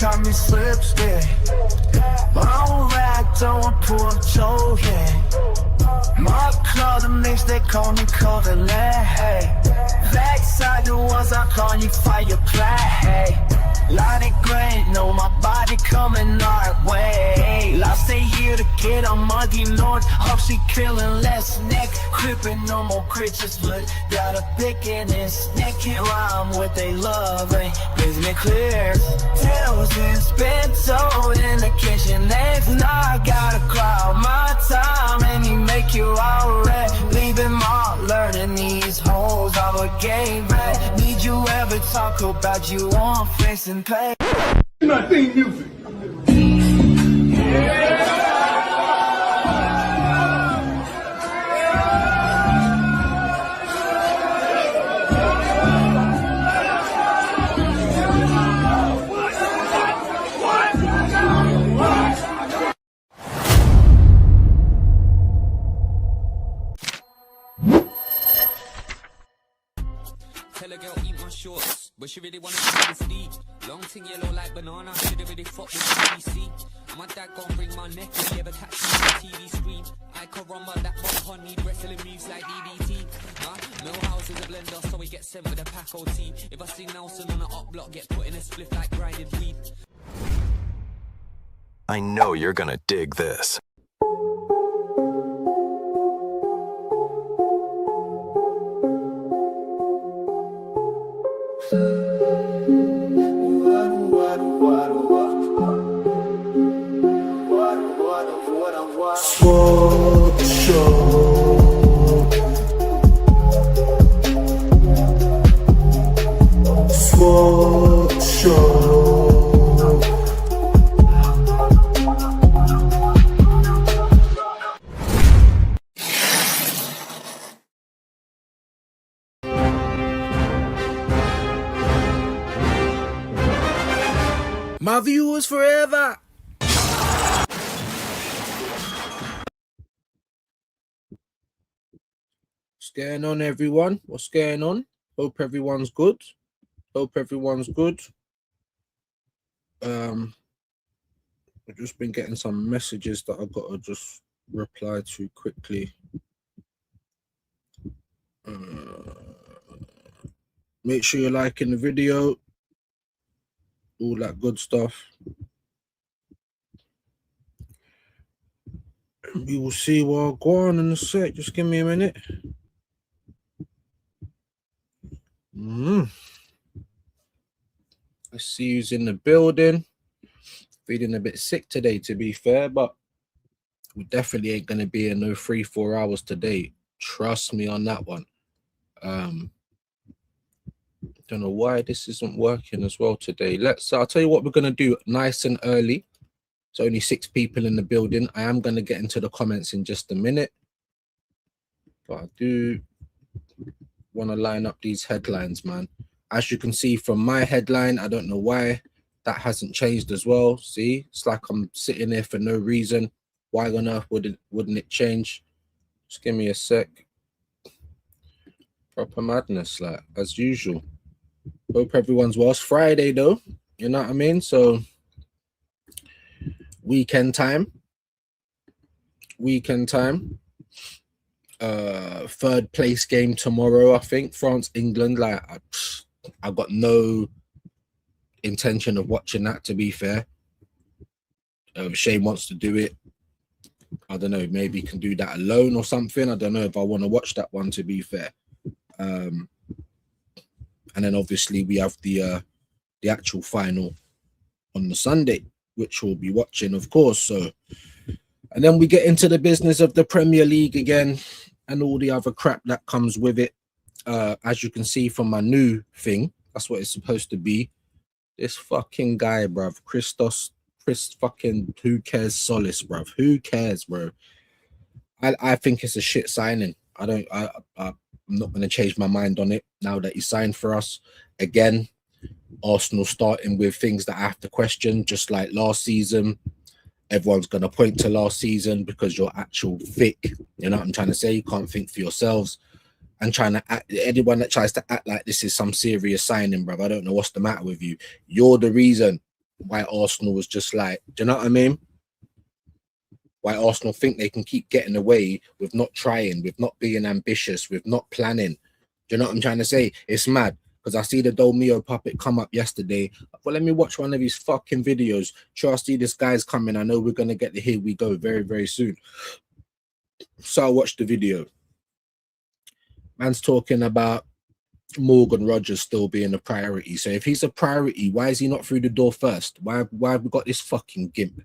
call me slipstick. I'm racked on poor Joe, yeah. My club, the mix, they call me Covenant, hey. Backside the ones I call you Fireplay, hey. Light it great, know my body coming our way. Last day here to get on Muddy Lord. Hope she killing less neck. Crippin' no more creatures, but got a pick in his neck. Can't rhyme with they love, ain't business clear. Tails been spent so in the kitchen. Next, now I gotta crowd my time and you make you alright. Leaving my learning these hoes of a game, right? Need you ever talk about you on face and pay? My theme music. Tell a girl eat my shorts, but she really wanna see this deep. Long thing yellow like banana, should've really fucked with BBC. And my dad gon' bring my neck if he ever catch me on the TV screen. I can run but that one need wrestling moves like DDT. Millhouse is a blender, so we get sent with a pack OT. If I see Nelson on the up block, get put in a spliff like grinded weed. I know you're gonna dig this. Smoke show. Smoke show. My viewers forever. What's going on, everyone? What's going on? Hope everyone's good. Hope everyone's good. I've just been getting some messages that I've got to just reply to quickly. Make sure you're liking the video. All that good stuff. We will see what I'll go on in a sec. Just give me a minute. I see who's in the building. Feeling a bit sick today, to be fair, but we definitely ain't going to be in no 3-4 hours today. Trust me on that one. Don't know why this isn't working as well today. I'll tell you what we're going to do nice and early. There's only 6 people in the building. I am going to get into the comments in just a minute. But I do want to line up these headlines, man. As you can see from my headline, I don't know why that hasn't changed as well. See, it's like I'm sitting there for no reason. Why on earth wouldn't it change? Just give me a sec. Proper madness, like as usual. Hope everyone's well. It's Friday though, you know what I mean? So weekend time. Third place game tomorrow, I think. France, England. Like I've got no intention of watching that, to be fair. Shane wants to do it. I don't know, maybe he can do that alone or something. I don't know if I want to watch that one, to be fair. And then obviously we have the actual final on the Sunday, which we'll be watching, of course. So, and then we get into the business of the Premier League again and all the other crap that comes with it. As you can see from my new thing, that's what it's supposed to be. This fucking guy, bruv, Chris fucking, who cares, Tzolis, bruv? Who cares, bro? I think it's a shit signing. I'm not going to change my mind on it now that he signed for us. Again, Arsenal starting with things that I have to question, just like last season. Everyone's going to point to last season because you're actual thick. You know what I'm trying to say? You can't think for yourselves. And trying to act, anyone that tries to act like this is some serious signing, bruv, I don't know what's the matter with you. You're the reason why Arsenal was just like, do you know what I mean? Why Arsenal think they can keep getting away with not trying, with not being ambitious, with not planning. Do you know what I'm trying to say? It's mad because I see the Dolmio puppet come up yesterday. Well, let me watch one of his fucking videos. Sure, I see this guy's coming. I know we're going to get the Here We Go very, very soon. So I watched the video. Man's talking about Morgan Rogers still being a priority. So if he's a priority, why is he not through the door first? Why have we got this fucking gimp?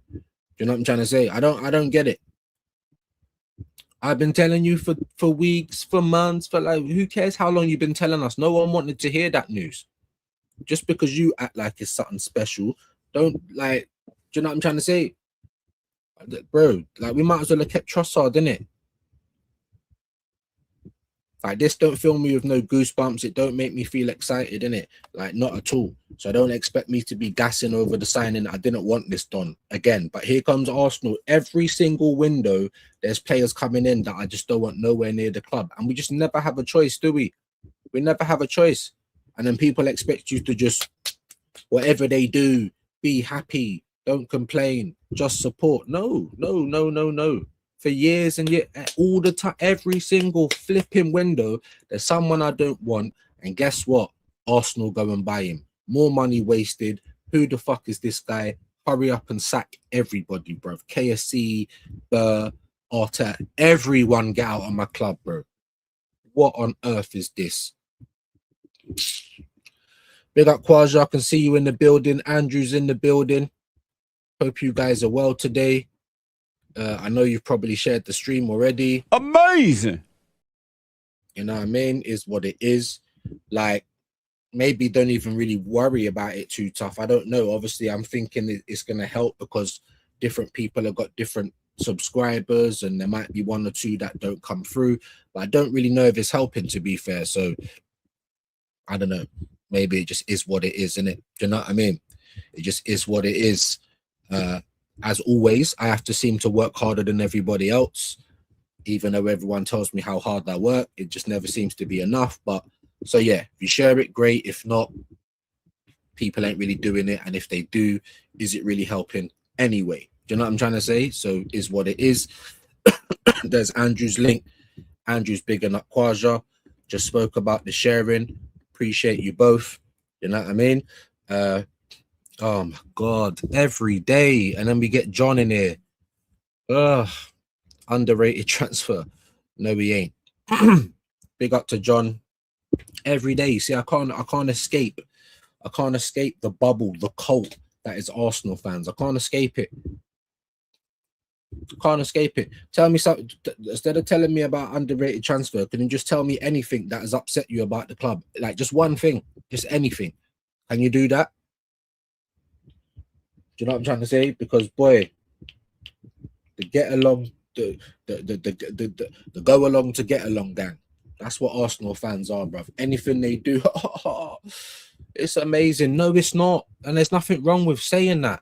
You know what I'm trying to say? I don't get it. I've been telling you for weeks, for months, for like, who cares how long you've been telling us? No one wanted to hear that news. Just because you act like it's something special, don't like, do you know what I'm trying to say? Bro, like we might as well have kept Trossard, innit? Like this don't fill me with no goosebumps. It don't make me feel excited, innit? Like not at all. So don't expect me to be gassing over the signing. I didn't want this done again. But here comes Arsenal. Every single window, there's players coming in that I just don't want nowhere near the club. And we just never have a choice, do we? We never have a choice. And then people expect you to just, whatever they do, be happy. Don't complain. Just support. No. For years and years, all the time, every single flipping window, there's someone I don't want. And guess what? Arsenal go and buy him. More money wasted. Who the fuck is this guy? Hurry up and sack everybody, bro. KSC, Arteta, everyone get out of my club, bro. What on earth is this? Big up Kwaja. I can see you in the building. Andrew's in the building. Hope you guys are well today. I know you've probably shared the stream already. Amazing. You know what I mean? Is what it is. Like, maybe don't even really worry about it too tough. I don't know. Obviously, I'm thinking it's going to help because different people have got different subscribers and there might be one or two that don't come through. But I don't really know if it's helping, to be fair. So, I don't know. Maybe it just is what it is, innit? Do you know what I mean? It just is what it is. As always, I have to seem to work harder than everybody else, even though everyone tells me how hard I work. It just never seems to be enough. But so yeah, if you share it, great. If not, people ain't really doing it. And if they do, is it really helping anyway? Do you know what I'm trying to say? So is what it is. There's Andrew's link. Andrew's bigging up Kwaja. Just spoke about the sharing. Appreciate you both. You know what I mean? Oh my God, every day. And then we get John in here. Underrated transfer. No, he ain't. Big up to John. Every day. See, I can't escape. I can't escape the bubble, the cult that is Arsenal fans. I can't escape it. Can't escape it. Tell me something. Instead of telling me about underrated transfer, can you just tell me anything that has upset you about the club? Like just one thing, just anything. Can you do that? Do you know what I'm trying to say? Because boy, the get along, the go along to get along gang. That's what Arsenal fans are, bruv. Anything they do, it's amazing. No, it's not, and there's nothing wrong with saying that.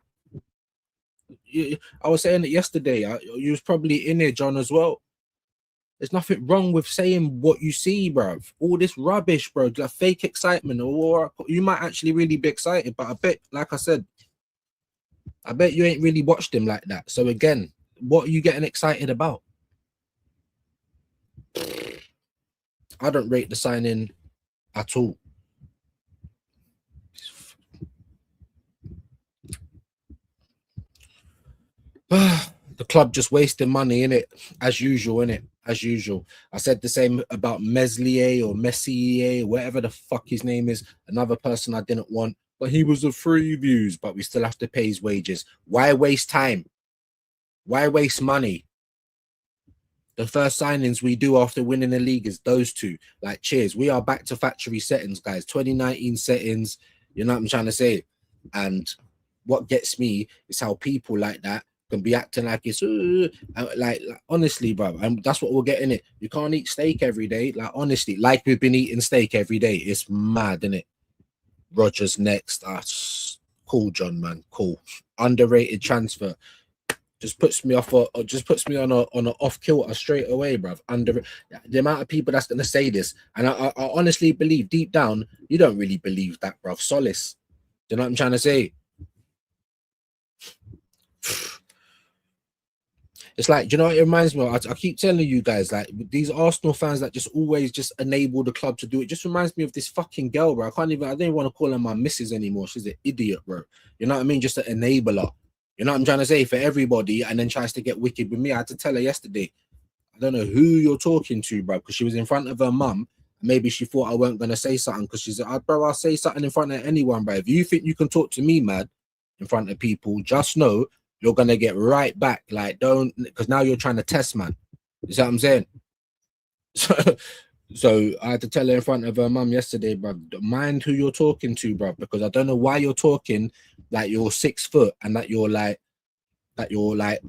I was saying it yesterday. You was probably in there, John, as well. There's nothing wrong with saying what you see, bruv. All this rubbish, bro, like fake excitement, or you might actually really be excited, but I bet, like I said, I bet you ain't really watched him like that. So again, what are you getting excited about? I don't rate the signing at all. The club just wasting money, innit? As usual, innit? As usual. I said the same about Meslier or Messier, whatever the fuck his name is. Another person I didn't want. But he was a free views, but we still have to pay his wages. Why waste time? Why waste money? The first signings we do after winning the league is those two. Like, cheers. We are back to factory settings, guys. 2019 settings. You know what I'm trying to say? And what gets me is how people like that can be acting like it's like honestly, bro. And that's what we're getting it. You can't eat steak every day. Like, honestly, like we've been eating steak every day. It's mad, isn't it? Rogers next. Cool, John, man. Cool. Underrated transfer. Just puts me off, or just puts me on a off kilter straight away, bruv. Under the amount of people that's gonna say this, and I honestly believe deep down you don't really believe that, bruv. Tzolis. Do you know what I'm trying to say? It's like, do you know what it reminds me of? I keep telling you guys, like these Arsenal fans that just always just enable the club to do it. Just reminds me of this fucking girl, bro. I don't even want to call her my missus anymore. She's an idiot, bro. You know what I mean? Just an enabler. You know what I'm trying to say? For everybody, and then tries to get wicked with me. I had to tell her yesterday. I don't know who you're talking to, bro, because she was in front of her mum. Maybe she thought I weren't gonna say something because she said, bro, I'll say something in front of anyone, bro. If you think you can talk to me, mad, in front of people, just know you're gonna get right back. Like, don't, because now you're trying to test, man. You see what I'm saying? So I had to tell her in front of her mum yesterday, bro, mind who you're talking to, bro, because I don't know why you're talking like you're 6 foot and that you're like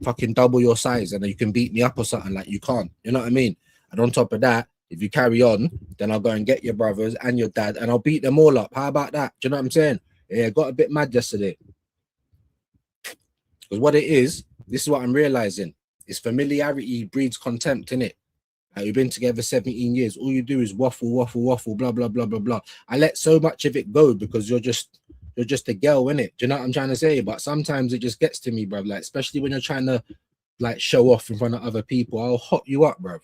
fucking double your size and you can beat me up or something. Like, you can't. You know what I mean? And on top of that, if you carry on, then I'll go and get your brothers and your dad and I'll beat them all up. How about that? Do you know what I'm saying? Yeah, got a bit mad yesterday. Because what it is, this is what I'm realizing. It's familiarity breeds contempt, innit? Like, we've been together 17 years. All you do is waffle, blah, blah, blah, blah, blah. I let so much of it go because you're just a girl, innit? Do you know what I'm trying to say? But sometimes it just gets to me, bro. Like, especially when you're trying to like show off in front of other people, I'll hot you up, bro.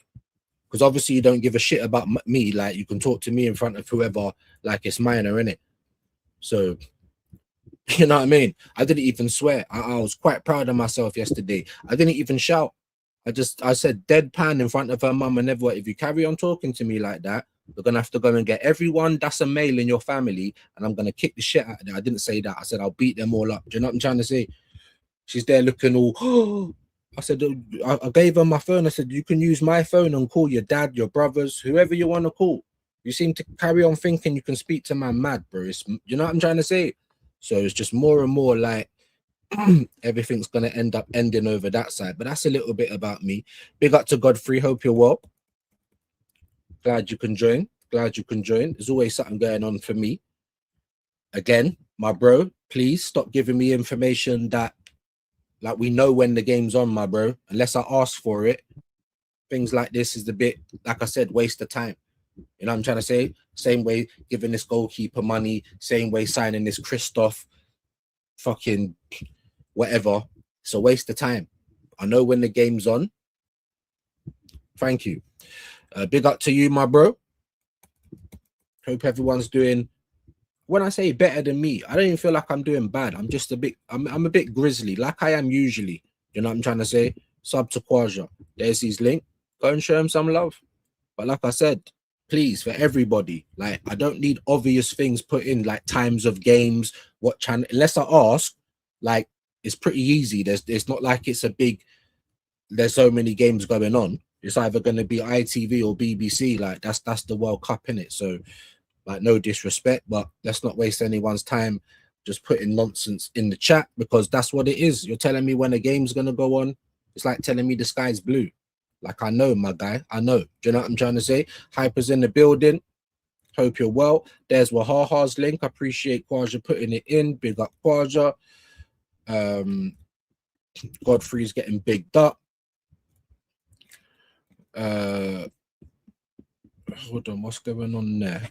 Because obviously you don't give a shit about me. Like, you can talk to me in front of whoever, like it's minor, innit? So, you know what I mean? I didn't even swear. I was quite proud of myself yesterday. I didn't even shout. I said deadpan in front of her mum and everyone. If you carry on talking to me like that, we're gonna have to go and get everyone that's a male in your family, and I'm gonna kick the shit out of them. I didn't say that. I said I'll beat them all up. Do you know what I'm trying to say? She's there looking all. Oh, I said I gave her my phone. I said you can use my phone and call your dad, your brothers, whoever you want to call. You seem to carry on thinking you can speak to my mad, bro. You know what I'm trying to say? So it's just more and more like everything's gonna end up ending over that side. But that's a little bit about me. Big up to Godfrey. Hope you're well. Glad you can join. There's always something going on for me. Again, my bro, please stop giving me information that, like, we know when the game's on, my bro. Unless I ask for it. Things like this is the bit, like I said, waste of time. You know what I'm trying to say? Same way giving this goalkeeper money, same way signing this Christoph, fucking whatever. It's a waste of time. I know when the game's on. Thank you. Big up to you, my bro. Hope everyone's doing, when I say better than me, I don't even feel like I'm doing bad. I'm just a bit, I'm a bit grizzly, like I am usually. You know what I'm trying to say? Sub to Quaja. There's his link. Go and show him some love. But like I said, please, for everybody, like, I don't need obvious things put in, like times of games, what channel, unless I ask. Like, it's pretty easy. It's not like it's a big, there's so many games going on. It's either going to be ITV or BBC. Like, that's the World Cup, in it. So, like, no disrespect, but let's not waste anyone's time just putting nonsense in the chat, because that's what it is. You're telling me when a game's going to go on. It's like telling me the sky's blue. Like, I know, my guy. I know. Do you know what I'm trying to say? Hyper's in the building. Hope you're well. There's Wahaha's link. I appreciate Quaja putting it in. Big up Quaja. Godfrey's getting bigged up. Hold on, what's going on there?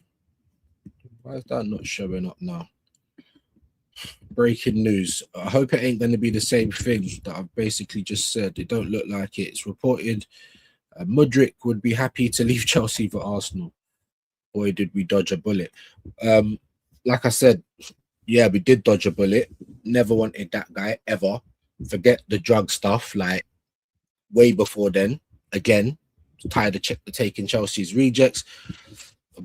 Why is that not showing up now? Breaking news. I hope it ain't going to be the same thing that I've basically just said. It don't look like it. It's reported Mudryk would be happy to leave Chelsea for Arsenal. Boy, did we dodge a bullet. Like I said, yeah, we did dodge a bullet. Never wanted that guy, ever. Forget the drug stuff, like, way before then. Again, tired of taking Chelsea's rejects.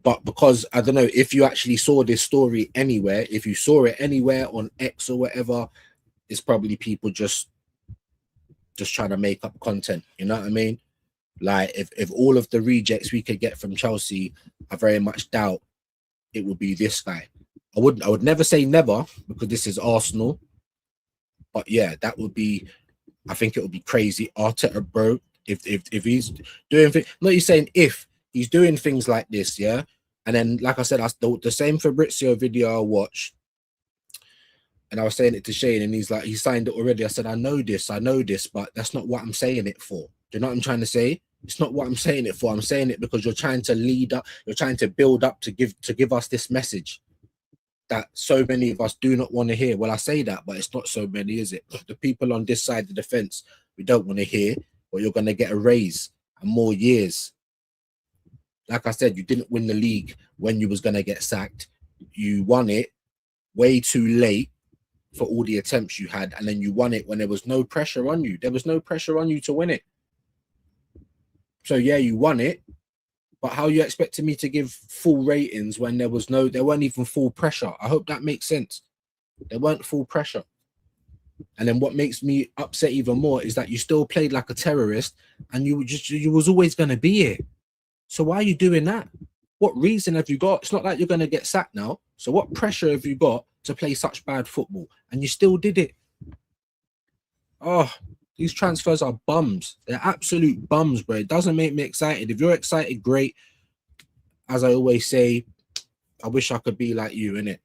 But because, I don't know, if you actually saw this story anywhere, if you saw it anywhere on X or whatever, it's probably people just trying to make up content. You know what I mean? Like, if all of the rejects we could get from Chelsea, I very much doubt it would be this guy. I would never say never, because this is Arsenal. But yeah, that would be, I think it would be crazy. Arteta, bro, if he's doing things, not you saying if he's doing things like this, yeah. And then, like I said, the same Fabrizio video I watched, and I was saying it to Shane, and he's like, he signed it already. I said, I know this, but that's not what I'm saying it for. Do you know what I'm trying to say? It's not what I'm saying it for. I'm saying it because you're trying to lead up, you're trying to build up to give us this message that so many of us do not want to hear. Well, I say that, but it's not so many, is it? The people on this side of the fence, we don't want to hear. or you're going to get a raise and more years. Like I said, you didn't win the league when you was going to get sacked. You won it way too late for all the attempts you had, and then you won it when there was no pressure on you. There was no pressure on you to win it. So yeah, you won it, but how you expecting me to give full ratings when there weren't even full pressure? I hope that makes sense. There weren't full pressure. And then what makes me upset even more is that you still played like a terrorist, and you was always going to be here. So why are you doing that? What reason have you got? It's not like you're going to get sacked now. So what pressure have you got to play such bad football? And you still did it. Oh, these transfers are bums. They're absolute bums, bro. It doesn't make me excited. If you're excited, great. As I always say, I wish I could be like you, innit?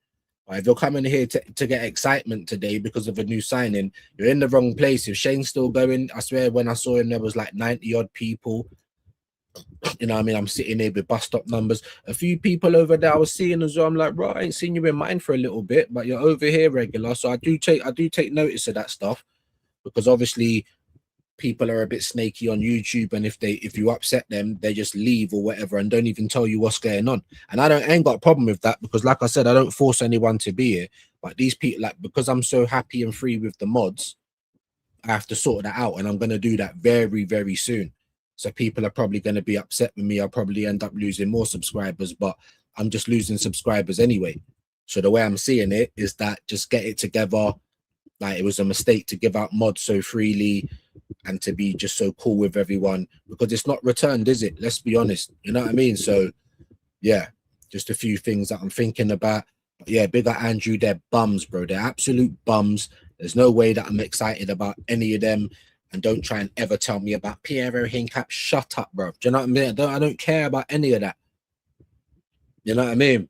But if you're coming here to get excitement today because of a new signing, you're in the wrong place. If Shane's still going, I swear when I saw him, there was like 90 odd people. You know what I mean? I'm sitting here with bus stop numbers. A few people over there I was seeing as well. I'm like, bro, I ain't seen you in mine for a little bit, but you're over here regular. So I do take notice of that stuff, because obviously people are a bit snaky on YouTube, and if you upset them, they just leave or whatever and don't even tell you what's going on. And I ain't got a problem with that, because like I said, I don't force anyone to be here. But these people, like, because I'm so happy and free with the mods, I have to sort that out, and I'm gonna do that very, very soon. So people are probably going to be upset with me. I'll probably end up losing more subscribers, but I'm just losing subscribers anyway. So the way I'm seeing it is that just get it together. Like, it was a mistake to give out mods so freely and to be just so cool with everyone, because it's not returned, is it? Let's be honest. You know what I mean? So yeah, just a few things that I'm thinking about. But yeah, bigger Andrew, they're bums, bro. They're absolute bums. There's no way that I'm excited about any of them. And don't try and ever tell me about Piero Hincap. Shut up, bro. Do you know what I mean? I don't care about any of that. You know what I mean?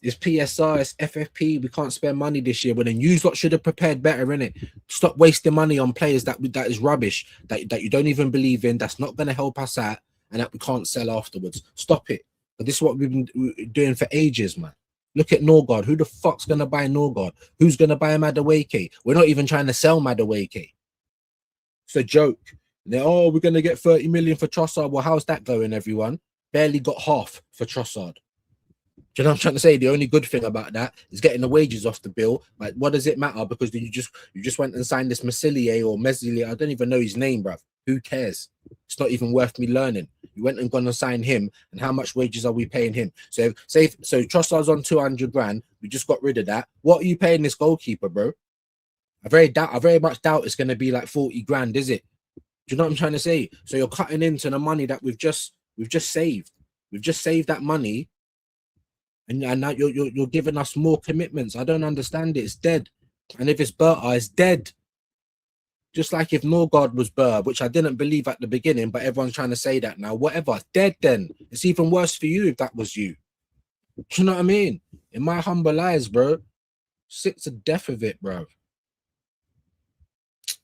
It's PSR, it's FFP. We can't spend money this year. But then you lot should have prepared better, innit? Stop wasting money on players that is rubbish, that you don't even believe in, that's not going to help us out, and that we can't sell afterwards. Stop it. But this is what we've been doing for ages, man. Look at Norgard. Who the fuck's going to buy Norgard? Who's going to buy Madueke? We're not even trying to sell Madueke. It's a joke. We're going to get 30 million for Trossard. Well, how's that going, everyone? Barely got half for Trossard. Do you know what I'm trying to say? The only good thing about that is getting the wages off the bill. Like, what does it matter? Because you just went and signed this Meslier or Meslier. I don't even know his name, bruv. Who cares? It's not even worth me learning. You went and gone and signed him, and how much wages are we paying him? So Trossard's on 200 grand. We just got rid of that. What are you paying this goalkeeper, bro? I very much doubt it's going to be like 40 grand, is it? Do you know what I'm trying to say? So you're cutting into the money that we've just saved. We've just saved that money, and now you're giving us more commitments. I don't understand it. It's dead. And if it's Berta, it's dead. Just like if Norgard was Burr, which I didn't believe at the beginning, but everyone's trying to say that now. Whatever, dead then. It's even worse for you if that was you. Do you know what I mean? In my humble eyes, bro, sick to death of it, bro.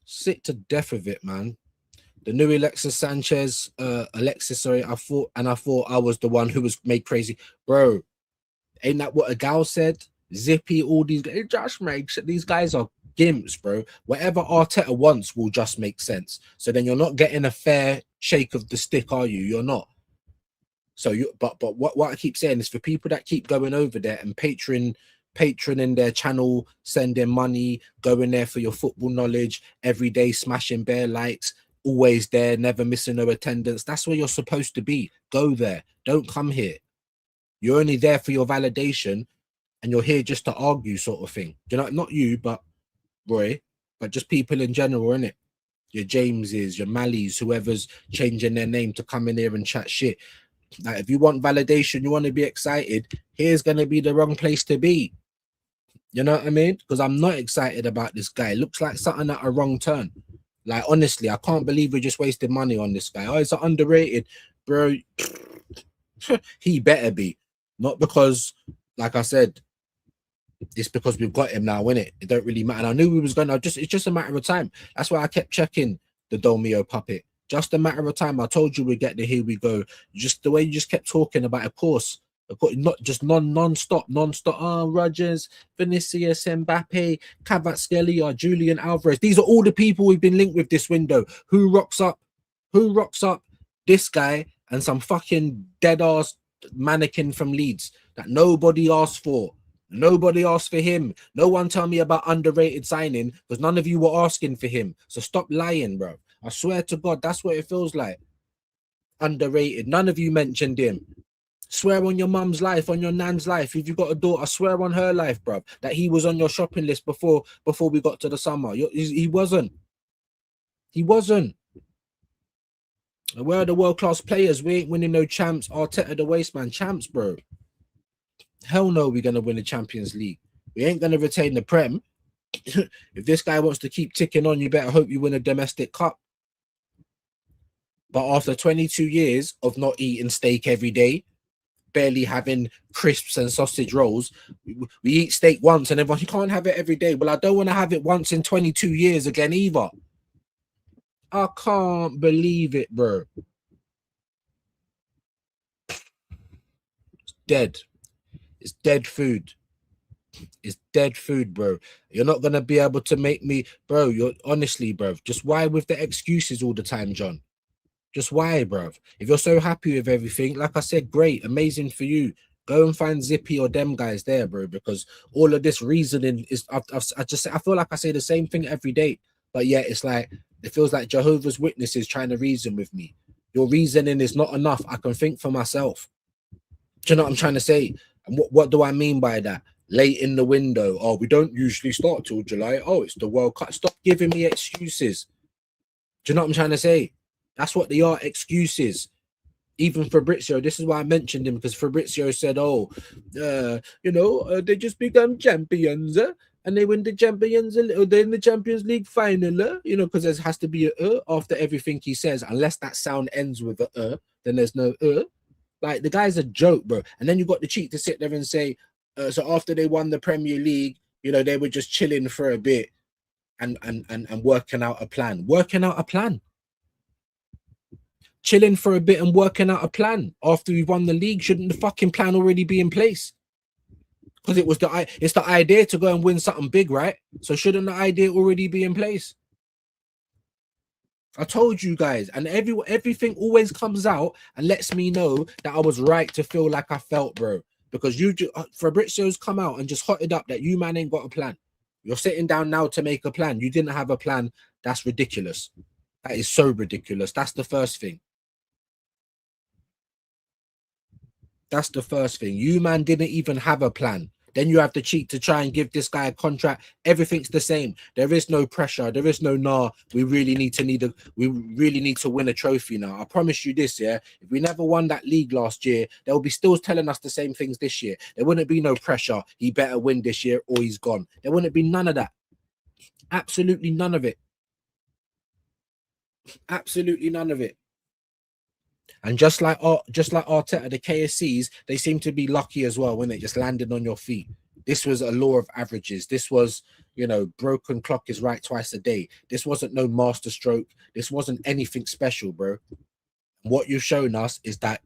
Sick to death of it, man. The new Alexis, I thought I was the one who was made crazy. Bro, ain't that what a gal said? Zippy, all these guys, just makes it. These guys are gimps, bro. Whatever Arteta wants will just make sense. So then you're not getting a fair shake of the stick, are you? You're not. So but what I keep saying is, for people that keep going over there and patroning their channel, sending money, going there for your football knowledge, every day smashing bare likes, always there, never missing no attendance. That's where you're supposed to be. Go there. Don't come here. You're only there for your validation, and you're here just to argue, sort of thing. You know, not you, but Roy, but just people in general, innit? Your Jameses, your Mallies, whoever's changing their name to come in here and chat shit. Like, if you want validation, you want to be excited, here's going to be the wrong place to be. You know what I mean? Because I'm not excited about this guy. It looks like something at a wrong turn. Like, honestly, I can't believe we just wasted money on this guy. Oh, he's underrated. Bro, he better be. Not because, like I said, it's because we've got him now, innit? It don't really matter. And I knew we was going to, it's just a matter of time. That's why I kept checking the Domio puppet. Just a matter of time. I told you we'd get the here we go. Just the way you just kept talking about, of course, not just non-stop. Oh, Rodgers, Vinicius, Mbappe, Kvaratskhelia, Julian Alvarez. These are all the people we've been linked with this window. Who rocks up? Who rocks up this guy and some fucking dead ass mannequin from Leeds that nobody asked for? Nobody asked for him. No one tell me about underrated signing because none of you were asking for him. So stop lying, bro. I swear to God, that's what it feels like. Underrated. None of you mentioned him. Swear on your mum's life, on your nan's life. If you got a daughter, swear on her life, bro, that he was on your shopping list before we got to the summer. He wasn't. He wasn't. Where are the world-class players? We ain't winning no champs. Arteta the waste man. Champs, bro. Hell no, we're going to win the Champions League. We ain't going to retain the Prem. If this guy wants to keep ticking on, you better hope you win a domestic cup. But after 22 years of not eating steak every day, barely having crisps and sausage rolls, we eat steak once and everyone, you can't have it every day. Well, I don't want to have it once in 22 years again either. I can't believe it, bro. It's dead. It's dead food. It's dead food, bro. You're not going to be able to make me, bro. You're honestly, bro. Just why with the excuses all the time, John? Just why, bro? If you're so happy with everything, like I said, great, amazing for you. Go and find Zippy or them guys there, bro, because all of this reasoning is, I feel like I say the same thing every day, but yeah, it's like, it feels like Jehovah's Witnesses trying to reason with me. Your reasoning is not enough. I can think for myself. Do you know what I'm trying to say? And what do I mean by that? Late in the window. Oh, we don't usually start till July. Oh, it's the World Cup. Stop giving me excuses. Do you know what I'm trying to say? That's what they are, excuses. Even Fabrizio, this is why I mentioned him, because Fabrizio said, oh, they just become champions, and they win the Champions, they're in the Champions League final, because there has to be a after everything he says, unless that sound ends with a then there's no Like, the guy's a joke, bro. And then you got the cheek to sit there and say, so after they won the Premier League, they were just chilling for a bit and working out a plan. Working out a plan. Chilling for a bit and working out a plan after we've won the league. Shouldn't the fucking plan already be in place? Because it's the idea to go and win something big, right? So shouldn't the idea already be in place? I told you guys, and everything always comes out and lets me know that I was right to feel like I felt, bro. Because Fabrizio's come out and just hotted up that you man ain't got a plan. You're sitting down now to make a plan. You didn't have a plan. That's ridiculous. That is so ridiculous. That's the first thing. That's the first thing. You man didn't even have a plan. Then you have the cheek to try and give this guy a contract. Everything's the same. There is no pressure. There is no we really need to win a trophy now. I promise you this, yeah. If we never won that league last year, they'll be still telling us the same things this year. There wouldn't be no pressure. He better win this year or he's gone. There wouldn't be none of that. Absolutely none of it. Absolutely none of it. And just like Arteta, the KSCs, they seem to be lucky as well when they just landed on your feet. This was a law of averages. This was, broken clock is right twice a day. This wasn't no master stroke. This wasn't anything special, bro. What you've shown us is that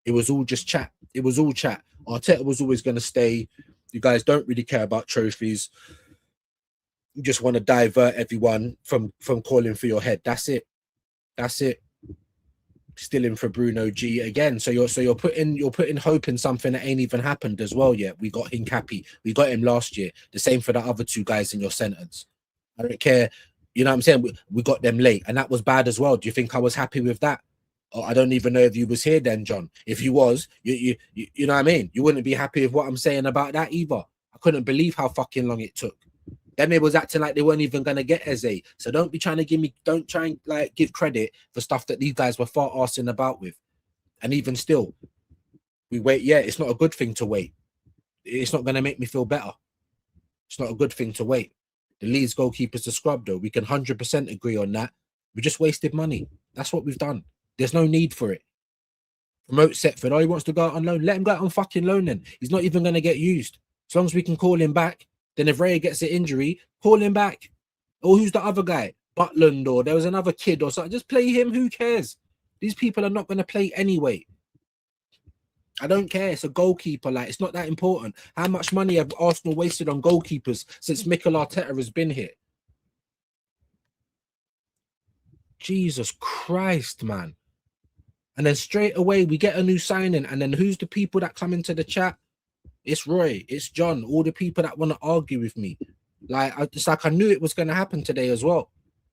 it was all just chat. It was all chat. Arteta was always going to stay. You guys don't really care about trophies. You just want to divert everyone from calling for your head. That's it. That's it. Still in for Bruno G again. So you're putting hope in something that ain't even happened as well yet. We got Hincapi. We got him last year. The same for the other two guys in your sentence. I don't care. You know what I'm saying? We got them late, and that was bad as well. Do you think I was happy with that? Oh, I don't even know if you was here then, John. If you was, you know what I mean? You wouldn't be happy with what I'm saying about that either. I couldn't believe how fucking long it took. Then they was acting like they weren't even gonna get Eze. So don't try and like give credit for stuff that these guys were far arsing about with. And even still, we wait. Yeah, it's not a good thing to wait. It's not gonna make me feel better. It's not a good thing to wait. The Leeds goalkeeper's the scrub, though. We can 100% agree on that. We just wasted money. That's what we've done. There's no need for it. Promote Setford. Oh, he wants to go out on loan. Let him go out on fucking loan then. He's not even gonna get used. As long as we can call him back. Then if Ray gets an injury, call him back. Or who's the other guy? Butland, or there was another kid or something. Just play him. Who cares? These people are not going to play anyway. I don't care. It's a goalkeeper. Like, it's not that important. How much money have Arsenal wasted on goalkeepers since Mikel Arteta has been here? Jesus Christ, man. And then straight away we get a new signing, and then who's the people that come into the chat? It's Roy, it's John, all the people that want to argue with me. Like, it's like I knew it was going to happen today as well.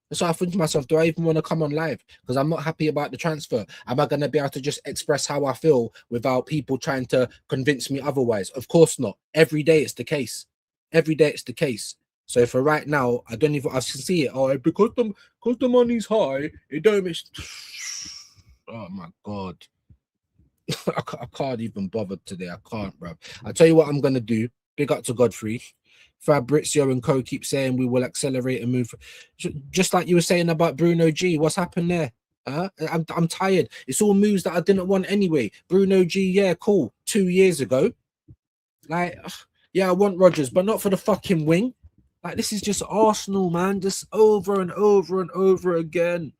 And so I think to myself, do I even want to come on live? Because I'm not happy about the transfer. Am I going to be able to just express how I feel without people trying to convince me otherwise? Of course not. Every day it's the case. Every day it's the case. So for right now, I don't even, I can see it. Oh, because the money's high, it don't make... Oh my God. I can't even bother today. I can't, bro. I'll tell you what I'm going to do. Big up to Godfrey. Fabrizio and co keep saying we will accelerate and move. Just like you were saying about Bruno G. What's happened there? I'm tired. It's all moves that I didn't want anyway. Bruno G, yeah, cool. 2 years ago. Like, yeah, I want Rodgers, but not for the fucking wing. Like, this is just Arsenal, man. Just over and over and over again.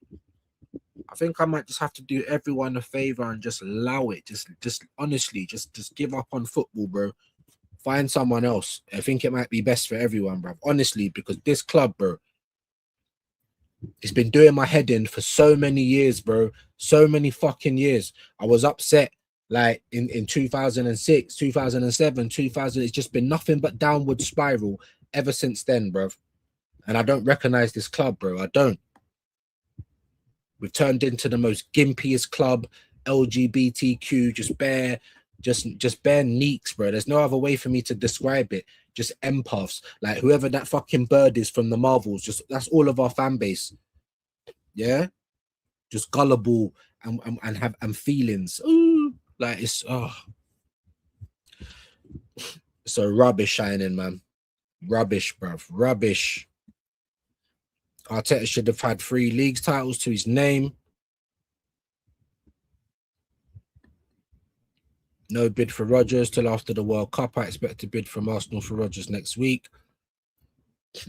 I think I might just have to do everyone a favor and just allow it. Just honestly, just give up on football, bro. Find someone else. I think it might be best for everyone, bro. Honestly, because this club, bro, it's been doing my head in for so many years, bro. So many fucking years. I was upset like in 2006, 2007, 2000. It's just been nothing but downward spiral ever since then, bro. And I don't recognize this club, bro. I don't. We've turned into the most gimpiest club, LGBTQ, just bare neeks, bro. There's no other way for me to describe it. Just empaths, like whoever that fucking bird is from the Marvels. Just that's all of our fan base. Yeah, just gullible and feelings. Ooh, like it's so rubbish shining, man. Rubbish, bruv. Rubbish. Arteta should have had 3 leagues titles to his name. No bid for Rodgers till after the World Cup. I expect to bid from Arsenal for Rodgers next week.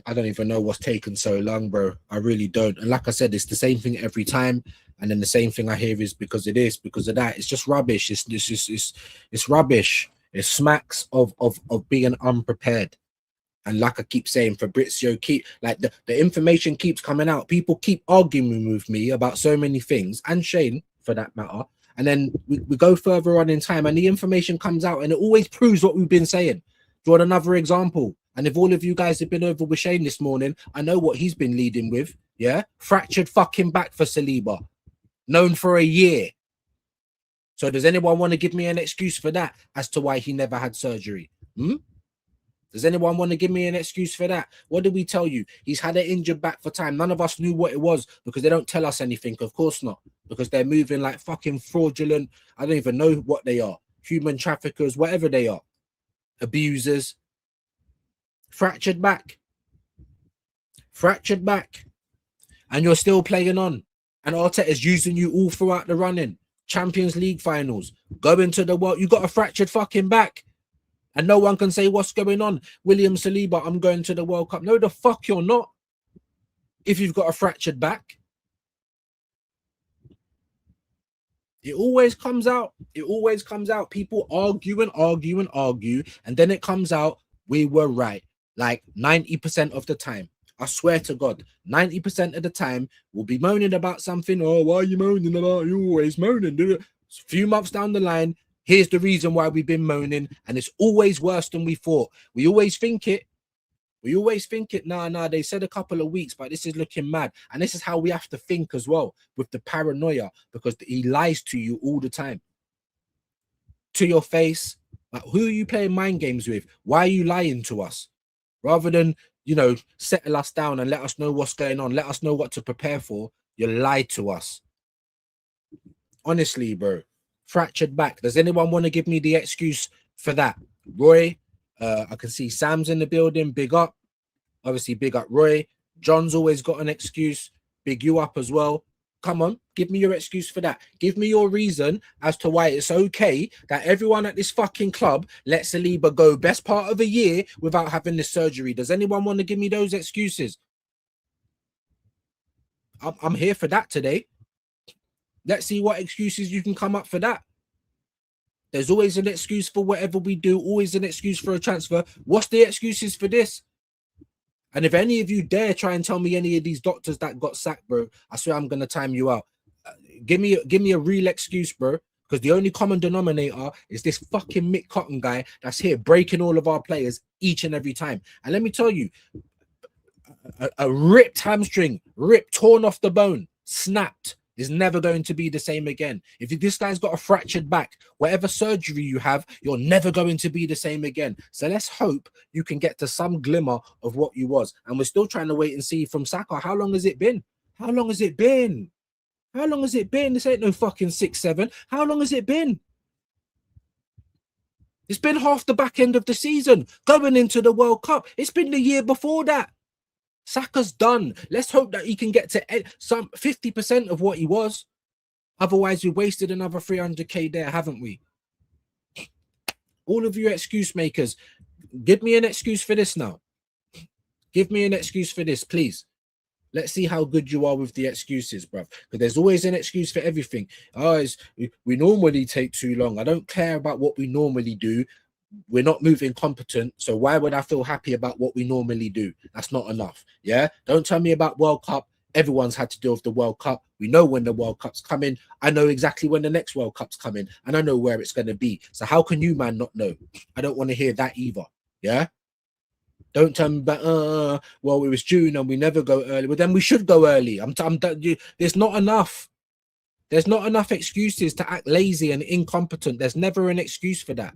I don't even know what's taken so long, bro. I really don't. And like I said, it's the same thing every time. And then the same thing I hear is because of this, because of that. It's just rubbish. It's rubbish. It smacks of being unprepared. And like I keep saying, Fabrizio, the information keeps coming out. People keep arguing with me about so many things, and Shane for that matter. And then we go further on in time and the information comes out and it always proves what we've been saying. Do you want another example? And if all of you guys have been over with Shane this morning, I know what he's been leading with. Yeah. Fractured fucking back for Saliba. Known for a year. So does anyone want to give me an excuse for that as to why he never had surgery? Does anyone want to give me an excuse for that? What did we tell you? He's had an injured back for time. None of us knew what it was because they don't tell us anything. Of course not. Because they're moving like fucking fraudulent. I don't even know what they are. Human traffickers, whatever they are. Abusers. Fractured back. Fractured back. And you're still playing on. And Arteta is using you all throughout the running. Champions League finals. Going to the world. You got a fractured fucking back. And no one can say, what's going on? William Saliba, I'm going to the World Cup. No, the fuck you're not. If you've got a fractured back. It always comes out. It always comes out. People argue and argue and argue. And then it comes out, we were right. Like 90% of the time. I swear to God, 90% of the time, we'll be moaning about something. Oh, why are you moaning about? You're always moaning. A few months down the line, here's the reason why we've been moaning, and it's always worse than we thought. We always think it. Nah, they said a couple of weeks, but this is looking mad. And this is how we have to think as well, with the paranoia, because he lies to you all the time. To your face. Like, who are you playing mind games with? Why are you lying to us? Rather than, settle us down and let us know what's going on, let us know what to prepare for, you lie to us. Honestly, bro. Fractured back. Does anyone want to give me the excuse for that? Roy, I can see Sam's in the building. Big up. Obviously, big up Roy. John's always got an excuse. Big you up as well. Come on, give me your excuse for that. Give me your reason as to why it's okay that everyone at this fucking club lets Saliba go best part of a year without having this surgery. Does anyone want to give me those excuses? I'm here for that today. Let's see what excuses you can come up for that. There's always an excuse for whatever we do, always an excuse for a transfer. What's the excuses for this? And if any of you dare try and tell me any of these doctors that got sacked, bro, I swear I'm gonna time you out. Give me a real excuse, bro. Because the only common denominator is this fucking Mick Cotton guy that's here breaking all of our players each and every time. And let me tell you, a ripped hamstring, torn off the bone, snapped, is never going to be the same again. If this guy's got a fractured back, whatever surgery you have, you're never going to be the same again. So let's hope you can get to some glimmer of what you was. And we're still trying to wait and see from Saka. How long has it been? How long has it been? How long has it been? This ain't no fucking 6-7. How long has it been? It's been half the back end of the season, going into the World Cup. It's been the year before that. Saka's done. Let's hope that he can get to some 50% of what he was. Otherwise, we wasted another 300k there, haven't we? All of you excuse makers, give me an excuse for this now. Give me an excuse for this, please. Let's see how good you are with the excuses, bruv. Because there's always an excuse for everything. Oh, we normally take too long. I don't care about what we normally do. We're not moving competent, so why would I feel happy about what we normally do? That's not enough. Yeah, don't tell me about World Cup. Everyone's had to deal with the World Cup. We know when the World Cup's coming. I know exactly when the next World Cup's coming, and I know where it's going to be. So how can you, man, not know? I don't want to hear that either. Yeah, don't tell me about well, it was June and we never go early. Well, then we should go early. There's not enough. There's not enough excuses to act lazy and incompetent. There's never an excuse for that.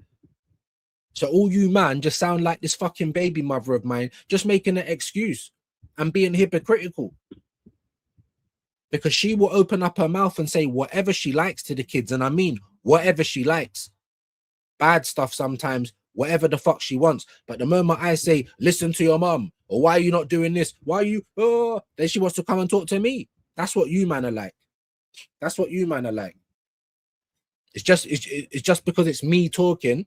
So all you, man, just sound like this fucking baby mother of mine, just making an excuse and being hypocritical. Because she will open up her mouth and say whatever she likes to the kids. And I mean, whatever she likes. Bad stuff sometimes, whatever the fuck she wants. But the moment I say, listen to your mum, or why are you not doing this? Why are you, then she wants to come and talk to me. That's what you, man, are like. That's what you, man, are like. It's just because it's me talking,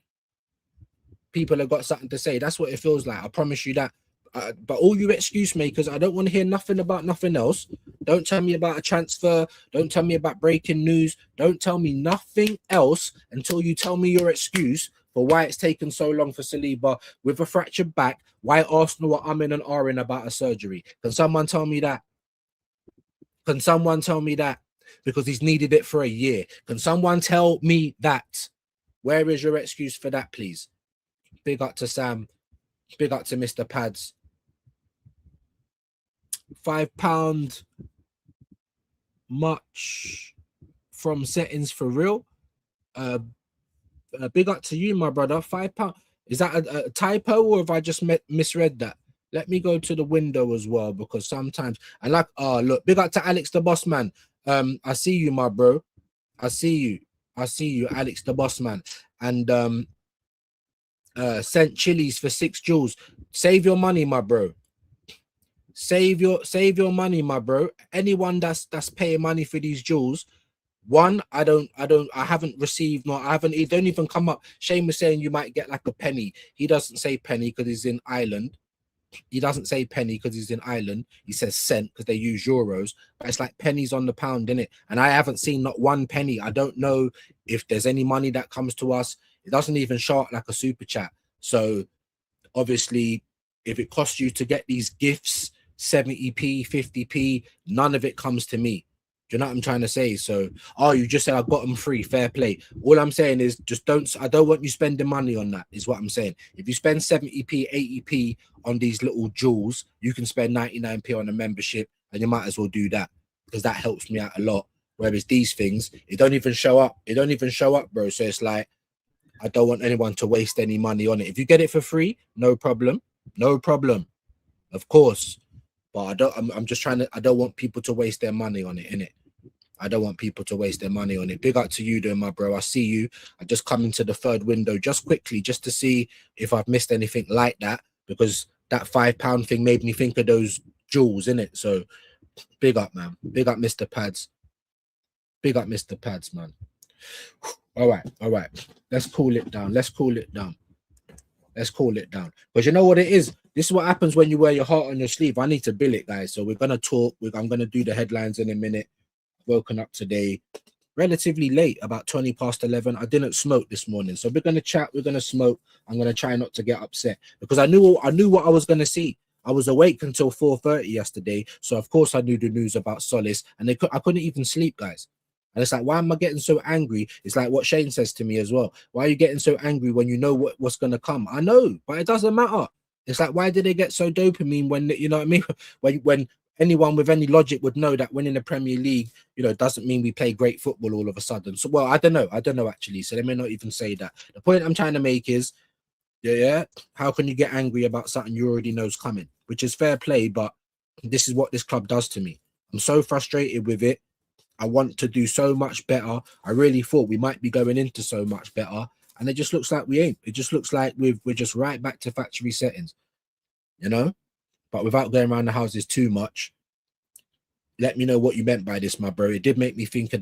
people have got something to say. That's what it feels like. I promise you that. But all you excuse makers, I don't want to hear nothing about nothing else. Don't tell me about a transfer. Don't tell me about breaking news. Don't tell me nothing else until you tell me your excuse for why it's taken so long for Saliba with a fractured back, why Arsenal are umming and ahhing about a surgery. Can someone tell me that? Can someone tell me that? Because he's needed it for a year. Can someone tell me that? Where is your excuse for that, please? Big up to Sam. Big up to Mr. Pads. £5 much from settings for real. Big up to you, my brother. £5. Is that a typo, or have I just misread that? Let me go to the window as well, because sometimes I like. Oh, look, big up to Alex the Boss Man. I see you, my bro. I see you, Alex the Boss Man. And sent chilies for 6 joules. Save your money, my bro. Save your money, my bro. Anyone that's paying money for these joules, one, I haven't received, it don't even come up. Shane was saying you might get like a penny. He doesn't say penny because he's in Ireland. He doesn't say penny because he's in Ireland. He says cent because they use euros, but it's like pennies on the pound, innit? And I haven't seen not one penny. I don't know if there's any money that comes to us. It doesn't even show up like a super chat. So obviously, if it costs you to get these gifts, 70p, 50p, none of it comes to me. Do you know what I'm trying to say? So, oh, you just said I got them free. Fair play. All I'm saying is just I don't want you spending money on that, is what I'm saying. If you spend 70p, 80p on these little jewels, you can spend 99p on a membership, and you might as well do that, because that helps me out a lot. Whereas these things, it don't even show up. It don't even show up, bro. So it's like, I don't want anyone to waste any money on it. If you get it for free, no problem. No problem. Of course. But I'm just trying to, I don't want people to waste their money on it, innit? I don't want people to waste their money on it. Big up to you though, my bro. I see you. I just come into the third window just quickly, just to see if I've missed anything like that, because that £5 thing made me think of those jewels, innit? So big up, man. Big up Mr. Pads. Big up Mr. Pads, man. All right. Let's cool it down. Let's cool it down. Because you know what it is? This is what happens when you wear your heart on your sleeve. I need to bill it, guys. So we're going to talk. I'm going to do the headlines in a minute. Woken up today relatively late, about 20 past 11. I didn't smoke this morning. So we're going to chat. We're going to smoke. I'm going to try not to get upset, because I knew what I was going to see. I was awake until 4:30 yesterday, so of course I knew the news about Tzolis, and I couldn't even sleep, guys. And it's like, why am I getting so angry? It's like what Shane says to me as well. Why are you getting so angry when you know what's gonna come? I know, but it doesn't matter. It's like, why did they get so dopamine when, you know what I mean? When anyone with any logic would know that winning the Premier League, doesn't mean we play great football all of a sudden. So, well, I don't know actually. So they may not even say that. The point I'm trying to make is, yeah, how can you get angry about something you already know is coming? Which is fair play, but this is what this club does to me. I'm so frustrated with it. I want to do so much better. I really thought we might be going into so much better, and it just looks like we ain't. It just looks like we're just right back to factory settings, But without going around the houses too much, let me know what you meant by this, my bro. It did make me think of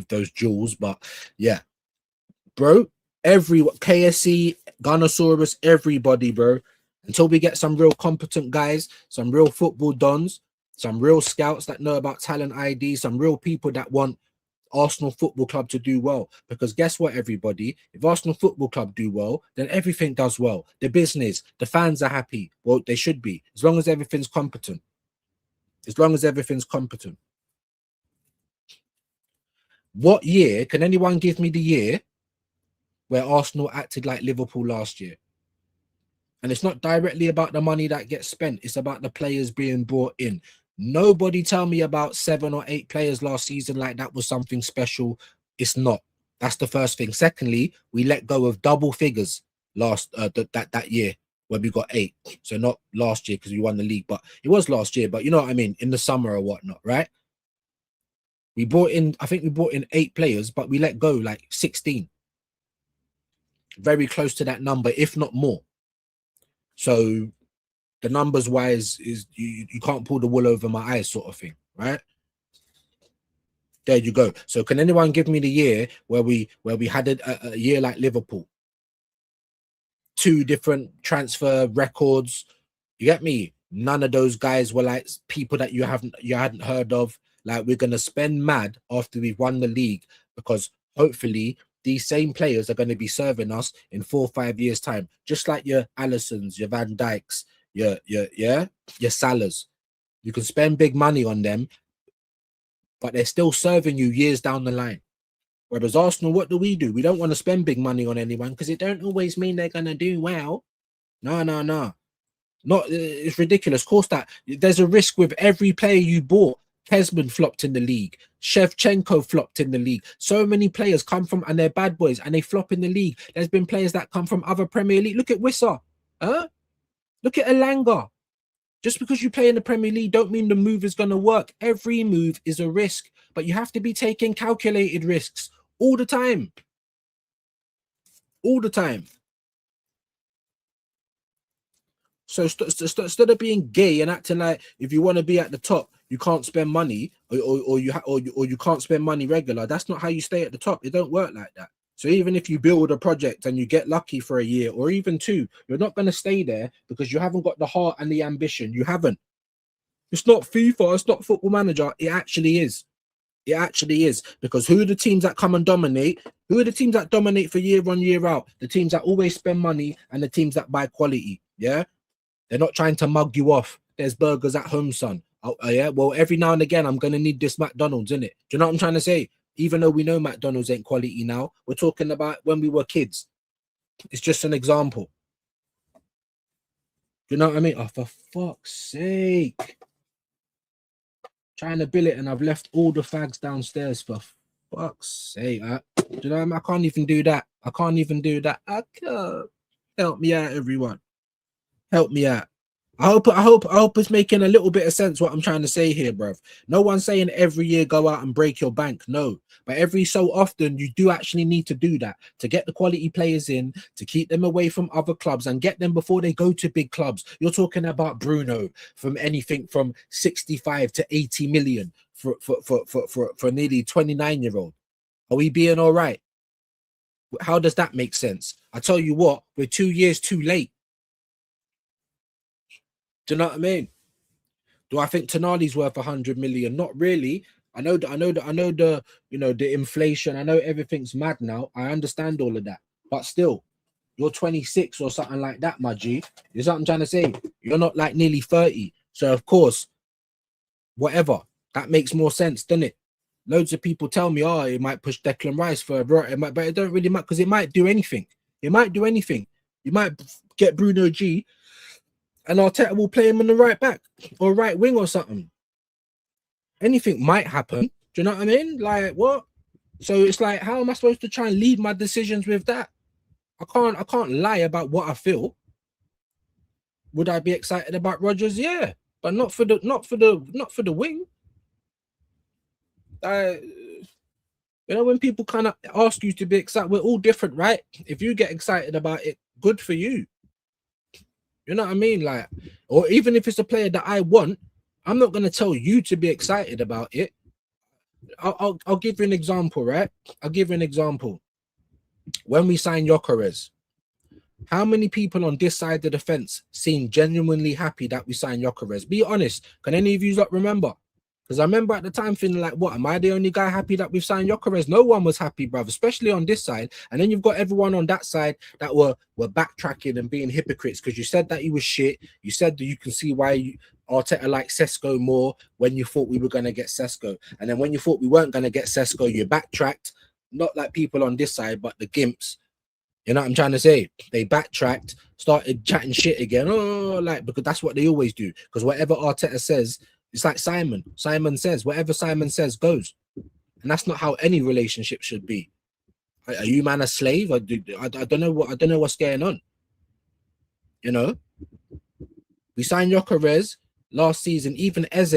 those jewels, but yeah, bro. KSC, Gunnosaurus, everybody, bro. Until we get some real competent guys, some real football dons, some real scouts that know about talent ID, some real people that want Arsenal Football Club to do well. Because guess what, everybody? If Arsenal Football Club do well, then everything does well. The business, the fans are happy. Well, they should be, as long as everything's competent. As long as everything's competent. What year, can anyone give me the year where Arsenal acted like Liverpool last year? And it's not directly about the money that gets spent. It's about the players being brought in. Nobody tell me about 7 or 8 players last season like that was something special. It's not. That's the first thing. Secondly, we let go of double figures that year where we got 8. So not last year because we won the league, but it was last year. But you know what I mean? In the summer or whatnot, right? I think we brought in 8 players, but we let go like 16. Very close to that number, if not more. So the numbers wise is you can't pull the wool over my eyes sort of thing, right? There you go. So can anyone give me the year where we had a year like Liverpool? 2 different transfer records. You get me? None of those guys were like people that you hadn't heard of. Like, we're gonna spend mad after we've won the league, because hopefully these same players are going to be serving us in 4 or 5 years' time, just like your Allisons, your Van Dijks, your Salahs. You can spend big money on them, but they're still serving you years down the line. Whereas Arsenal, what do? We don't want to spend big money on anyone because it don't always mean they're going to do well. No. Not, it's ridiculous. Of course, that there's a risk with every player you bought. Kesman flopped in the league. Shevchenko flopped in the league. So many players come from, and they're bad boys, and they flop in the league. There's been players that come from other Premier League. Look at Wissa. Look at Elanga. Just because you play in the Premier League don't mean the move is going to work. Every move is a risk, but you have to be taking calculated risks all the time. All the time. So instead of being gay and acting like if you want to be at the top, you can't spend money, or you can't spend money regular. That's not how you stay at the top. It don't work like that. So even if you build a project and you get lucky for a year or even 2, you're not going to stay there because you haven't got the heart and the ambition. You haven't. It's not FIFA. It's not Football Manager. It actually is. It actually is. Because who are the teams that come and dominate? Who are the teams that dominate for year on, year out? The teams that always spend money and the teams that buy quality. Yeah. They're not trying to mug you off. There's burgers at home, son. Yeah. Well, every now and again, I'm going to need this McDonald's, innit? Do you know what I'm trying to say? Even though we know McDonald's ain't quality now, we're talking about when we were kids. It's just an example. You know what I mean? Oh, for fuck's sake. Trying to bill it and I've left all the fags downstairs, for fuck's sake. Do you know what I mean? I can't even do that. I can't even do that. I can't. Help me out, everyone. Help me out. I hope it's making a little bit of sense what I'm trying to say here, bruv. No one's saying every year go out and break your bank. No. But every so often you do actually need to do that to get the quality players in, to keep them away from other clubs and get them before they go to big clubs. You're talking about Bruno from anything from 65 to 80 million for nearly 29-year-old. Are we being all right? How does that make sense? I tell you what, we're 2 years too late. Do you know what I mean? Do I think Tonali's worth 100 million? Not really. I know the the inflation. I know everything's mad now. I understand all of that. But still, you're 26 or something like that, my G. You know what I'm trying to say? You're not like nearly 30. So of course, whatever. That makes more sense, doesn't it? Loads of people tell me, oh, it might push Declan Rice further, but it don't really matter because it might do anything. It might do anything. You might get Bruno G and Arteta will play him on the right back or right wing or something. Anything might happen. Do you know what I mean? Like what? So it's like, how am I supposed to try and lead my decisions with that? I can't lie about what I feel. Would I be excited about Rodgers? Yeah, but not for the wing. You know, when people kind of ask you to be excited, we're all different, right? If you get excited about it, good for you. You know what I mean? Like, or even if it's a player that I want, I'm not going to tell you to be excited about it. I'll give you an example, right? I'll give you an example. When we signed Gyökeres, how many people on this side of the fence seem genuinely happy that we signed Gyökeres? Be honest. Can any of you not remember? Because I remember at the time feeling like, what, am I the only guy happy that we've signed Gyökeres? No one was happy, bruv, especially on this side. And then you've got everyone on that side that were backtracking and being hypocrites because you said that he was shit. You said that you can see why Arteta liked Sesko more when you thought we were going to get Sesko. And then when you thought we weren't going to get Sesko, you backtracked. Not like people on this side, but the gimps. You know what I'm trying to say? They backtracked, started chatting shit again. Oh, like, because that's what they always do. Because whatever Arteta says, it's like Simon. Simon says, whatever Simon says goes. And that's not how any relationship should be. Are you man a slave? I don't know what's going on. You know? We signed Gyökeres last season, even Eze.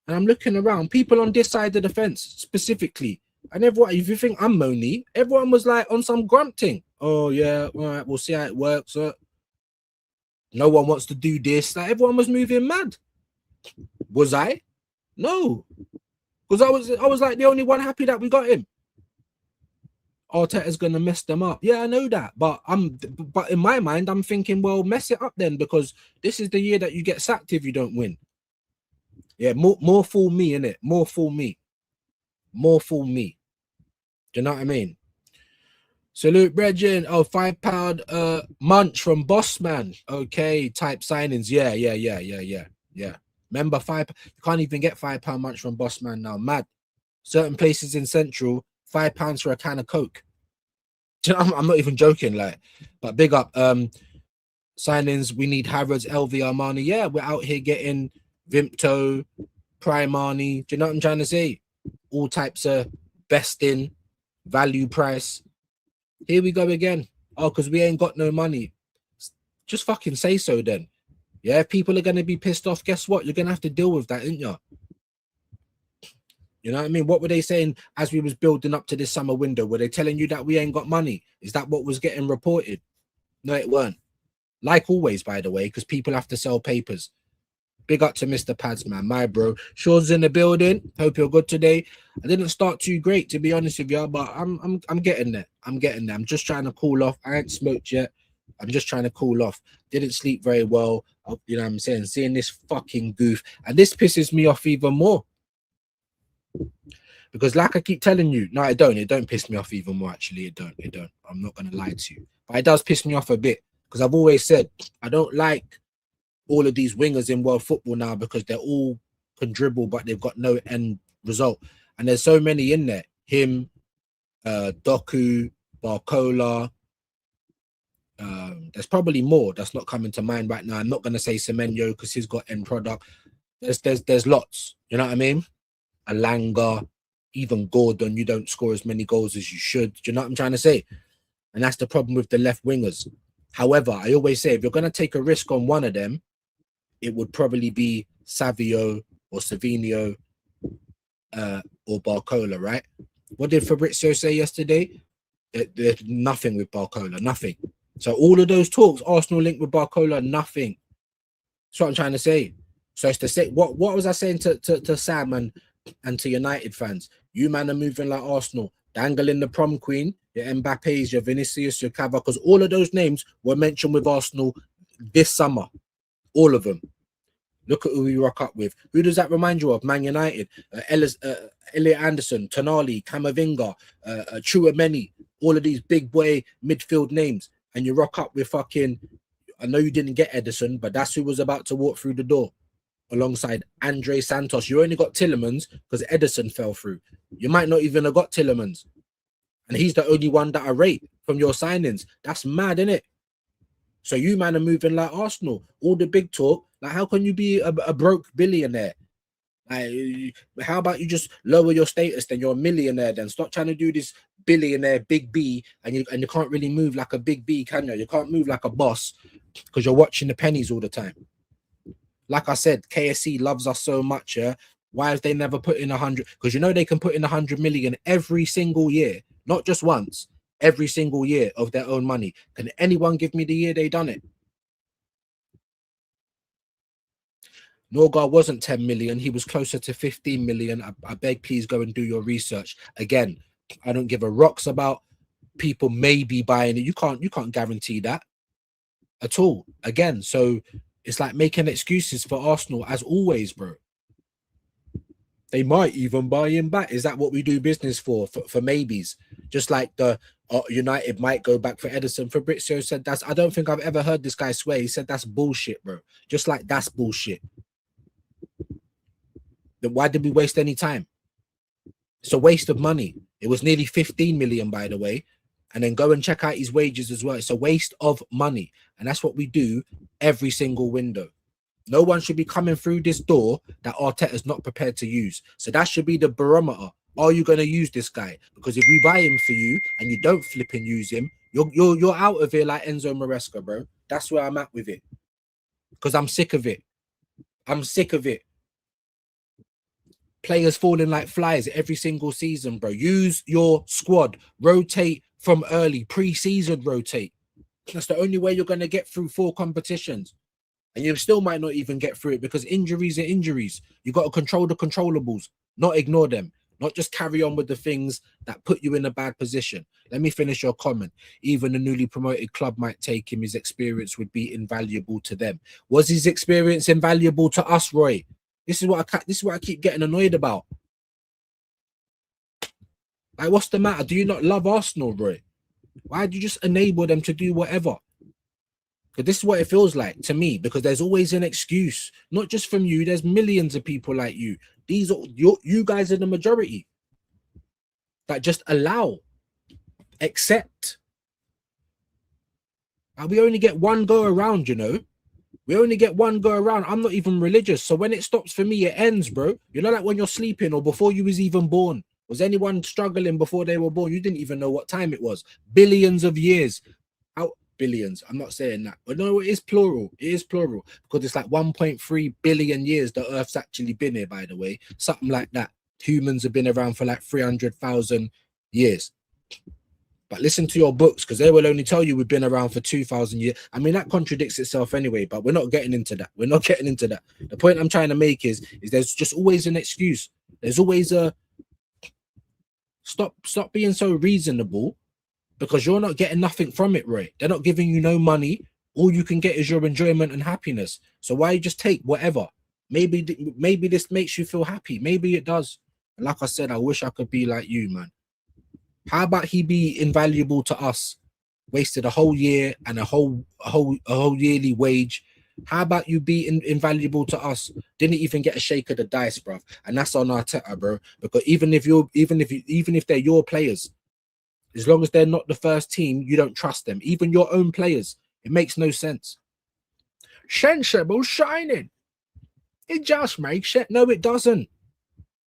And I'm looking around, people on this side of the fence specifically. And everyone, if you think I'm moany, everyone was like on some grunt thing. Oh yeah, all right, we'll see how it works. No one wants to do this. Like everyone was moving mad. Was I? No, because I was like the only one happy that we got him. Arteta's gonna mess them up. Yeah, I know that, but in my mind, I'm thinking, well, mess it up then, because this is the year that you get sacked if you don't win. Yeah, more fool me, innit? More fool me. More fool me. Do you know what I mean? Salute Bregin. Oh, £5 munch from Bossman. Okay, type signings. Yeah. Remember, you can't even get £5 munch from Bossman now. Mad. Certain places in Central, £5 for a can of Coke. Do you know, I'm not even joking, like, but big up. Signings, we need Harrods, LV, Armani. Yeah, we're out here getting Vimto, Primani. Do you know what I'm trying to say? All types of best in, value price. Here we go again. Oh, because we ain't got no money. Just fucking say so then. Yeah, if people are going to be pissed off, guess what? You're going to have to deal with that, ain't you? You know what I mean? What were they saying as we was building up to this summer window? Were they telling you that we ain't got money? Is that what was getting reported? No, it weren't. Like always, by the way, because people have to sell papers. Big up to Mr. Pads, man. My bro. Shaw's in the building. Hope you're good today. I didn't start too great, to be honest with you, but I'm getting there. I'm getting there. I'm just trying to cool off. I ain't smoked yet. I'm just trying to cool off. Didn't sleep very well. You know what I'm saying? Seeing this fucking goof. And this pisses me off even more. Because like I keep telling you, no, it don't piss me off even more, actually. It don't. I'm not going to lie to you. But it does piss me off a bit. Because I've always said, I don't like all of these wingers in world football now because they're all can dribble, but they've got no end result. And there's so many in there. Him, Doku, Barcola. There's probably more that's not coming to mind right now. I'm not going to say Semenyo because he's got end product. There's lots. You know what I mean? Alanga, even Gordon, you don't score as many goals as you should. Do you know what I'm trying to say? And that's the problem with the left wingers. However, I always say if you're going to take a risk on one of them, it would probably be Savio or Savinho or Barcola, right? What did Fabrizio say yesterday? There's nothing with Barcola, nothing. So all of those talks, Arsenal linked with Barcola, nothing. That's what I'm trying to say. So it's to say, what was I saying to Sam and to United fans? You man are moving like Arsenal, dangling the prom queen, your Mbappe's, your Vinicius, your Cava, because all of those names were mentioned with Arsenal this summer. All of them. Look at who we rock up with. Who does that remind you of? Man United, Elliot Anderson, Tonali, Camavinga, Chouameni, all of these big boy midfield names. And you rock up with fucking I know you didn't get Edison, but that's who was about to walk through the door alongside Andre Santos. You only got Tillemans because Edison fell through. You might not even have got Tillemans. And he's the only one that I rate from your signings. That's mad, isn't it? So you, man, are moving like Arsenal. All the big talk. Like, how can you be a broke billionaire? Like, how about you just lower your status, then you're a millionaire? Then stop trying to do this billionaire big B, and you can't really move like a big B, can you? You can't move like a boss because you're watching the pennies all the time. Like I said, KSC loves us so much. Yeah, why have they never put in 100? Because you know they can put in 100 million every single year, not just once. Every single year of their own money. Can anyone give me the year they done it? Norgard wasn't 10 million. He was closer to 15 million. I beg, please go and do your research. Again, I don't give a rocks about people maybe buying it. You can't guarantee that at all. Again, so it's like making excuses for Arsenal as always, bro. They might even buy him back. Is that what we do business for maybes? Just like the United might go back for Edison. Fabrizio said that's. I don't think I've ever heard this guy swear. He said that's bullshit, bro. Just like that's bullshit. Then why did we waste any time? It's a waste of money. It was nearly 15 million, by the way. And then go and check out his wages as well. It's a waste of money. And that's what we do every single window. No one should be coming through this door that Arteta's not prepared to use. So that should be the barometer. Are you going to use this guy? Because if we buy him for you and you don't flip and use him, you're out of here like Enzo Maresca, bro. That's where I'm at with it. Because I'm sick of it. I'm sick of it. Players falling like flies every single season, bro. Use your squad. Rotate from early. Pre-season rotate. That's the only way you're going to get through 4 competitions. And you still might not even get through it because injuries are injuries. You got to control the controllables, not ignore them, not just carry on with the things that put you in a bad position. Let me finish your comment. Even a newly promoted club might take him. His experience would be invaluable to them. Was his experience invaluable to us, Roy? This is what I keep getting annoyed about. Like, what's the matter? Do you not love Arsenal, Roy? Why do you just enable them to do whatever? Because this is what it feels like to me, because there's always an excuse, not just from you. There's millions of people like you. These are you guys are the majority that just allow, accept. And we only get one go around, you know. We only get one go around. I'm not even religious. So when it stops for me, it ends, bro. You know, like when you're sleeping or before you was even born. Was anyone struggling before they were born? You didn't even know what time it was. Billions of years. Billions. I'm not saying that, but no, it is plural. It is plural because it's like 1.3 billion years the Earth's actually been here, by the way. Something like that. Humans have been around for like 300,000 years. But listen to your books because they will only tell you we've been around for 2,000 years. I mean, that contradicts itself anyway, but we're not getting into that. We're not getting into that. The point I'm trying to make is there's just always an excuse. There's always a stop being so reasonable. Because you're not getting nothing from it, Roy. They're not giving you no money. All you can get is your enjoyment and happiness. So why you just take whatever? Maybe this makes you feel happy. Maybe it does. And like I said, I wish I could be like you, man. How about he be invaluable to us? Wasted a whole year and a whole yearly wage. How about you be invaluable to us? Didn't even get a shake of the dice, bro. And that's on Arteta, bro. Because even if they're your players. As long as they're not the first team, you don't trust them. Even your own players. It makes no sense. Sensible shining. It just makes sense. No, it doesn't.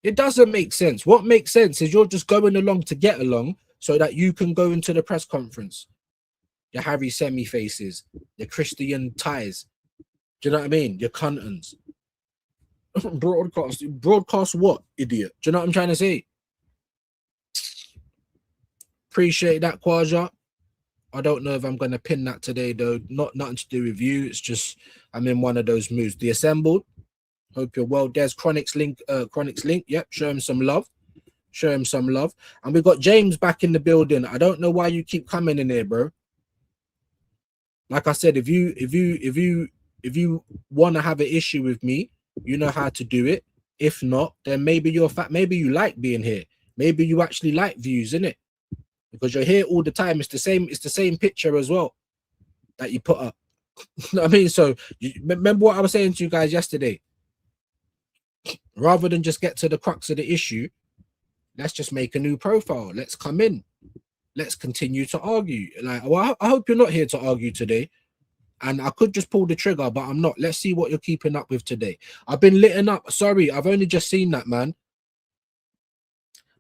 It doesn't make sense. What makes sense is you're just going along to get along so that you can go into the press conference. Your Harry Semi faces, your Christian ties. Do you know what I mean? Your cuntons. Broadcast what, idiot? Do you know what I'm trying to say? Appreciate that, Quaja. I don't know if I'm going to pin that today, though. Nothing to do with you. It's just I'm in one of those moods. The Assembled. Hope you're well. There's Chronics link. Yep. Show him some love. Show him some love. And we got James back in the building. I don't know why you keep coming in here, bro. Like I said, if you want to have an issue with me, you know how to do it. If not, then maybe you're fat. Maybe you like being here. Maybe you actually like views, innit? Because you're here all the time. It's the same picture as well that you put up. know what I mean? So remember what I was saying to you guys yesterday. Rather than just get to the crux of the issue, let's just make a new profile. Let's come in. Let's continue to argue. Like, well, I hope you're not here to argue today. And I could just pull the trigger, but I'm not. Let's see what you're keeping up with today. I've been litting up. Sorry, I've only just seen that, man.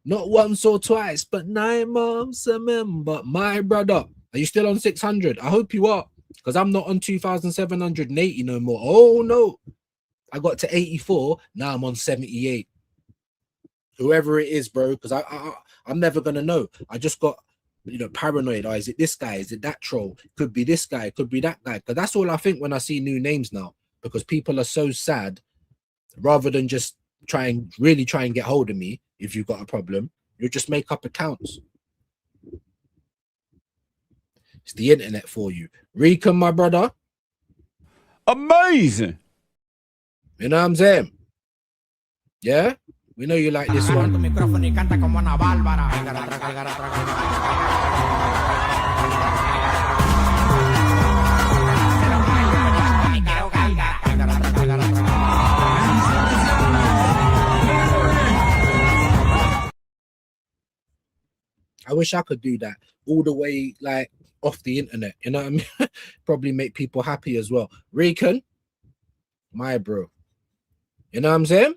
Not once or twice, but 9 months. Remember, my brother. Are you still on 600? I hope you are, because I'm not on 2,780 no more. Oh no, I got to 84. Now I'm on 78. Whoever it is, bro, because I'm never gonna know. I just got, you know, paranoid. Or is it this guy? Is it that troll? Could be this guy. Could be that guy. Because that's all I think when I see new names now. Because people are so sad. Rather than just really try and get hold of me, if you've got a problem, you just make up accounts. It's the internet for you. Rican, my brother. Amazing. You know what I'm saying? Yeah? We know you like this one. I wish I could do that all the way, like, off the internet. You know what I mean? Probably make people happy as well. Rican, my bro. You know what I'm saying?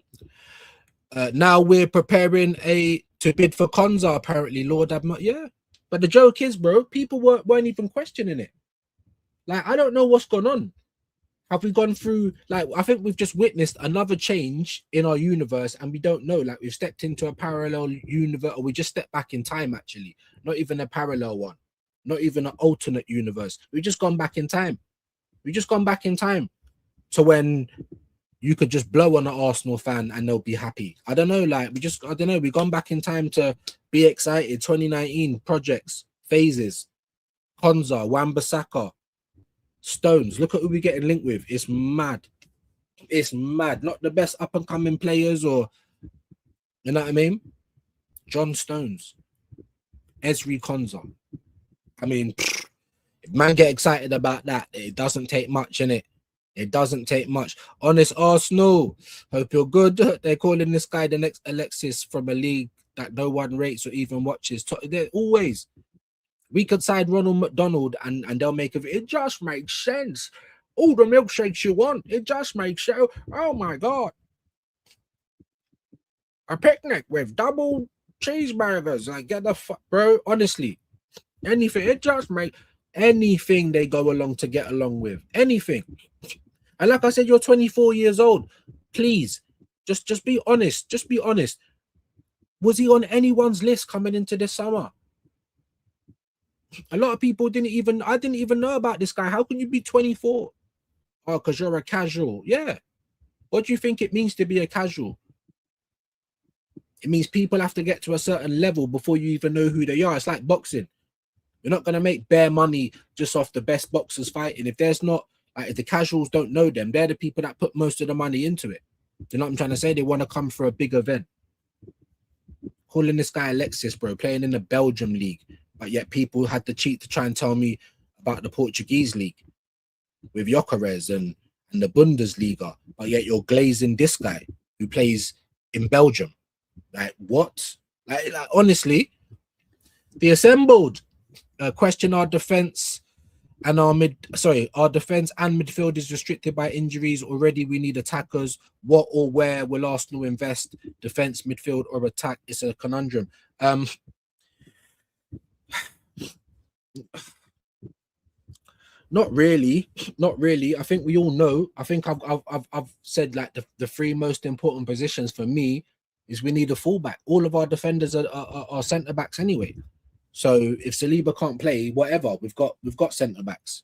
Now we're preparing to bid for Konza, apparently. Lord have mercy. Yeah. But the joke is, bro, people weren't even questioning it. Like, I don't know what's gone on. Have we gone through, like, I think we've just witnessed another change in our universe and we don't know. Like, we've stepped into a parallel universe, or we just stepped back in time, actually. Not even a parallel one. Not even an alternate universe. We've just gone back in time. We've just gone back in time to when you could just blow on an Arsenal fan and they'll be happy. I don't know, like, I don't know. We've gone back in time to be excited. 2019 projects, phases, Konza, Wan-Bissaka, Stones. Look at who we're getting linked with. It's mad. It's mad. Not the best up and coming players, or, you know what I mean? John Stones, Ezri Konza. I mean, if man get excited about that, it doesn't take much, innit? It doesn't take much. Honest Arsenal, hope you're good. They're calling this guy the next Alexis from a league that no one rates or even watches. They're always. We could side Ronald McDonald and they'll make it just makes sense. All the milkshakes you want, it just makes sense. Oh my God. A picnic with double cheeseburgers. Like, get the fuck, bro. Honestly, anything. It just makes anything they go along to get along with. Anything. And like I said, you're 24 years old. Please, just be honest. Just be honest. Was he on anyone's list coming into this summer? A lot of people I didn't even know about this guy. How can you be 24? Oh, because you're a casual. Yeah. What do you think it means to be a casual? It means people have to get to a certain level before you even know who they are. It's like boxing. You're not going to make bare money just off the best boxers fighting. If there's not, like, if the casuals don't know them, they're the people that put most of the money into it. You know what I'm trying to say? They want to come for a big event. Calling this guy Alexis, bro, playing in the Belgium league. But yet people had to cheat to try and tell me about the Portuguese league with Gyökeres and the Bundesliga. But yet you're glazing this guy who plays in Belgium. Like, what? Like honestly, the assembled question our defense and our defense and midfield is restricted by injuries. Already we need attackers. What or where will Arsenal invest? Defense, midfield, or attack? It's a conundrum. Not really. I think we all know. I think I've said, like, the three most important positions for me is we need a fullback. All of our defenders are centre backs anyway. So if Saliba can't play, whatever, we've got centre backs.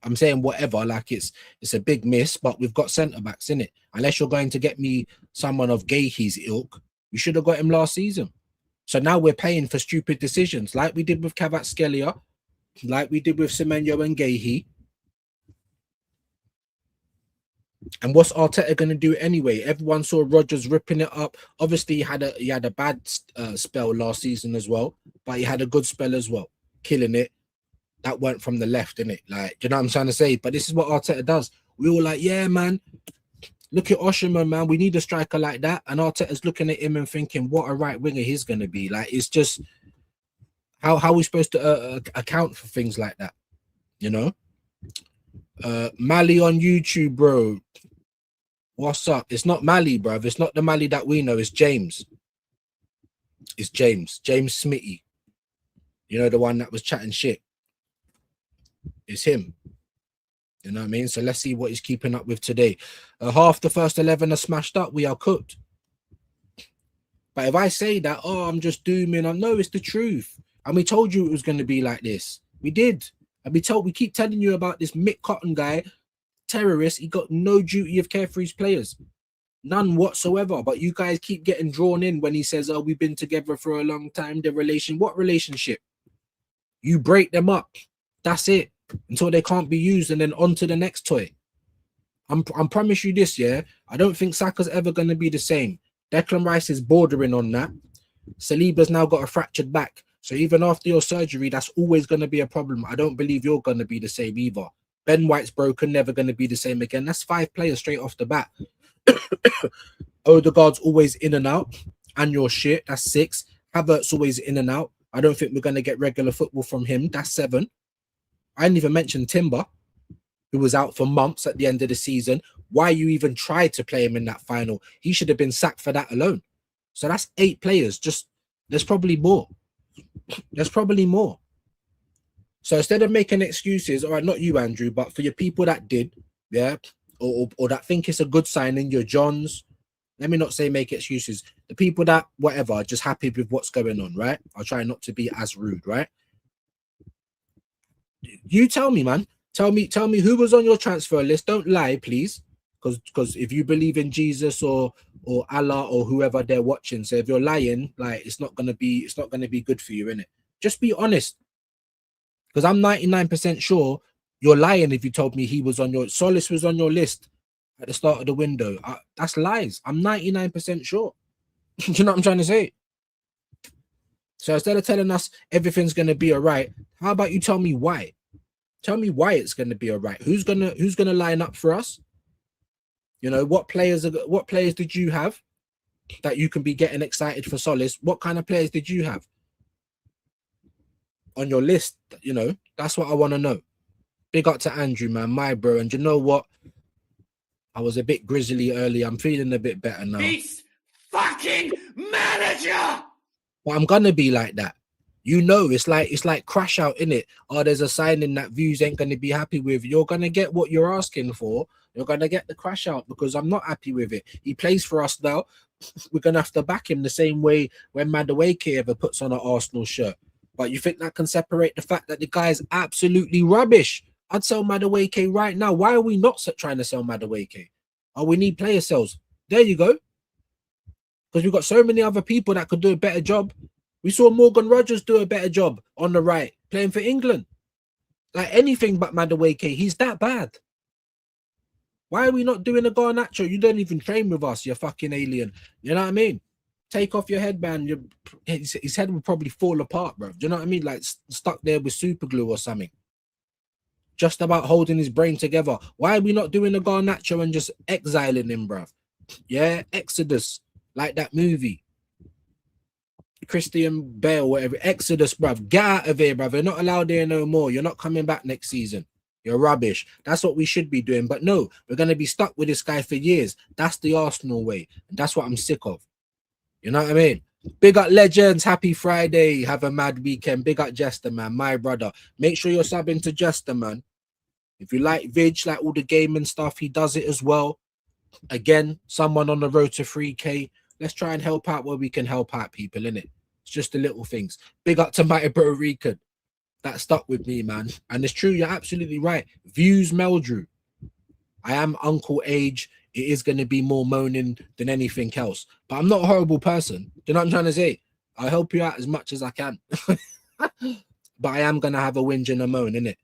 I'm saying whatever, like it's a big miss, but we've got centre backs in it. Unless you're going to get me someone of Gayhe's ilk, we should have got him last season. So now we're paying for stupid decisions, like we did with Kvaratskhelia, like we did with Semenyo and Gayhe. And what's Arteta going to do anyway? Everyone saw Rodgers ripping it up. Obviously, he had a bad spell last season as well, but he had a good spell as well, killing it. that weren't from the left, innit? Like, do you know what I'm trying to say? But this is what Arteta does. We all like, yeah, man. Look at Osherman, man. We need a striker like that. And Arteta's looking at him and thinking, what a right winger he's going to be. Like, it's just how are we supposed to account for things like that? You know? Mali on YouTube, bro. What's up? It's not Mali, bro. It's not the Mali that we know. It's James. It's James Smitty. You know, the one that was chatting shit. It's him. You know what I mean? So let's see what he's keeping up with today. Half the first 11 are smashed up. We are cooked. But if I say that, oh, I'm just dooming, I know it's the truth. And we told you it was going to be like this. We did. And we keep telling you about this Mick Cotton guy, terrorist. He got no duty of care for his players. None whatsoever. But you guys keep getting drawn in when he says, oh, we've been together for a long time. What relationship? You break them up. That's it. Until they can't be used, and then on to the next toy. I'm promise you this, yeah. I don't think Saka's ever going to be the same. Declan Rice is bordering on that. Saliba's now got a fractured back. So even after your surgery, that's always going to be a problem. I don't believe you're going to be the same either. Ben White's broken, never going to be the same again. That's 5 players straight off the bat. Odegaard's always in and out. And your shit, that's 6. Havertz always in and out. I don't think we're going to get regular football from him. That's 7. I didn't even mention Timber, who was out for months at the end of the season. Why you even tried to play him in that final? He should have been sacked for that alone. So that's 8 players. Just there's probably more. There's probably more. So instead of making excuses, all right, not you, Andrew, but for your people that did, yeah, or that think it's a good signing, your Johns. Let me not say make excuses. The people that whatever are just happy with what's going on, right? I'll try not to be as rude, right? You tell me, man. Tell me who was on your transfer list. Don't lie, please. Because if you believe in Jesus or Allah or whoever they're watching, so if you're lying, like it's not gonna be good for you, innit? Just be honest. Because I'm 99% sure you're lying if you told me he was on your Tzolis was on your list at the start of the window. That's lies. I'm 99% sure. Do you know what I'm trying to say? So instead of telling us everything's gonna be all right, how about you tell me why? Tell me why it's gonna be all right. Who's gonna line up for us? You know, what players did you have that you can be getting excited for Tzolis? What kind of players did you have on your list? You know, that's what I want to know. Big up to Andrew, man, my bro. And you know what? I was a bit grizzly early. I'm feeling a bit better now. Peace fucking manager! But I'm gonna be like that. You know, it's like crash out, innit? Oh, there's a signing that views ain't gonna be happy with. You're gonna get what you're asking for. You're gonna get the crash out because I'm not happy with it. He plays for us now. We're gonna have to back him the same way when Madueke ever puts on an Arsenal shirt. But you think that can separate the fact that the guy is absolutely rubbish? I'd sell Madueke right now. Why are we not trying to sell Madueke? Oh, we need player sales. There you go. Because we've got so many other people that could do a better job. We saw Morgan Rogers do a better job on the right, playing for England. Like anything but Madueke, he's that bad. Why are we not doing a Garnacho? You don't even train with us, you fucking alien. You know what I mean? Take off your headband. His head will probably fall apart, bro. Do you know what I mean? Like stuck there with super glue or something. Just about holding his brain together. Why are we not doing a Garnacho and just exiling him, bro? Yeah, Exodus, like that movie. Christian Bale, whatever. Exodus, bruv. Get out of here, bruv. You're not allowed there no more. You're not coming back next season. You're rubbish. That's what we should be doing. But no, we're going to be stuck with this guy for years. That's the Arsenal way. And that's what I'm sick of. You know what I mean? Big up Legends. Happy Friday. Have a mad weekend. Big up Jester, man. My brother. Make sure you're subbing to Jester, man. If you like Vidge, like all the gaming stuff, he does it as well. Again, someone on the road to 3K. Let's try and help out where we can help out people, innit? It's just the little things. Big up to my bro Rican. That stuck with me, man. And it's true, you're absolutely right. Views Meldrew. I am Uncle Age. It is going to be more moaning than anything else. But I'm not a horrible person. Do you know what I'm trying to say? I'll help you out as much as I can. But I am going to have a whinge and a moan, innit?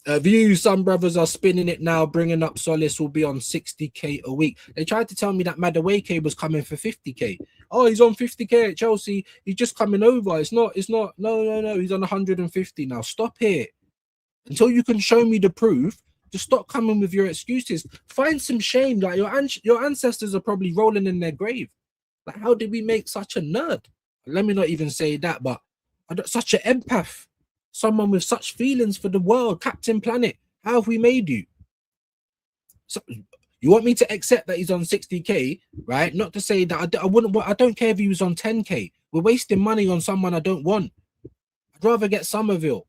Views, some brothers are spinning it now, bringing up Tzolis will be on 60k a week. They tried to tell me that Madueke was coming for 50k. Oh, he's on 50k at Chelsea. He's just coming over. It's not. No. He's on 150 now. Stop it. Until you can show me the proof, just stop coming with your excuses. Find some shame. Like your ancestors are probably rolling in their grave. Like, how did we make such a nerd? Let me not even say that, but such an empath, someone with such feelings for the world, Captain Planet. How have we made you? So, you want me to accept that he's on 60k, right? Not to say that I wouldn't. I don't care if he was on 10k. We're wasting money on someone I don't want. I'd rather get Somerville.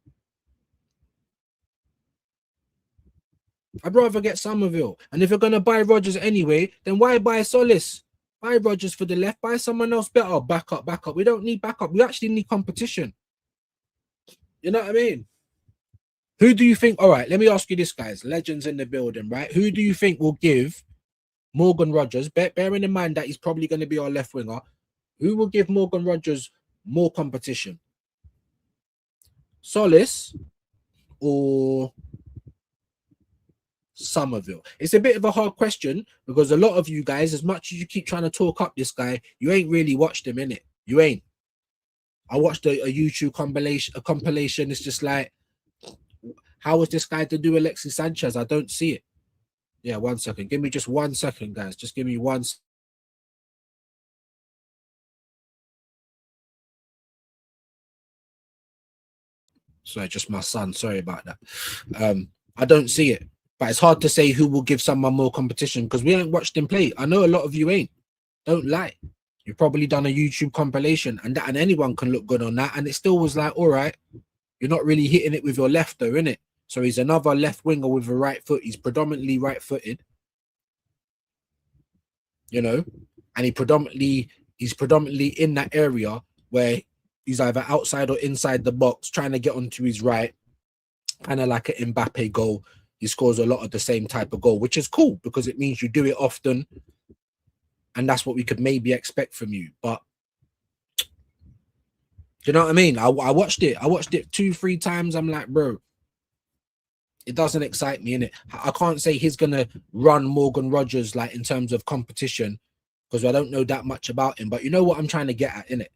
And if you're gonna buy Rodgers anyway, then why buy Tzolis? Buy Rodgers for the left. Buy someone else better. Back up. We don't need backup. We actually need competition. You know what I mean? Who do you think? All right, let me ask you this, guys. Legends in the building, right? Who do you think will give Morgan Rodgers, bearing in mind that he's probably going to be our left winger, who will give Morgan Rodgers more competition? Tzolis or Somerville? It's a bit of a hard question because a lot of you guys, as much as you keep trying to talk up this guy, you ain't really watched him, innit? You ain't. I watched a YouTube compilation. It's just like, how was this guy to do Alexis Sanchez? I don't see it. Yeah, 1 second. Give me just 1 second, guys. Just give me one. Sorry, just my son. Sorry about that. I don't see it. But it's hard to say who will give someone more competition because we ain't watched him play. I know a lot of you ain't. Don't lie. You've probably done a YouTube compilation and anyone can look good on that. And it still was like, all right, you're not really hitting it with your left though, innit? So he's another left winger with a right foot. He's predominantly right-footed, you know, and he's predominantly in that area where he's either outside or inside the box, trying to get onto his right, kind of like an Mbappe goal. He scores a lot of the same type of goal, which is cool because it means you do it often, and that's what we could maybe expect from you. But do you know what I mean? I watched it 2-3 times. I'm like, bro, it doesn't excite me, innit? I can't say he's gonna run Morgan Rodgers like in terms of competition because I don't know that much about him. But you know what I'm trying to get at, innit?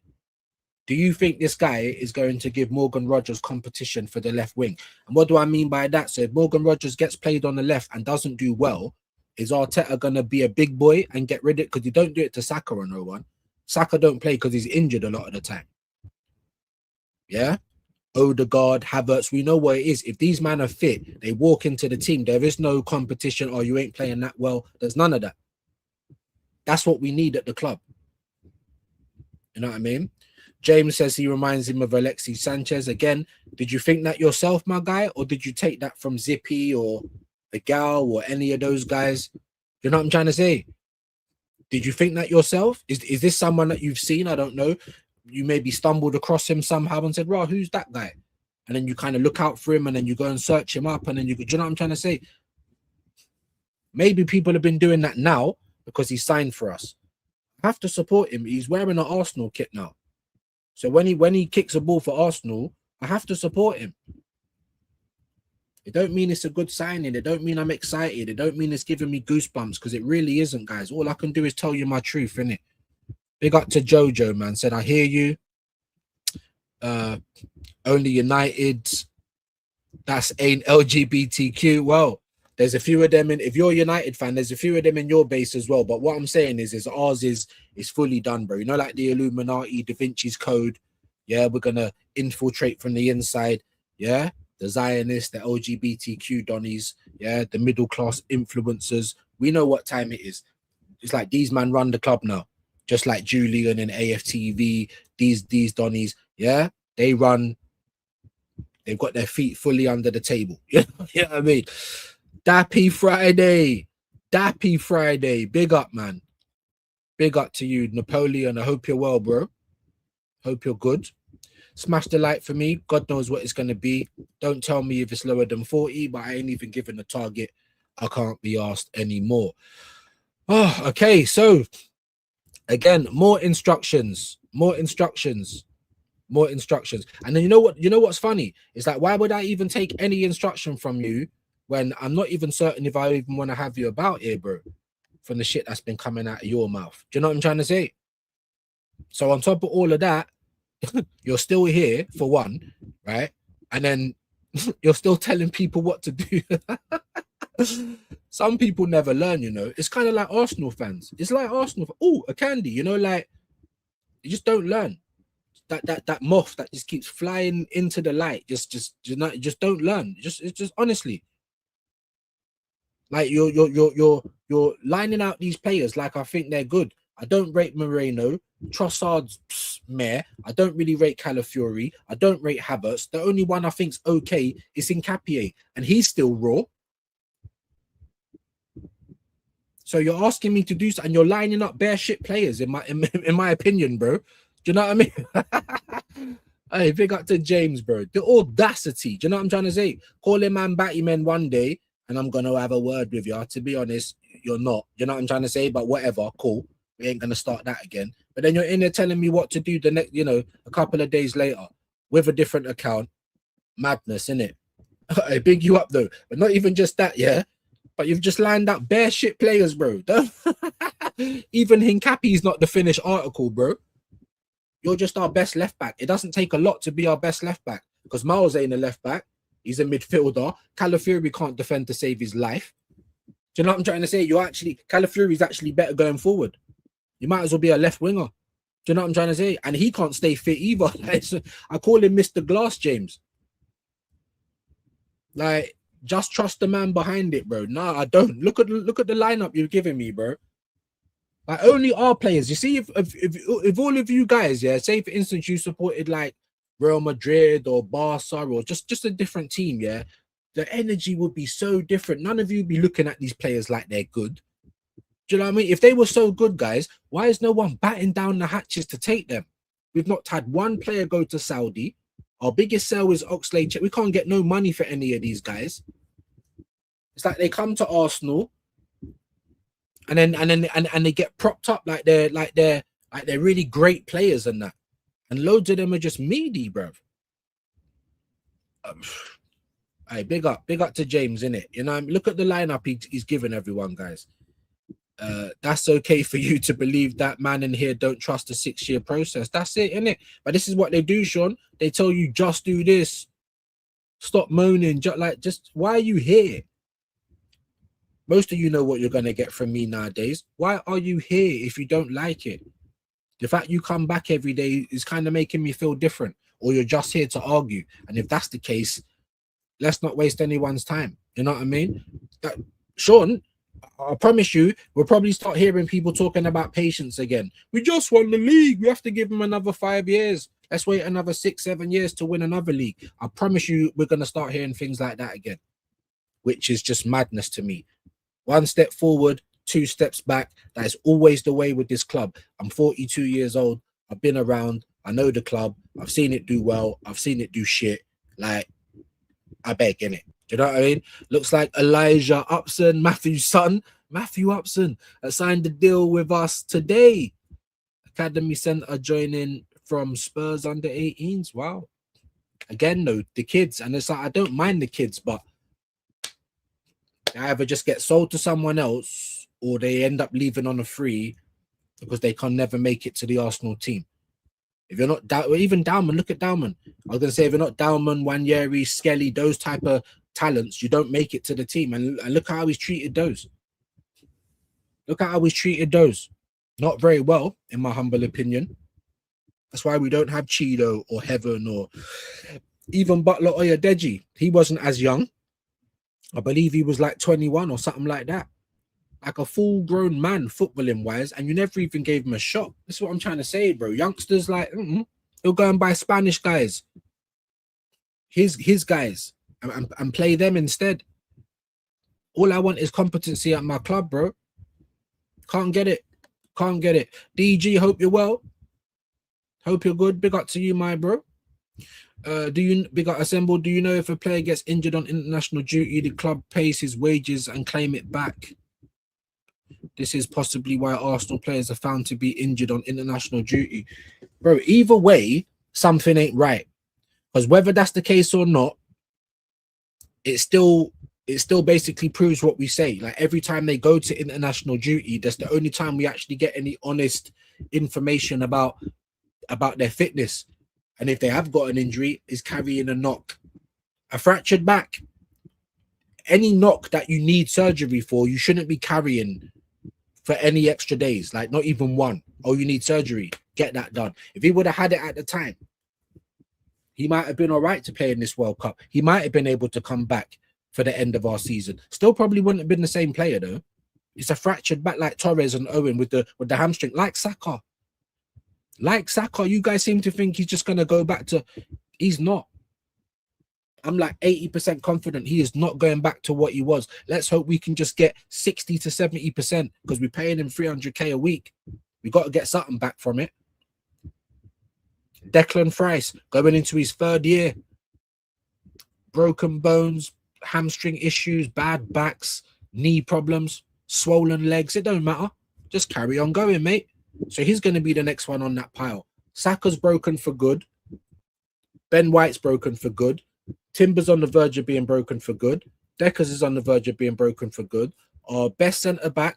Do you think this guy is going to give Morgan Rodgers competition for the left wing? And what do I mean by that? So if Morgan Rodgers gets played on the left and doesn't do well, is Arteta gonna be a big boy and get rid of it? Because you don't do it to Saka or no one. Saka don't play because he's injured a lot of the time. Yeah. Odegaard, Havertz, we know what it is. If these men are fit, they walk into the team. There is no competition or you ain't playing that well. There's none of that. That's what we need at the club. You know what I mean? James says he reminds him of Alexis Sanchez. Again, did you think that yourself, my guy? Or did you take that from Zippy or the Gal or any of those guys? You know what I'm trying to say? Did you think that yourself? Is this someone that you've seen? I don't know. You maybe stumbled across him somehow and said, "Right, who's that guy?" And then you kind of look out for him and then you go and search him up and then do you know what I'm trying to say? Maybe people have been doing that now because he signed for us. I have to support him. He's wearing an Arsenal kit now. So when he kicks a ball for Arsenal, I have to support him. It don't mean it's a good signing. It don't mean I'm excited. It don't mean it's giving me goosebumps because it really isn't, guys. All I can do is tell you my truth, innit? Big up to Jojo, man. Said, I hear you. Only United. That's ain't LGBTQ. Well, there's a few of them in. If you're a United fan, there's a few of them in your base as well. But what I'm saying is ours is fully done, bro. You know, like the Illuminati, Da Vinci's Code. Yeah, we're gonna infiltrate from the inside. Yeah, the Zionists, the LGBTQ donnies. Yeah, the middle class influencers. We know what time it is. It's like these men run the club now. Just like Julian and AFTV, these donnies, yeah, they've got their feet fully under the table. You know what I mean? Dappy Friday, big up, man. Big up to you, Napoleon. I hope you're well, bro. Hope you're good. Smash the like for me. God knows what it's going to be. Don't tell me if it's lower than 40, but I ain't even given a target. I can't be asked anymore. Oh, okay, so again, more instructions. And then you know what's funny? It's like, why would I even take any instruction from you when I'm not even certain if I even want to have you about here, bro, from the shit that's been coming out of your mouth. Do you know what I'm trying to say? So on top of all of that, you're still here for one, right? And then You're still telling people what to do. Some people never learn, you know. It's kind of like Arsenal fans. It's like Arsenal. Oh, a candy, you know, like you just don't learn. That moth that just keeps flying into the light. Just don't learn. It's just honestly. Like you're lining out these players like I think they're good. I don't rate Moreno. Trossard's meh. I don't really rate Calafiori. I don't rate Havertz. The only one I think's okay is Nketiah, and he's still raw. So you're asking me to do so, and you're lining up bare shit players in my opinion, bro. Do you know what I mean? Hey, big up to James, bro. The audacity. Do you know what I'm trying to say? Call him man, batty men one day, and I'm gonna have a word with you. To be honest, you're not. You know what I'm trying to say? But whatever, cool. We ain't gonna start that again. But then you're in there telling me what to do the next, you know, a couple of days later with a different account. Madness, innit? I big you up though, but not even just that, yeah. But you've just lined up bare shit players, bro. Even Hincapie's not the finished article, bro. You're just our best left back. It doesn't take a lot to be our best left back because Miles ain't a left back. He's a midfielder. Calafiori can't defend to save his life. Do you know what I'm trying to say? Calafiori's actually better going forward. You might as well be a left winger. Do you know what I'm trying to say? And he can't stay fit either. I call him Mr. Glass James. Like, just trust the man behind it, bro. Nah, I don't. Look at the lineup you're giving me, bro. Like, only our players. You see, if all of you guys, yeah, say for instance you supported like Real Madrid or Barca or just a different team, yeah, the energy would be so different. None of you would be looking at these players like they're good. Do you know what I mean? If they were so good, guys, why is no one batting down the hatches to take them? We've not had one player go to Saudi. Our biggest sale is Oxlade. We can't get no money for any of these guys. It's like they come to Arsenal and then they get propped up like they're really great players and that. And loads of them are just meaty, bro. Hey, big up to James, innit? You know, look at the lineup he's given everyone, guys. That's okay for you to believe that man in here don't trust the 6-year process. That's it, innit? But this is what they do, Sean. They tell you just do this. Stop moaning. Just why are you here? Most of you know what you're gonna get from me nowadays. Why are you here if you don't like it? The fact you come back every day is kind of making me feel different, or you're just here to argue. And if that's the case, let's not waste anyone's time. You know what I mean? Sean, I promise you, we'll probably start hearing people talking about patience again. We just won the league. We have to give them another 5 years. Let's wait another 6-7 years to win another league. I promise you, we're going to start hearing things like that again, which is just madness to me. 1 step forward, 2 steps back. That is always the way with this club. I'm 42 years old. I've been around. I know the club. I've seen it do well. I've seen it do shit. Like, I beg, innit? Do you know what I mean? Looks like Elijah Upson, Matthew's son, Matthew Upson, signed the deal with us today. Academy Centre joining from Spurs under 18s. Wow. Again, though, the kids, and it's like, I don't mind the kids, but they either just get sold to someone else or they end up leaving on a free because they can never make it to the Arsenal team. If you're not even Dowman, look at Dowman. I was going to say, if you're not Dowman, Wanyeri, Skelly, those type of talents, you don't make it to the team. And look how he's treated those. Look at how he's treated those. Not very well, in my humble opinion. That's why we don't have Chido or Heaven or even Butler Oyadeji. He wasn't as young. I believe he was like 21 or something like that. Like a full-grown man, footballing-wise, and you never even gave him a shot. That's what I'm trying to say, bro. Youngsters, like, he'll go and buy Spanish guys. His guys. And play them instead. All I want is competency at my club, bro. Can't get it. Can't get it. DG, hope you're well. Hope you're good. Big up to you, my bro. Big up Assemble? Do you know if a player gets injured on international duty, the club pays his wages and claim it back? This is possibly why Arsenal players are found to be injured on international duty. Bro, either way, something ain't right. Because whether that's the case or not, it still basically proves what we say. Like, every time they go to international duty, that's the only time we actually get any honest information about their fitness. And if they have got an injury, is carrying a knock. A fractured back. Any knock that you need surgery for, you shouldn't be carrying for any extra days, like not even one. Oh, you need surgery, get that done. If he would have had it at the time, he might have been all right to play in this World Cup. He might have been able to come back for the end of our season. Still probably wouldn't have been the same player though. It's a fractured back like Torres and Owen with the hamstring, like Saka. Like Saka, you guys seem to think he's just gonna go back to. He's not. I'm like 80% confident he is not going back to what he was. Let's hope we can just get 60 to 70% because we're paying him 300k a week. We got to get something back from it. Declan Rice going into his 3rd year. Broken bones, hamstring issues, bad backs, knee problems, swollen legs. It don't matter. Just carry on going, mate. So he's going to be the next one on that pile. Saka's broken for good. Ben White's broken for good. Timber's on the verge of being broken for good. Deckers is on the verge of being broken for good. Our best centre-back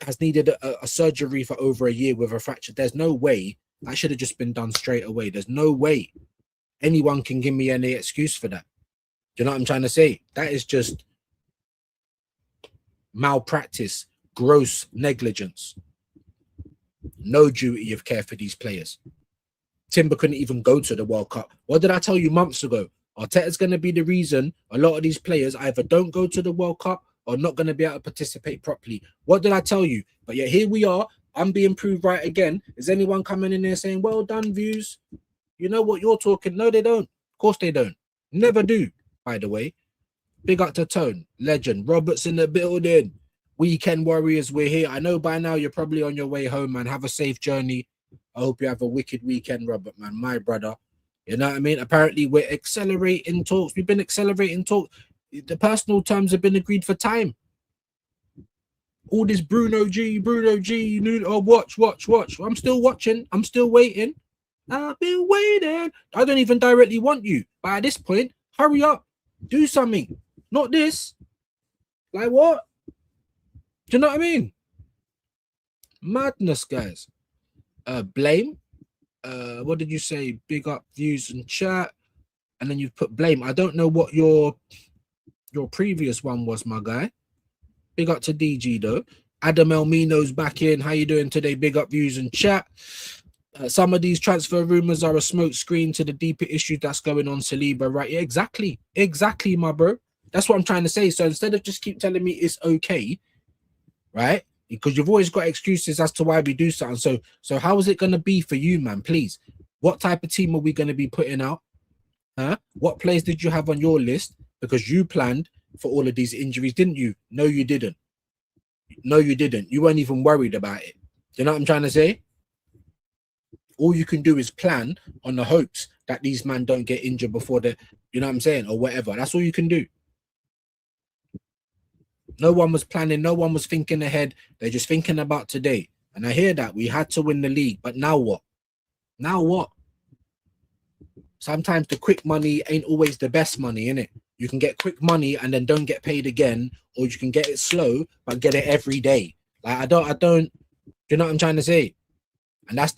has needed a surgery for over a year with a fracture. There's no way. That should have just been done straight away. There's no way anyone can give me any excuse for that. Do you know what I'm trying to say? That is just malpractice, gross negligence. No duty of care for these players. Timber couldn't even go to the World Cup. What did I tell you months ago? Arteta's going to be the reason a lot of these players either don't go to the World Cup or not going to be able to participate properly. What did I tell you? But yet here we are. I'm being proved right again. Is anyone coming in there saying, well done, Views? You know what you're talking? No, they don't. Of course they don't. Never do, by the way. Big up to Tone. Legend. Roberts in the building. Weekend Warriors, we're here. I know by now you're probably on your way home, man. Have a safe journey. I hope you have a wicked weekend, Robert, man. My brother. You know what I mean? Apparently, we're accelerating talks. We've been accelerating talks. The personal terms have been agreed for time. All this Bruno G, oh, watch. I'm still watching. I'm still waiting. I've been waiting. I don't even directly want you. But at this point, hurry up. Do something. Not this. Like what? Do you know what I mean? Madness, guys. Blame. What did you say? Big up Views and chat, and then you put blame. I don't know what your previous one was, my guy. Big up to DG though. Adam Elmino's back in. How you doing today? Big up Views and chat. Some of these transfer rumors are a smoke screen to the deeper issue that's going on Saliba, right? Yeah, exactly, my bro. That's what I'm trying to say. So instead of just keep telling me it's okay, right? Because you've always got excuses as to why we do something. So how is it going to be for you, man? Please. What type of team are we going to be putting out? Huh? What players did you have on your list? Because you planned for all of these injuries, didn't you? No, you didn't. No, you didn't. You weren't even worried about it. Do you know what I'm trying to say? All you can do is plan on the hopes that these men don't get injured before the, you know what I'm saying? Or whatever. That's all you can do. No one was planning. No one was thinking ahead. They're just thinking about today. And I hear that. We had to win the league. But now what? Now what? Sometimes the quick money ain't always the best money, innit? You can get quick money and then don't get paid again. Or you can get it slow, but get it every day. Like, I don't, you know what I'm trying to say? And that's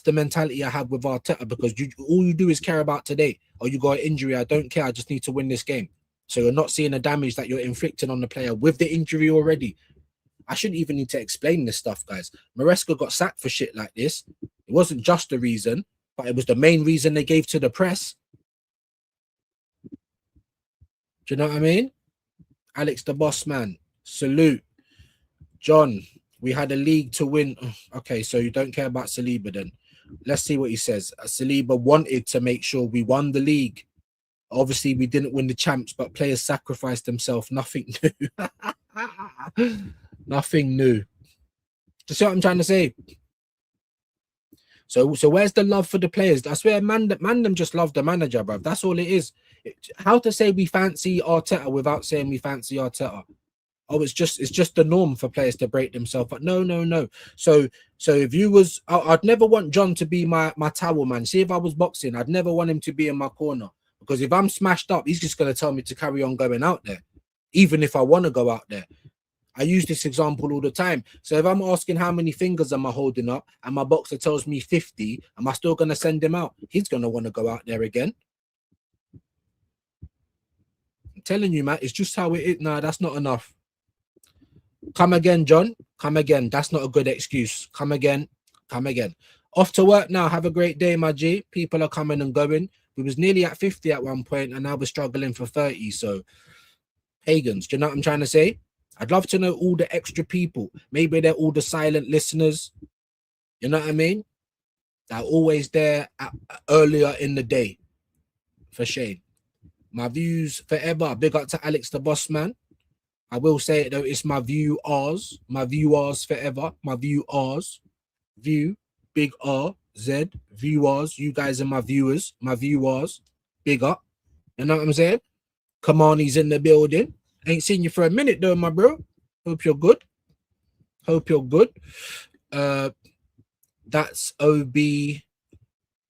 the mentality I have with Arteta, because all you do is care about today. Oh, you got an injury. I don't care. I just need to win this game. So you're not seeing the damage that you're inflicting on the player with the injury already. I shouldn't even need to explain this stuff, guys. Maresca got sacked for shit like this. It wasn't just the reason, but it was the main reason they gave to the press. Do you know what I mean? Alex the boss man. Salute. John, we had a league to win. Okay, so you don't care about Saliba then. Let's see what he says. Saliba wanted to make sure we won the league. Obviously, we didn't win the champs, but players sacrificed themselves. Nothing new. Nothing new. Just see what I'm trying to say? So where's the love for the players? I swear, man, them just love the manager, bruv. That's all it is. How to say we fancy Arteta without saying we fancy Arteta? Oh, it's just the norm for players to break themselves. But no. So if you was, I'd never want John to be my towel man. See, if I was boxing, I'd never want him to be in my corner. Because if I'm smashed up, he's just going to tell me to carry on going out there, even if I want to go out there. I use this example all the time. So if I'm asking how many fingers am I holding up and my boxer tells me 50, am I still going to send him out? He's going to want to go out there again. Telling you, man, it's just how it is. Nah, that's not enough. Come again, John. Come again. That's not a good excuse. Come again. Come again. Off to work now. Have a great day, my G. People are coming and going. We was nearly at 50 at one point, and now we're struggling for 30. So, pagans, do you know what I'm trying to say? I'd love to know all the extra people. Maybe they're all the silent listeners. You know what I mean? They're always there earlier in the day. For shame. My views forever. Big up to Alex the Boss Man. I will say it though, it's my viewers. My viewers forever. My viewers. View. Big R. Z. Viewers. You guys are my viewers. My viewers. Big up. You know what I'm saying? Kamani's in the building. Ain't seen you for a minute though, my bro. Hope you're good. Hope you're good. That's OB.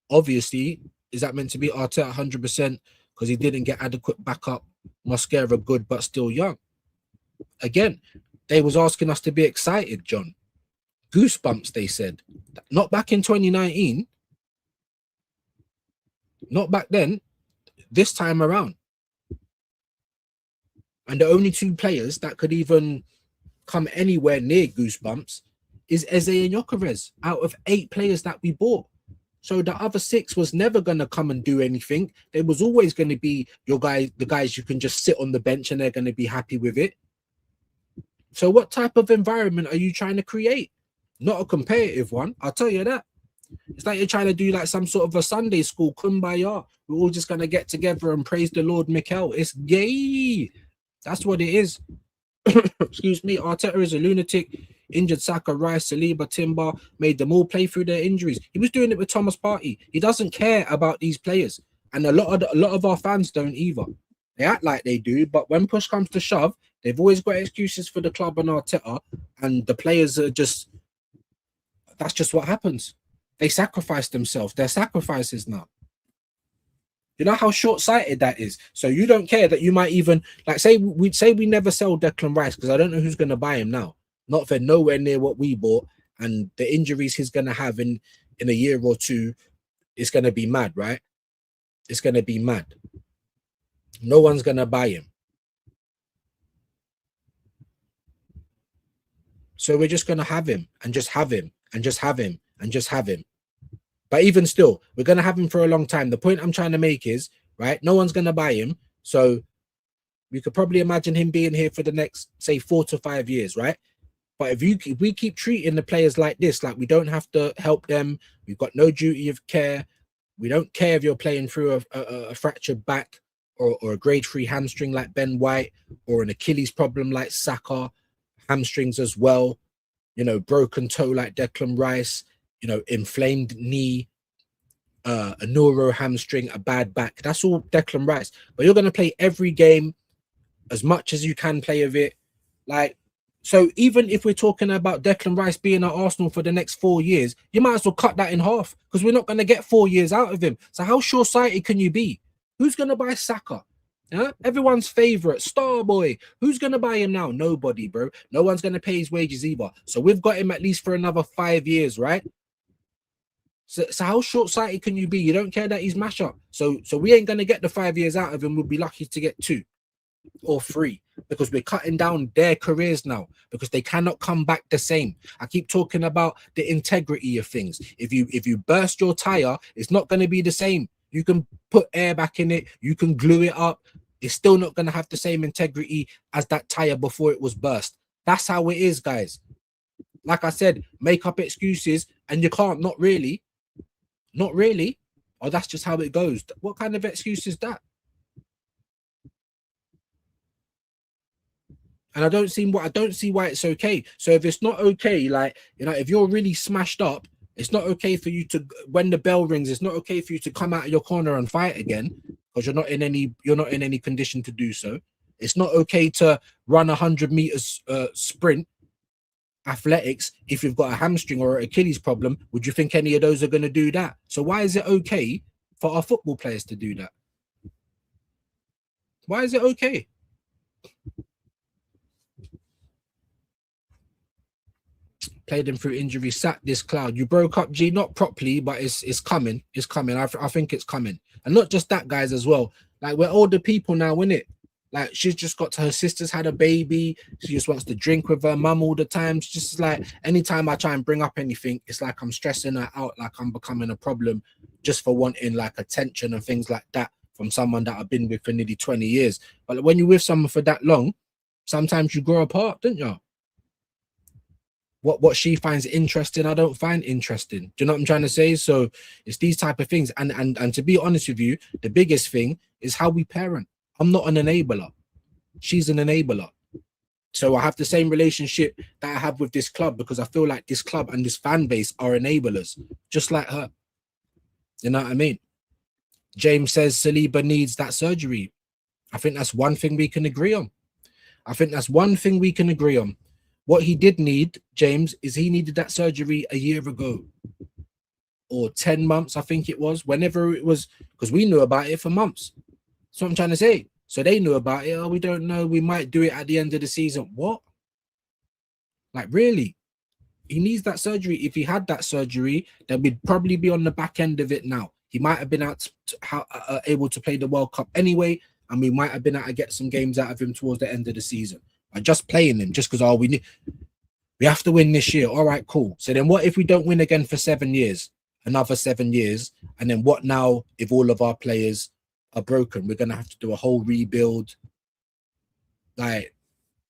Obviously, is that meant to be Arteta 100% because he didn't get adequate backup? Mosquera good, but still young. Again, they was asking us to be excited, John. Goosebumps, they said. Not back in 2019. Not back then. This time around. And the only two players that could even come anywhere near Goosebumps is Eze and Gyökeres out of 8 players that we bought. So the other 6 was never going to come and do anything. There was always going to be your guys, the guys you can just sit on the bench and they're going to be happy with it. So what type of environment are you trying to create? Not a competitive one, I'll tell you that. It's like you're trying to do like some sort of a Sunday school kumbaya. We're all just going to get together and praise the Lord Mikel. It's gay. That's what it is. Excuse me. Arteta is a lunatic. Injured Saka, Rice, Saliba, Timber, made them all play through their injuries. He was doing it with Thomas Partey. He doesn't care about these players. And a lot of our fans don't either. They act like they do, but when push comes to shove, they've always got excuses for the club and Arteta, and the players are just, that's just what happens. They sacrifice themselves. They're sacrifices now. You know how short-sighted that is. So you don't care that you might even, like, say we never sell Declan Rice because I don't know who's going to buy him now. Not for nowhere near what we bought, and the injuries he's going to have in a year or two, it's going to be mad, right? It's going to be mad. No one's going to buy him. So we're just going to have him and just have him and just have him and just have him. But even still, we're going to have him for a long time. The point I'm trying to make is, right, no one's going to buy him. So we could probably imagine him being here for the next, say, 4 to 5 years, right? But if we keep treating the players like this, like we don't have to help them, we've got no duty of care, we don't care if you're playing through a fractured back or a grade 3 hamstring like Ben White, or an Achilles problem like Saka, hamstrings as well, you know, broken toe like Declan Rice, you know, inflamed knee, a neuro hamstring, a bad back. That's all Declan Rice. But you're going to play every game as much as you can play of it. Like, so even if we're talking about Declan Rice being at Arsenal for the next 4 years, you might as well cut that in half because we're not going to get 4 years out of him. So how short-sighted can you be? Who's going to buy Saka? Yeah? Everyone's favourite, star boy. Who's going to buy him now? Nobody, bro. No one's going to pay his wages either. So we've got him at least for another 5 years, right? So how short-sighted can you be? You don't care that he's mash up. So we ain't going to get the 5 years out of him. We'll be lucky to get 2 or 3 because we're cutting down their careers now because they cannot come back the same. I keep talking about the integrity of things. If you burst your tire, it's not going to be the same. You can put air back in it. You can glue it up. It's still not going to have the same integrity as that tire before it was burst. That's how it is, guys. Like I said, make up excuses and you can't. Not really. Not really. Oh, that's just how it goes. What kind of excuse is that? And I don't see why it's okay. So if it's not okay, like, you know, if you're really smashed up, it's not okay for you to, when the bell rings, it's not okay for you to come out of your corner and fight again because you're not in any condition to do so. It's not okay to run 100 meters sprint athletics if you've got a hamstring or an Achilles problem. Would you think any of those are going to do that? So why is it okay for our football players to do that? Why is it okay? Played him through injury, sat this cloud. You broke up, G, not properly, but it's coming. It's coming. I think it's coming. And not just that, guys, as well. Like, we're older people now, innit? Like she's just got to her sister's had a baby. She just wants to drink with her mum all the time. It's just like anytime I try and bring up anything, it's like I'm stressing her out, like I'm becoming a problem just for wanting like attention and things like that from someone that I've been with for nearly 20 years. But when you're with someone for that long, sometimes you grow apart, don't you? What she finds interesting, I don't find interesting. Do you know what I'm trying to say? So it's these type of things. And to be honest with you, the biggest thing is how we parent. I'm not an enabler. She's an enabler. So I have the same relationship that I have with this club because I feel like this club and this fan base are enablers, just like her. You know what I mean? James says Saliba needs that surgery. I think that's one thing we can agree on. What he did need, James, is he needed that surgery a year ago or 10 months, I think it was, whenever it was, because we knew about it for months. That's what I'm trying to say. So they knew about it. Oh, we don't know. We might do it at the end of the season. What? Like, really? He needs that surgery. If he had that surgery, then we'd probably be on the back end of it now. He might have been able to play the World Cup anyway, and we might have been able to get some games out of him towards the end of the season. By just playing him, just because we have to win this year. All right, cool. So then what if we don't win again for 7 years? Another 7 years. And then what now if all of our players are broken? We're going to have to do a whole rebuild. Like,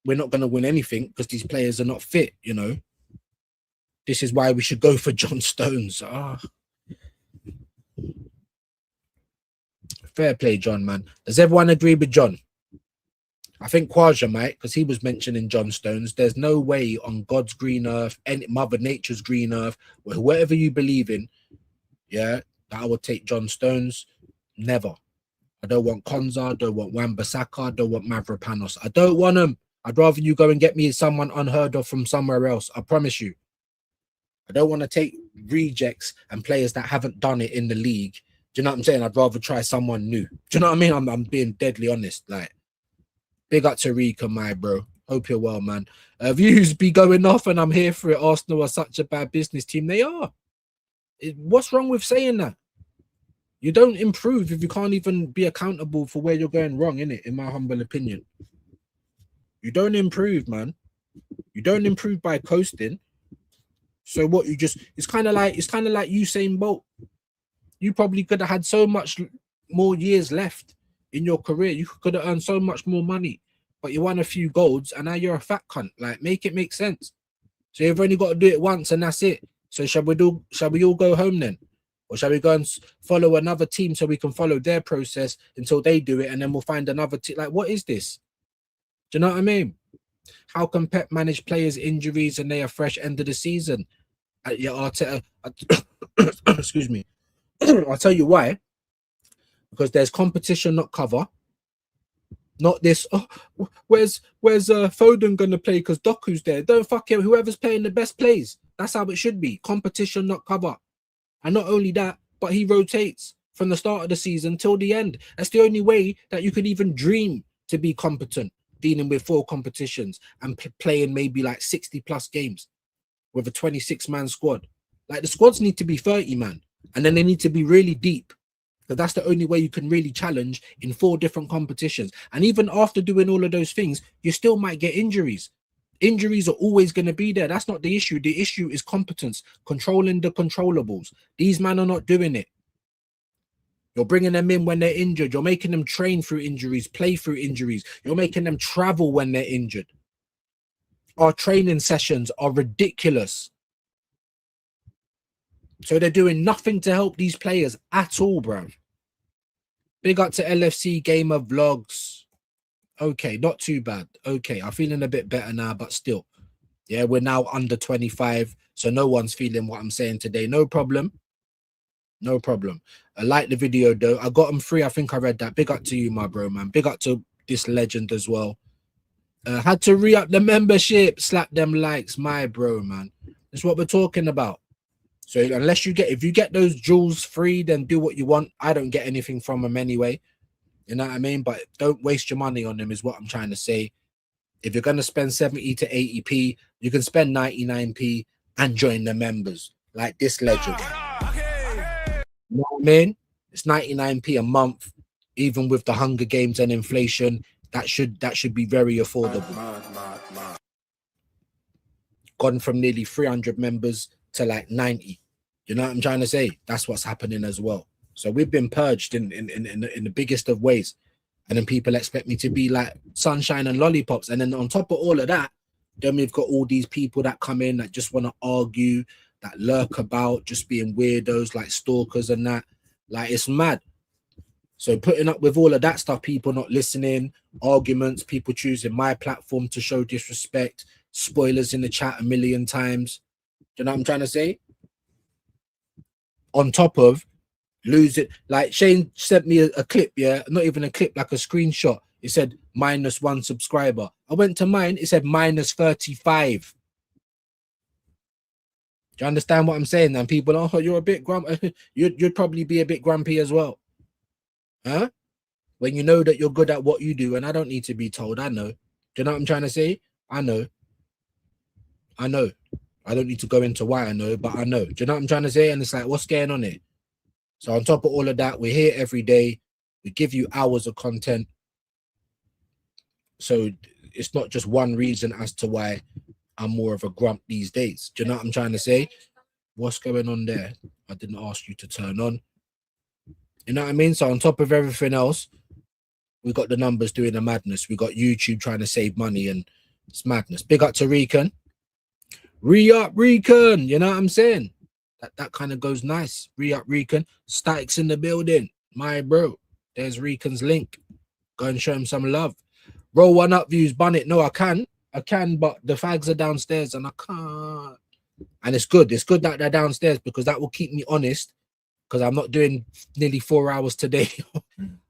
we're not going to win anything because these players are not fit, you know. This is why we should go for John Stones. Fair play, John, man. Does everyone agree with John? I think Kwaja might, because he was mentioning John Stones. There's no way on God's green earth, any Mother Nature's green earth, whatever you believe in, yeah, that I would take John Stones. Never. I don't want Konza, I don't want Wan-Bissaka, I don't want Mavropanos. I don't want them. I'd rather you go and get me someone unheard of from somewhere else. I promise you. I don't want to take rejects and players that haven't done it in the league. Do you know what I'm saying? I'd rather try someone new. Do you know what I mean? I'm being deadly honest. Like, big up to Rika, my bro. Hope you're well, man. Views be going off and I'm here for it. Arsenal are such a bad business team. They are. What's wrong with saying that? You don't improve if you can't even be accountable for where you're going wrong, innit? In my humble opinion. You don't improve, man. You don't improve by coasting. So what you just, it's kind of like Usain Bolt. You probably could have had so much more years left in your career. You could have earned so much more money, but you won a few golds and now you're a fat cunt. Like, make it make sense. So you've only got to do it once and that's it. So shall we all go home then? Or shall we go and follow another team so we can follow their process until they do it and then we'll find another team? Like, what is this? Do you know what I mean? How can Pep manage players' injuries and they are fresh end of the season? Arteta, excuse me. I'll tell you why. Because there's competition, not cover. Not this. Oh, where's Foden gonna play? Because Doku's there. Don't fuck him. Whoever's playing the best plays. That's how it should be. Competition, not cover. And not only that, but he rotates from the start of the season till the end. That's the only way that you could even dream to be competent, dealing with 4 competitions and playing maybe like 60 plus games with a 26-man squad. Like, the squads need to be 30 man, and then they need to be really deep. Because that's the only way you can really challenge in 4 different competitions. And even after doing all of those things, you still might get injuries. Injuries are always going to be there. That's not the issue. The issue is competence, controlling the controllables. These men are not doing it. You're bringing them in when they're injured. You're making them train through injuries, play through injuries. You're making them travel when they're injured. Our training sessions are ridiculous. So they're doing nothing to help these players at all, bro. Big up to LFC Gamer Vlogs. Okay, not too bad. Okay, I'm feeling a bit better now, but still. Yeah, we're now under 25, so no one's feeling what I'm saying today. No problem. No problem. I like the video, though. I got them free. I think I read that. Big up to you, my bro, man. Big up to this legend as well. Had to re-up the membership. Slap them likes, my bro, man. That's what we're talking about. So unless if you get those jewels free, then do what you want. I don't get anything from them anyway. You know what I mean? But don't waste your money on them is what I'm trying to say. If you're going to spend 70 to 80p, you can spend 99p and join the members like this legend. You know what I mean? It's 99p a month, even with the Hunger Games and inflation. That should be very affordable. Gone from nearly 300 members to like 90. You know what I'm trying to say? That's what's happening as well. So we've been purged in the biggest of ways. And then people expect me to be like sunshine and lollipops. And then on top of all of that, then we've got all these people that come in that just want to argue, that lurk about, just being weirdos like stalkers and that. Like, it's mad. So putting up with all of that stuff, people not listening, arguments, people choosing my platform to show disrespect, spoilers in the chat a million times. Do you know what I'm trying to say? On top of lose it, like Shane sent me a clip, yeah, not even a clip, like a screenshot. It said -1 subscriber. I went to mine, it said -35. Do you understand what I'm saying? And people, oh, you're a bit grumpy. You'd probably be a bit grumpy as well. Huh? When you know that you're good at what you do, and I don't need to be told, I know. Do you know what I'm trying to say? I know. I know. I don't need to go into why I know, but I know. Do you know what I'm trying to say? And it's like, what's going on here? So on top of all of that, we're here every day. We give you hours of content. So it's not just one reason as to why I'm more of a grump these days. Do you know what I'm trying to say? What's going on there? I didn't ask you to turn on. You know what I mean? So on top of everything else, we got the numbers doing the madness. We got YouTube trying to save money, and it's madness. Big up to Recon. Re-up Recon. You know what I'm saying? That kind of goes nice. Re-up Recon. Statics in the building. My bro. There's Recon's link. Go and show him some love. Roll one up views, bun it. No, I can, but the fags are downstairs and I can't. And it's good. It's good that they're downstairs because that will keep me honest. Because I'm not doing nearly 4 hours today.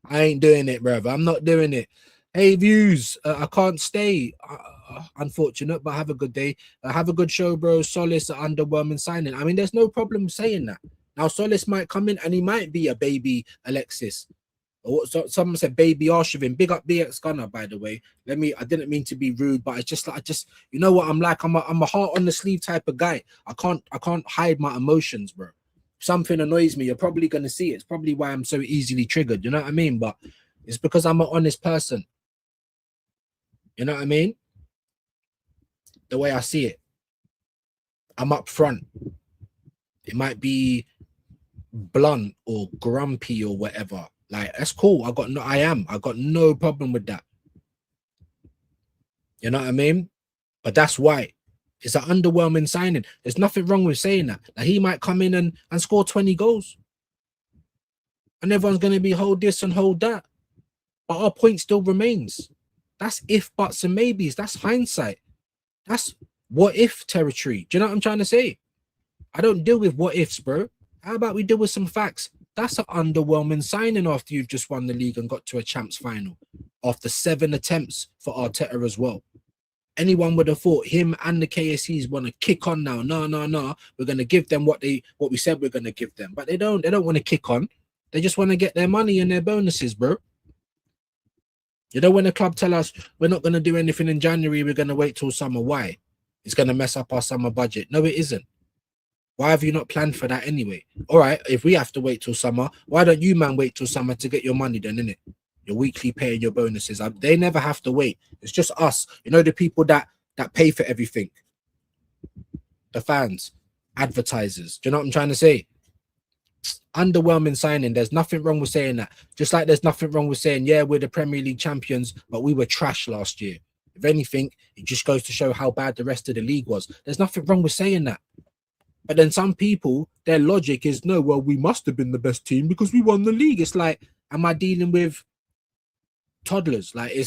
I ain't doing it, brother. I'm not doing it. Hey, views. I can't stay. Unfortunate, but have a good day. Have a good show, bro. Tzolis, underwhelming signing. I mean, there's no problem saying that. Now, Tzolis might come in and he might be a baby Alexis. So, someone said baby Arshavin. Big up BX Gunner, by the way. I didn't mean to be rude, but it's just like, you know what I'm like? I'm a heart on the sleeve type of guy. I can't hide my emotions, bro. Something annoys me, you're probably going to see it. It's probably why I'm so easily triggered. You know what I mean? But it's because I'm an honest person. You know what I mean? The way I see it. I'm up front. It might be blunt or grumpy or whatever. Like, that's cool. I got no problem with that. You know what I mean? But that's why. It's an underwhelming signing. There's nothing wrong with saying that. Like, he might come in and score 20 goals. And everyone's going to be hold this and hold that. But our point still remains. That's if, buts, and maybes. That's hindsight. That's what if territory. Do you know what I'm trying to say? I don't deal with what ifs, bro. How about we deal with some facts? That's an underwhelming signing after you've just won the league and got to a champs final. After 7 attempts for Arteta as well. Anyone would have thought him and the KSCs want to kick on now. No. We're going to give them what we said we're going to give them. But they don't want to kick on. They just want to get their money and their bonuses, bro. You know, when the club tell us we're not going to do anything in January, we're going to wait till summer. Why? It's going to mess up our summer budget. No, it isn't. Why have you not planned for that anyway? All right, if we have to wait till summer, why don't you, man, wait till summer to get your money then, innit? Your weekly pay and your bonuses. They never have to wait. It's just us. You know, the people that pay for everything. The fans, advertisers. Do you know what I'm trying to say? Underwhelming signing. There's nothing wrong with saying that. Just like there's nothing wrong with saying, yeah, we're the Premier League champions, but we were trash last year. If anything, it just goes to show how bad the rest of the league was. There's nothing wrong with saying that. But then some people, their logic is, no, well, we must have been the best team because we won the league. It's like, am I dealing with toddlers? Like, do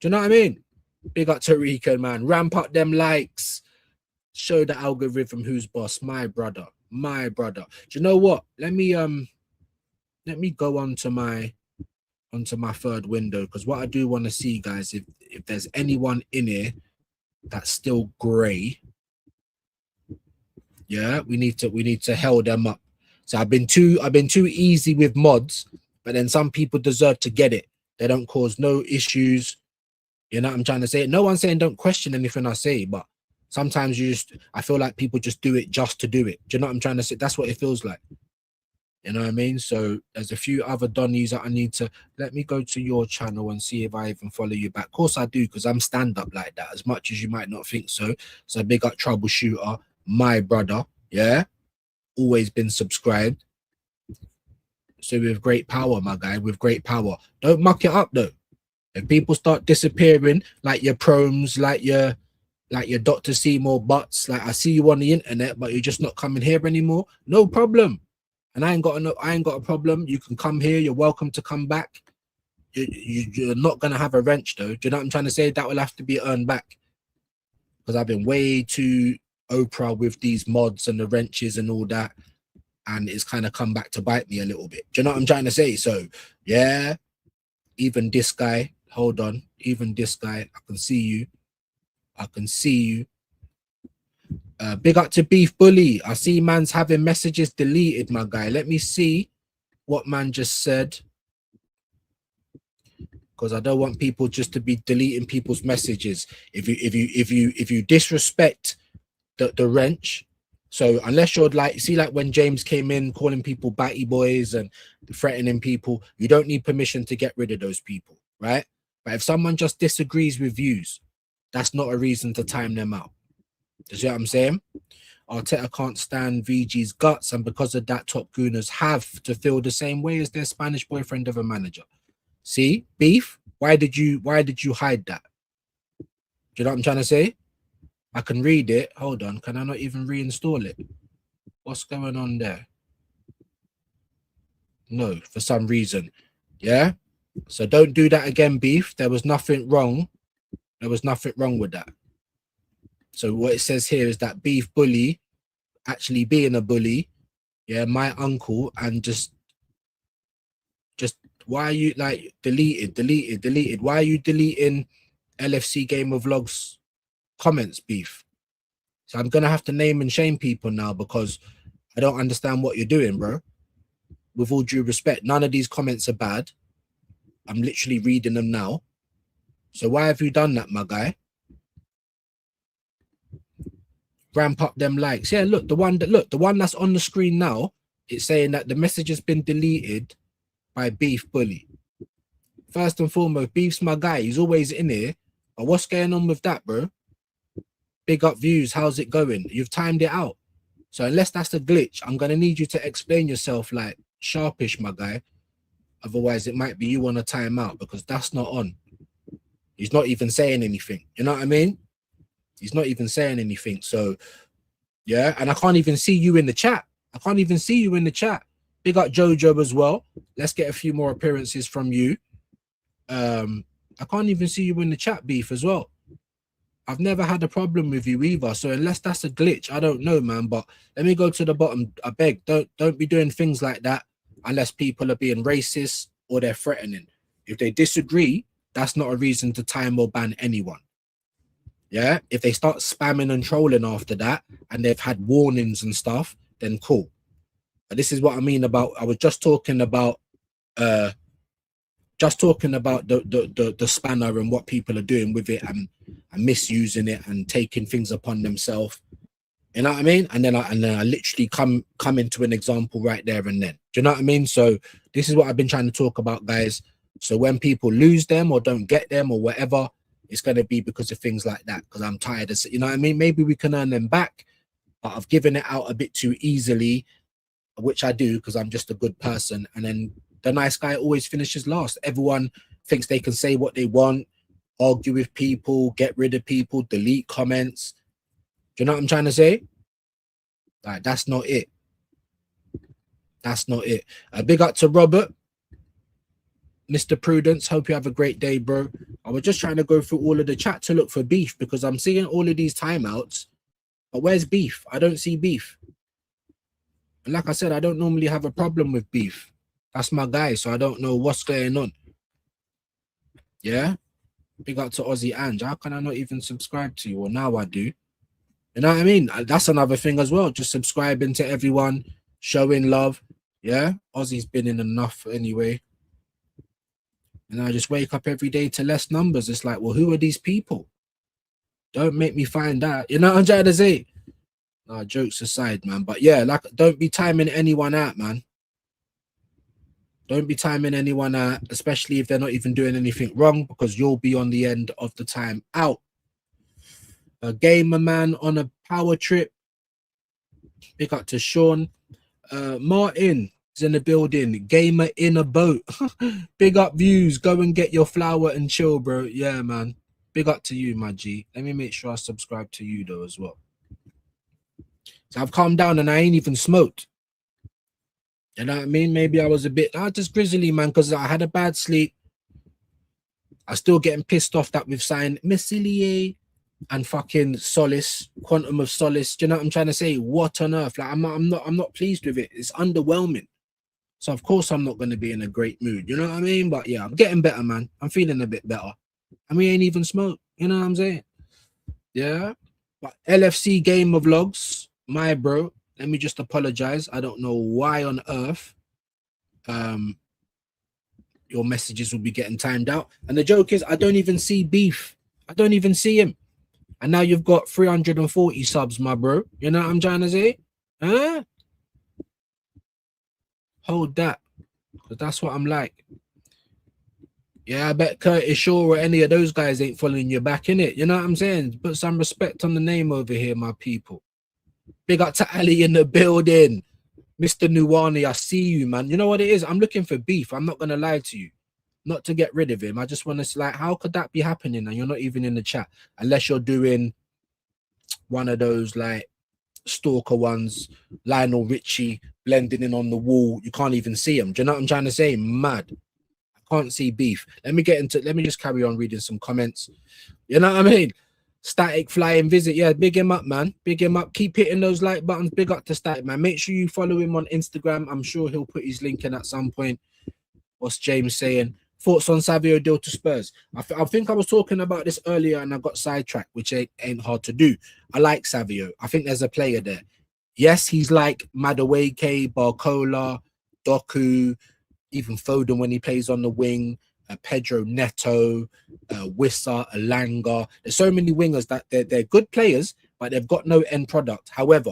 you know what I mean? Big up to Rico, man. Ramp up them likes. Show the algorithm who's boss. My brother. Do you know what? Let me go onto my third window, because what I do want to see, guys, if there's anyone in here that's still grey. Yeah, we need to held them up. So I've been too easy with mods, but then some people deserve to get it. They don't cause no issues. You know what I'm trying to say? No one's saying don't question anything I say, but sometimes I feel like people just do it just to do it. Do you know what I'm trying to say? That's what it feels like. You know what I mean? So there's a few other Donnies that I need to let me go to your channel and see if I even follow you back. Of course I do, because I'm stand up like that, as much as you might not think so. So big up Troubleshooter, my brother. Yeah, always been subscribed. So with great power, my guy, with great power. Don't muck it up though. If people start disappearing, like your proms, like your Dr. Seymour butts, like I see you on the internet, but you're just not coming here anymore. No problem. And I ain't got a problem. You can come here. You're welcome to come back. You're not gonna have a wrench though. Do you know what I'm trying to say? That will have to be earned back. Because I've been way too Oprah with these mods and the wrenches and all that, and it's kind of come back to bite me a little bit. Do you know what I'm trying to say? So yeah, even this guy. Hold on. Even this guy. I can see you. I can see you. Big up to Beef Bully. I see man's having messages deleted, my guy. Let me see what man just said, because I don't want people just to be deleting people's messages. If you disrespect the wrench, so unless you're like, see, like when James came in calling people batty boys and threatening people, you don't need permission to get rid of those people, right? But if someone just disagrees with views, that's not a reason to time them out. Do you see what I'm saying? Arteta can't stand VG's guts, and because of that, top gooners have to feel the same way as their Spanish boyfriend of a manager. See, Beef, why did you hide that? Do you know what I'm trying to say? I can read it. Hold on, can I not even reinstall it? What's going on there? No, for some reason. Yeah. So don't do that again, Beef. There was nothing wrong. There was nothing wrong with that. So what it says here is that Beef Bully, actually being a bully, yeah, my uncle, and just why are you like deleted? Why are you deleting LFC Gamer Vlogs comments, Beef? So I'm gonna have to name and shame people now, because I don't understand what you're doing, bro. With all due respect, none of these comments are bad. I'm literally reading them now. So why have you done that, my guy? Ramp up them likes. Yeah, look, the one that's on the screen now, it's saying that the message has been deleted by Beef Bully. First and foremost, Beef's my guy. He's always in here. But what's going on with that, bro? Big up views. How's it going? You've timed it out. So unless that's a glitch, I'm gonna need you to explain yourself like sharpish, my guy. Otherwise, it might be you on a timeout, because that's not on. He's not even saying anything. You know what I mean? He's not even saying anything. So, yeah. And I can't even see you in the chat. I can't even see you in the chat. Big up Jojo as well. Let's get a few more appearances from you. I can't even see you in the chat, Beef, as well. I've never had a problem with you either. So unless that's a glitch, I don't know, man. But let me go to the bottom. I beg, don't be doing things like that unless people are being racist or they're threatening. If they disagree, that's not a reason to time or ban anyone. Yeah, if they start spamming and trolling after that and they've had warnings and stuff, then cool. But this is what I mean about, I was just talking about the spanner and what people are doing with it and misusing it and taking things upon themselves. You know what I mean? And then I literally come into an example right there and then. Do you know what I mean? So this is what I've been trying to talk about, guys. So when people lose them or don't get them or whatever, it's going to be because of things like that, because I'm tired of, you know what I mean? Maybe we can earn them back, but I've given it out a bit too easily, which I do because I'm just a good person. And then the nice guy always finishes last. Everyone thinks they can say what they want, argue with people, get rid of people, delete comments. Do you know what I'm trying to say? Like, that's not it. That's not it. Big up to Robert. Mr. Prudence, hope you have a great day, bro. I was just trying to go through all of the chat to look for Beef, because I'm seeing all of these timeouts. But where's Beef? I don't see Beef. And like I said, I don't normally have a problem with Beef. That's my guy, so I don't know what's going on. Yeah? Big up to Aussie Ange. How can I not even subscribe to you? Well, now I do. You know what I mean? That's another thing as well. Just subscribing to everyone, showing love. Yeah? Aussie's been in enough anyway. And I just wake up every day to less numbers. It's like, well, who are these people? Don't make me find out. You know what I'm trying to say? Nah, jokes aside, man. But yeah, like, don't be timing anyone out, man. Don't be timing anyone out, especially if they're not even doing anything wrong, because you'll be on the end of the time out. A gamer man on a power trip. Big up to Sean. Martin is in the building. Gamer in a boat. Big up views. Go and get your flower and chill, bro. Yeah, man. Big up to you, my G. Let me make sure I subscribe to you though as well. So I've calmed down and I ain't even smoked. You know what I mean? Maybe I was a bit just grizzly, man, because I had a bad sleep. I still getting pissed off that we've signed Meslier and fucking Tzolis, Quantum of Solace. Do you know what I'm trying to say? What on earth? Like I'm not pleased with it. It's underwhelming. So of course I'm not going to be in a great mood. You know what I mean? But yeah, I'm getting better, man. I'm feeling a bit better. And we ain't even smoked. You know what I'm saying? Yeah. But LFC Gamer Vlogs, my bro. Let me just apologize. I don't know why on earth your messages will be getting timed out. And the joke is I don't even see beef. I don't even see him. And now you've got 340 subs, my bro. You know what I'm trying to say? Huh? Hold that. Because that's what I'm like. Yeah, I bet Curtis Shaw or any of those guys ain't following you back, innit? You know what I'm saying? Put some respect on the name over here, my people. Big up to Ali in the building. Mr. Nuwani, I see you, man. You know what it is? I'm looking for beef. I'm not going to lie to you. Not to get rid of him. I just want to see, like, how could that be happening? And you're not even in the chat. Unless you're doing one of those, like, stalker ones, Lionel Richie blending in on the wall. You can't even see him. Do you know what I'm trying to say? Mad. I can't see beef. Let me just carry on reading some comments. You know what I mean? Static Flying Visit. Yeah, big him up, man. Big him up. Keep hitting those like buttons. Big up to Static, man. Make sure you follow him on Instagram. I'm sure he'll put his link in at some point. What's James saying? Thoughts on Savinho deal to Spurs? I think I was talking about this earlier and I got sidetracked, which ain't hard to do. I like Savinho. I think there's a player there. Yes, he's like Madueke, Barcola, Doku, even Foden when he plays on the wing, Pedro Neto, Wissa, Alanga. There's so many wingers that they're good players, but they've got no end product. However,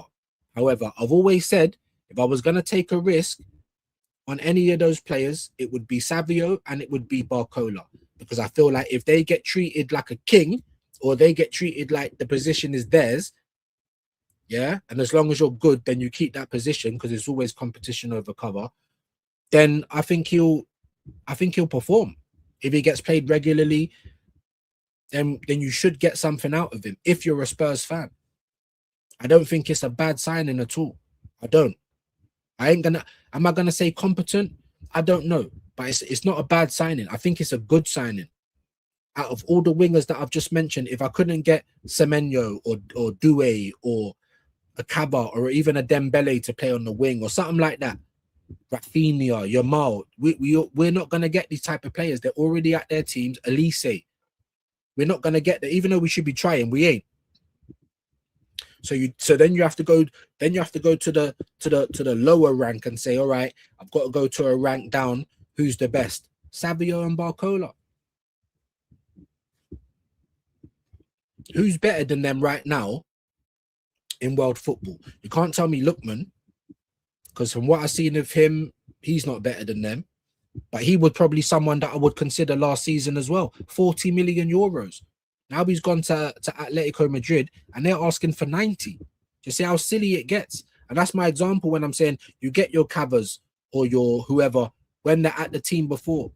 I've always said if I was going to take a risk on any of those players, it would be Savinho and it would be Barcola, because I feel like if they get treated like a king or they get treated like the position is theirs, yeah, and as long as you're good, then you keep that position because it's always competition over cover. Then I think he'll perform. If he gets played regularly, then you should get something out of him if you're a Spurs fan. I don't think it's a bad signing at all. I don't. Am I gonna say competent? I don't know. But it's not a bad signing. I think it's a good signing. Out of all the wingers that I've just mentioned, if I couldn't get Semenyo or Doué or a Kaba or even a Dembele to play on the wing or something like that, Rafinha, Yamal, we're not going to get these type of players. They're already at their teams. Elise, we're not going to get that, even though we should be trying. We ain't. So then you have to go. Then you have to go to the lower rank and say, all right, I've got to go to a rank down. Who's the best? Savinho and Barcola. Who's better than them right now in world football? You can't tell me Lookman, because from what I've seen of him, he's not better than them. But he would probably someone that I would consider last season as well. 40 million euros. Now he's gone to Atletico Madrid and they're asking for 90. Do you see how silly it gets? And that's my example when I'm saying you get your Cavas or your whoever when they're at the team before.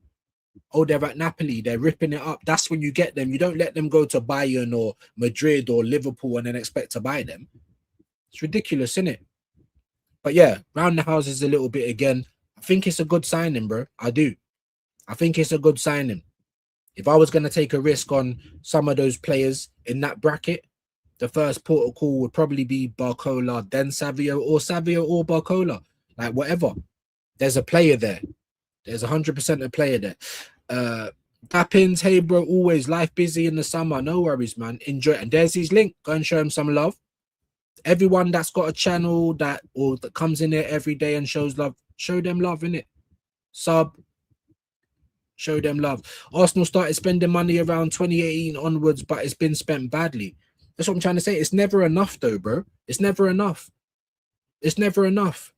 Oh, they're at Napoli, they're ripping it up. That's when you get them. You don't let them go to Bayern or Madrid or Liverpool and then expect to buy them. It's ridiculous, isn't it? But yeah, round the houses a little bit again. I think it's a good signing, bro. I do. I think it's a good signing. If I was going to take a risk on some of those players in that bracket, the first port of call would probably be Barcola, then Savinho or Barcola. Like, whatever. There's a player there. There's 100% a player there. Tappins, hey, bro, always life busy in the summer. No worries, man. Enjoy it. And there's his link. Go and show him some love. Everyone that's got a channel that comes in there every day and shows love, show them love, innit? Sub. Show them love. Arsenal started spending money around 2018 onwards, but it's been spent badly. That's what I'm trying to say. It's never enough, though, bro. It's never enough. It's never enough.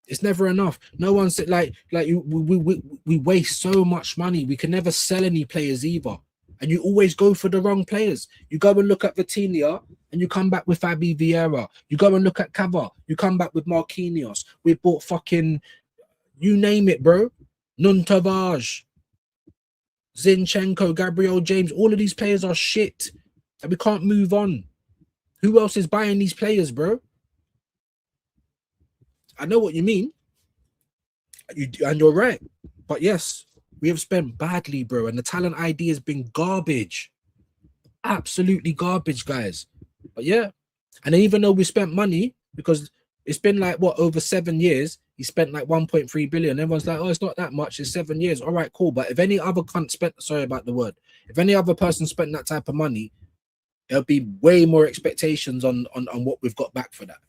It's never enough. No one's we waste so much money. We can never sell any players either. And you always go for the wrong players. You go and look at Vitinha and you come back with Fabi Vieira. You go and look at Cava. You come back with Marquinhos. We bought fucking, you name it, bro. Nuntavage, Zinchenko, Gabriel James. All of these players are shit. And we can't move on. Who else is buying these players, bro? I know what you mean. And you're right. But yes, we have spent badly, bro. And the talent ID has been garbage. Absolutely garbage, guys. But yeah. And even though we spent money, because it's been like, what, over 7 years, he spent like 1.3 billion. Everyone's like, oh, it's not that much. It's 7 years. All right, cool. But if any other cunt spent, sorry about the word, if any other person spent that type of money, there'll be way more expectations on what we've got back for that.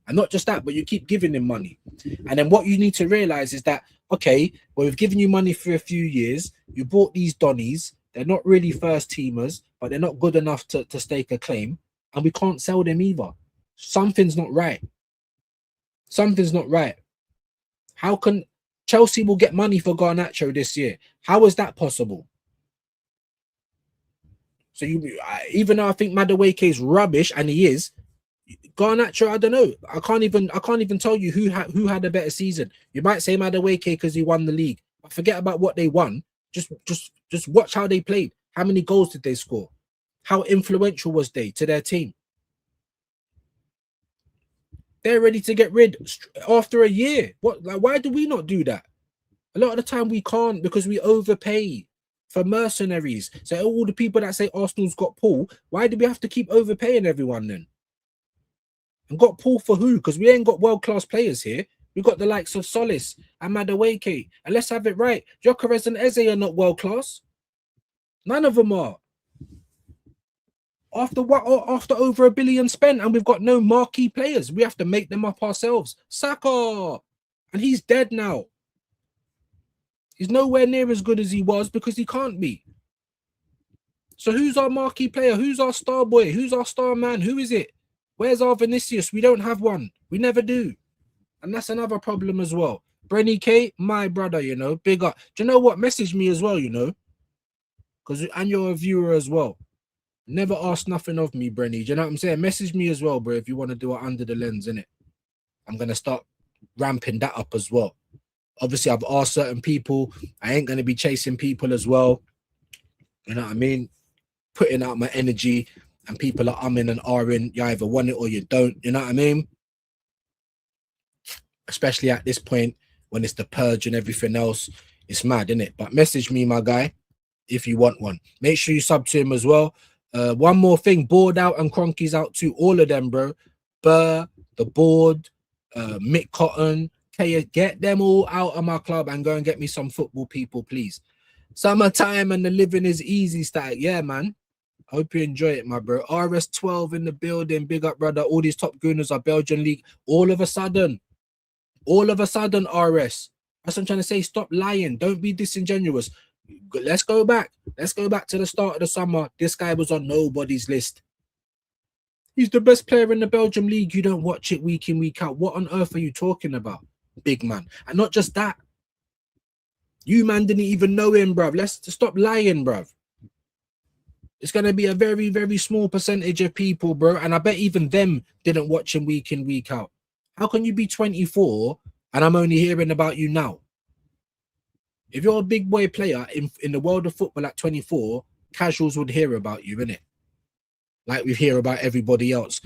And not just that, but you keep giving him money. And then what you need to realize is that, okay, well, we've given you money for a few years. You bought these Donnies. They're not really first teamers, but they're not good enough to stake a claim. And we can't sell them either. Something's not right. Something's not right. How can Chelsea will get money for Garnacho this year? How is that possible? So even though I think Madueke is rubbish, and he is, Garnacho, I don't know. I can't even tell you who had a better season. You might say Madueke because he won the league. But forget about what they won. Just watch how they played. How many goals did they score? How influential was they to their team? They're ready to get rid after a year. What? Like, why do we not do that? A lot of the time we can't because we overpay for mercenaries. So all the people that say Arsenal's got Paul, why do we have to keep overpaying everyone then? And got Paul for who? Because we ain't got world-class players here. We've got the likes of Tzolis and Madueke. And let's have it right. Gyökeres and Eze are not world-class. None of them are. After over $1 billion spent, and we've got no marquee players. We have to make them up ourselves. Saka! And he's dead now. He's nowhere near as good as he was because he can't be. So who's our marquee player? Who's our star boy? Who's our star man? Who is it? Where's our Vinicius? We don't have one. We never do. And that's another problem as well. Brenny K, my brother, you know, big up. Do you know what? Message me as well, you know. And you're a viewer as well. Never ask nothing of me, Brenny. Do you know what I'm saying? Message me as well, bro, if you want to do it under the lens, innit? I'm going to start ramping that up as well. Obviously, I've asked certain people. I ain't going to be chasing people as well. You know what I mean? Putting out my energy, and people are umming and ahhing. You either want it or you don't. You know what I mean? Especially at this point when it's the purge and everything else. It's mad, isn't it? But message me, my guy, if you want one. Make sure you sub to him as well. One more thing. Board out and Cronky's out too. All of them, bro. Burr, the board, Mick Cotton. Get them all out of my club and go and get me some football people, please. Summertime and the living is easy static. Yeah, man. I hope you enjoy it, my bro. RS12 in the building. Big up, brother. All these top gooners are Belgian league. All of a sudden, RS. That's what I'm trying to say. Stop lying. Don't be disingenuous. Let's go back. Let's go back to the start of the summer. This guy was on nobody's list. He's the best player in the Belgium league. You don't watch it week in, week out. What on earth are you talking about, big man? And not just that. You, man, didn't even know him, bruv. Let's stop lying, bruv. It's going to be a very, very small percentage of people, bro. And I bet even them didn't watch him week in, week out. How can you be 24 and I'm only hearing about you now? If you're a big boy player in the world of football at 24, casuals would hear about you, innit? Like we hear about everybody else.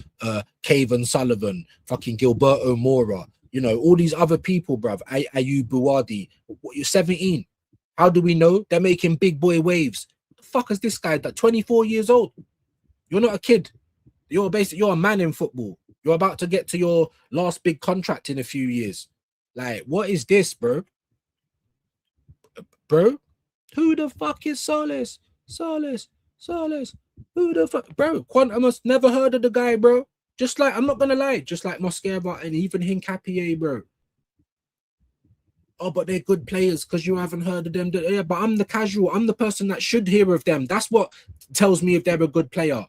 Cavan Sullivan, fucking Gilberto Mora, you know, all these other people, bruv. Ayub Buwadi. You're 17. How do we know? They're making big boy waves. The fuck is this guy that 24 years old? You're not a kid. You're a man in football. You're about to get to your last big contract in a few years. Like, what is this, bro? Bro, who the fuck is Tzolis? Who the fuck, bro? Quantum has never heard of the guy, bro. Just like, I'm not gonna lie, just like Mosquera and even Hincapié, bro. Oh, but they're good players because you haven't heard of them. Yeah, but I'm the casual. I'm the person that should hear of them. That's what tells me if they're a good player.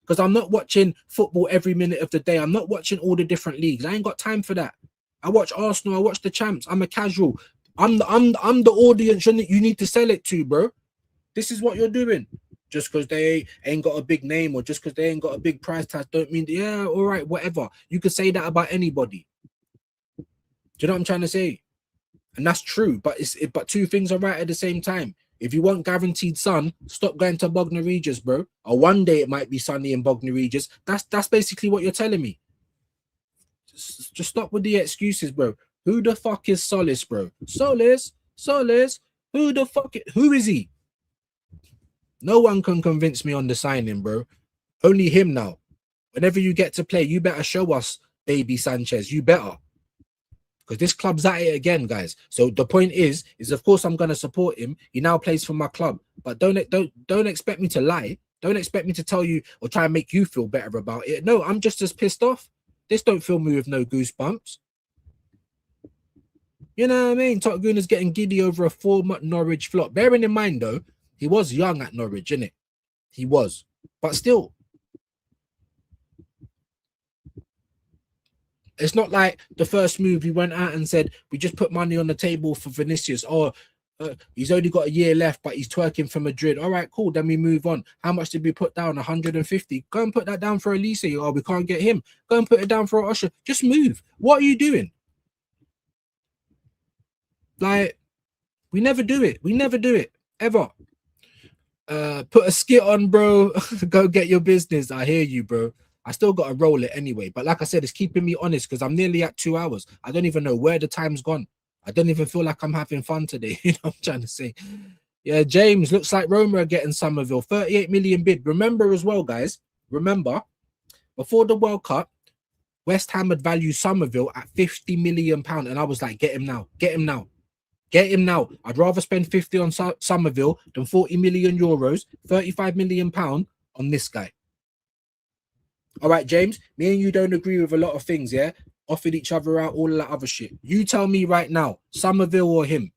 Because I'm not watching football every minute of the day. I'm not watching all the different leagues. I ain't got time for that. I watch Arsenal. I watch the champs. I'm a casual. I'm the audience you need to sell it to, bro. This is what you're doing. Just because they ain't got a big name or just because they ain't got a big price tag don't mean, yeah, all right, whatever. You could say that about anybody. Do you know what I'm trying to say? And that's true, but but two things are right at the same time. If you want guaranteed sun, stop going to Bognor Regis, bro. Or one day it might be sunny in Bognor Regis. That's basically what you're telling me. Just stop with the excuses, bro. Who the fuck is Tzolis, bro? Tzolis. Who is he? No one can convince me on the signing, bro. Only him now. Whenever you get to play, you better show us, baby Sanchez. You better. Because this club's at it again, guys. So the point is of course I'm gonna support him. He now plays for my club, but don't expect me to lie. Don't expect me to tell you or try and make you feel better about it. No, I'm just as pissed off. This don't fill me with no goosebumps. You know what I mean? Totgoon is getting giddy over a 4 Norwich flop. Bearing in mind though, he was young at Norwich, innit? He was, but still. It's not like the first move he went out and said, we just put money on the table for Vinicius. Or he's only got a year left, but he's twerking for Madrid. All right, cool. Then we move on. How much did we put down? 150. Go and put that down for Elise. Oh, we can't get him. Go and put it down for Usher. Just move. What are you doing? Like, we never do it. We never do it. Ever. Put a skit on, bro. Go get your business. I hear you, bro. I still got to roll it anyway. But like I said, it's keeping me honest because I'm nearly at 2 hours. I don't even know where the time's gone. I don't even feel like I'm having fun today. You know what I'm trying to say? Yeah, James, looks like Roma are getting Somerville. 38 million bid. Remember as well, guys. Remember, before the World Cup, West Ham had valued Somerville at £50 million. And I was like, get him now. Get him now. Get him now. I'd rather spend 50 on Somerville than 40 million euros, 35 million pound on this guy. All right, James, me and you don't agree with a lot of things, yeah? Offered each other out, all of that other shit. You tell me right now, Somerville or him?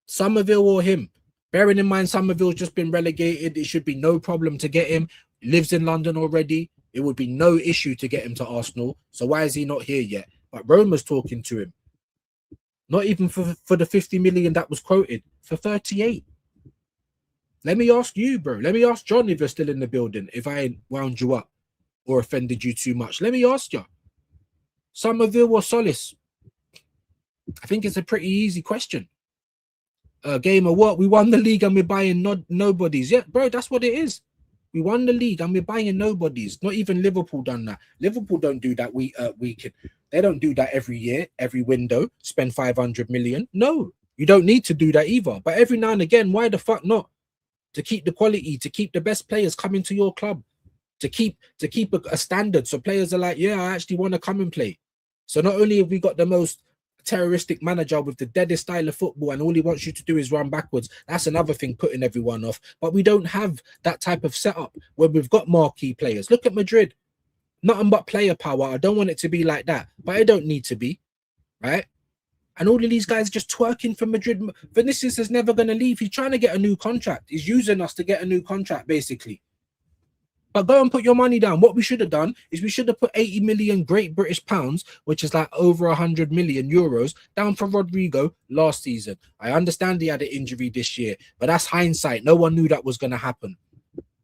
Somerville or him? Bearing in mind, Somerville's just been relegated. It should be no problem to get him. Lives in London already. It would be no issue to get him to Arsenal. So why is he not here yet? But Roma's talking to him. Not even for the 50 million that was quoted. For 38. Let me ask you, bro. Let me ask John if you're still in the building, if I ain't wound you up or offended you too much. Let me ask you. Somerville or Tzolis? I think it's a pretty easy question. Game of what? We won the league and we're buying nobodies. Yeah, bro, that's what it is. We won the league and we're buying nobodies. Not even Liverpool done that. Liverpool don't do that weekend. They don't do that every year, every window, spend 500 million. No, you don't need to do that either. But every now and again, why the fuck not? To keep the quality, to keep the best players coming to your club, to keep a standard. So players are like, yeah, I actually want to come and play. So not only have we got the most terroristic manager with the deadest style of football and all he wants you to do is run backwards, that's another thing putting everyone off. But we don't have that type of setup where we've got marquee players. Look at Madrid. Nothing but player power. I don't want it to be like that, but it don't need to be, right? And all of these guys just twerking for Madrid. Vinicius is never going to leave. He's trying to get a new contract. He's using us to get a new contract, basically. But go and put your money down. What we should have done is we should have put 80 million Great British pounds, which is like over 100 million euros, down for Rodrigo last season. I understand he had an injury this year, but that's hindsight. No one knew that was going to happen.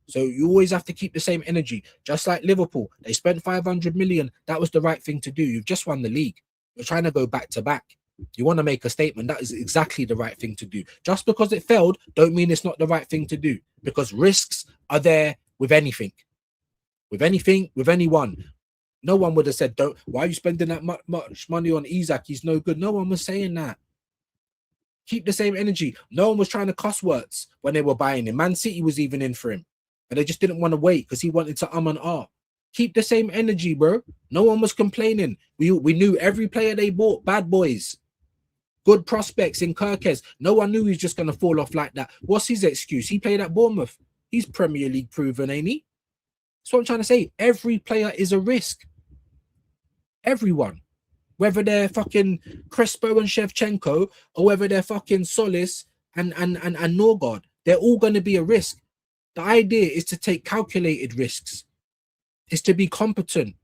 So you always have to keep the same energy. Just like Liverpool, they spent 500 million. That was the right thing to do. You've just won the league. You're trying to go back to back. You want to make a statement. That is exactly the right thing to do. Just because it failed, don't mean it's not the right thing to do. Because risks are there with anything. With anything, with anyone. No one would have said, "Don't. Why are you spending that much money on Isaac? He's no good." No one was saying that. Keep the same energy. No one was trying to cuss words when they were buying him. Man City was even in for him. But they just didn't want to wait because he wanted to and ah. Keep the same energy, bro. No one was complaining. We knew every player they bought, bad boys. Good prospects in Kirkes. No one knew he was just going to fall off like that. What's his excuse? He played at Bournemouth. He's Premier League proven, ain't he? That's what I'm trying to say. Every player is a risk. Everyone. Whether they're fucking Crespo and Shevchenko or whether they're fucking Tzolis and Norgard, they're all going to be a risk. The idea is to take calculated risks. Is to be competent.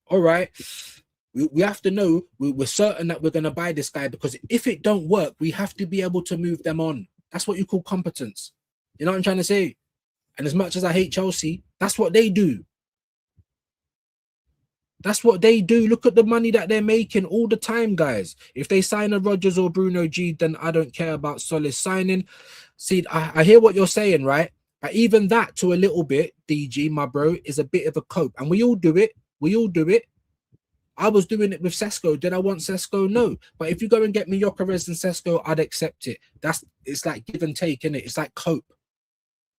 all right, we have to know we're certain that we're going to buy this guy, because if it don't work, we have to be able to move them on. That's what you call competence. You know what I'm trying to say? And as much as I hate Chelsea, that's what they do. That's what they do. Look at the money that they're making all the time, guys. If they sign a Rodgers or Bruno G, then I don't care about Tzolis signing. See, I hear what you're saying, right? But even that, to a little bit, DG, my bro, is a bit of a cope. And we all do it. We all do it. I was doing it with Sesko. Did I want Sesko? No. But if you go and get me Gyökeres and Sesko, I'd accept it. It's like give and take, innit? It's like cope.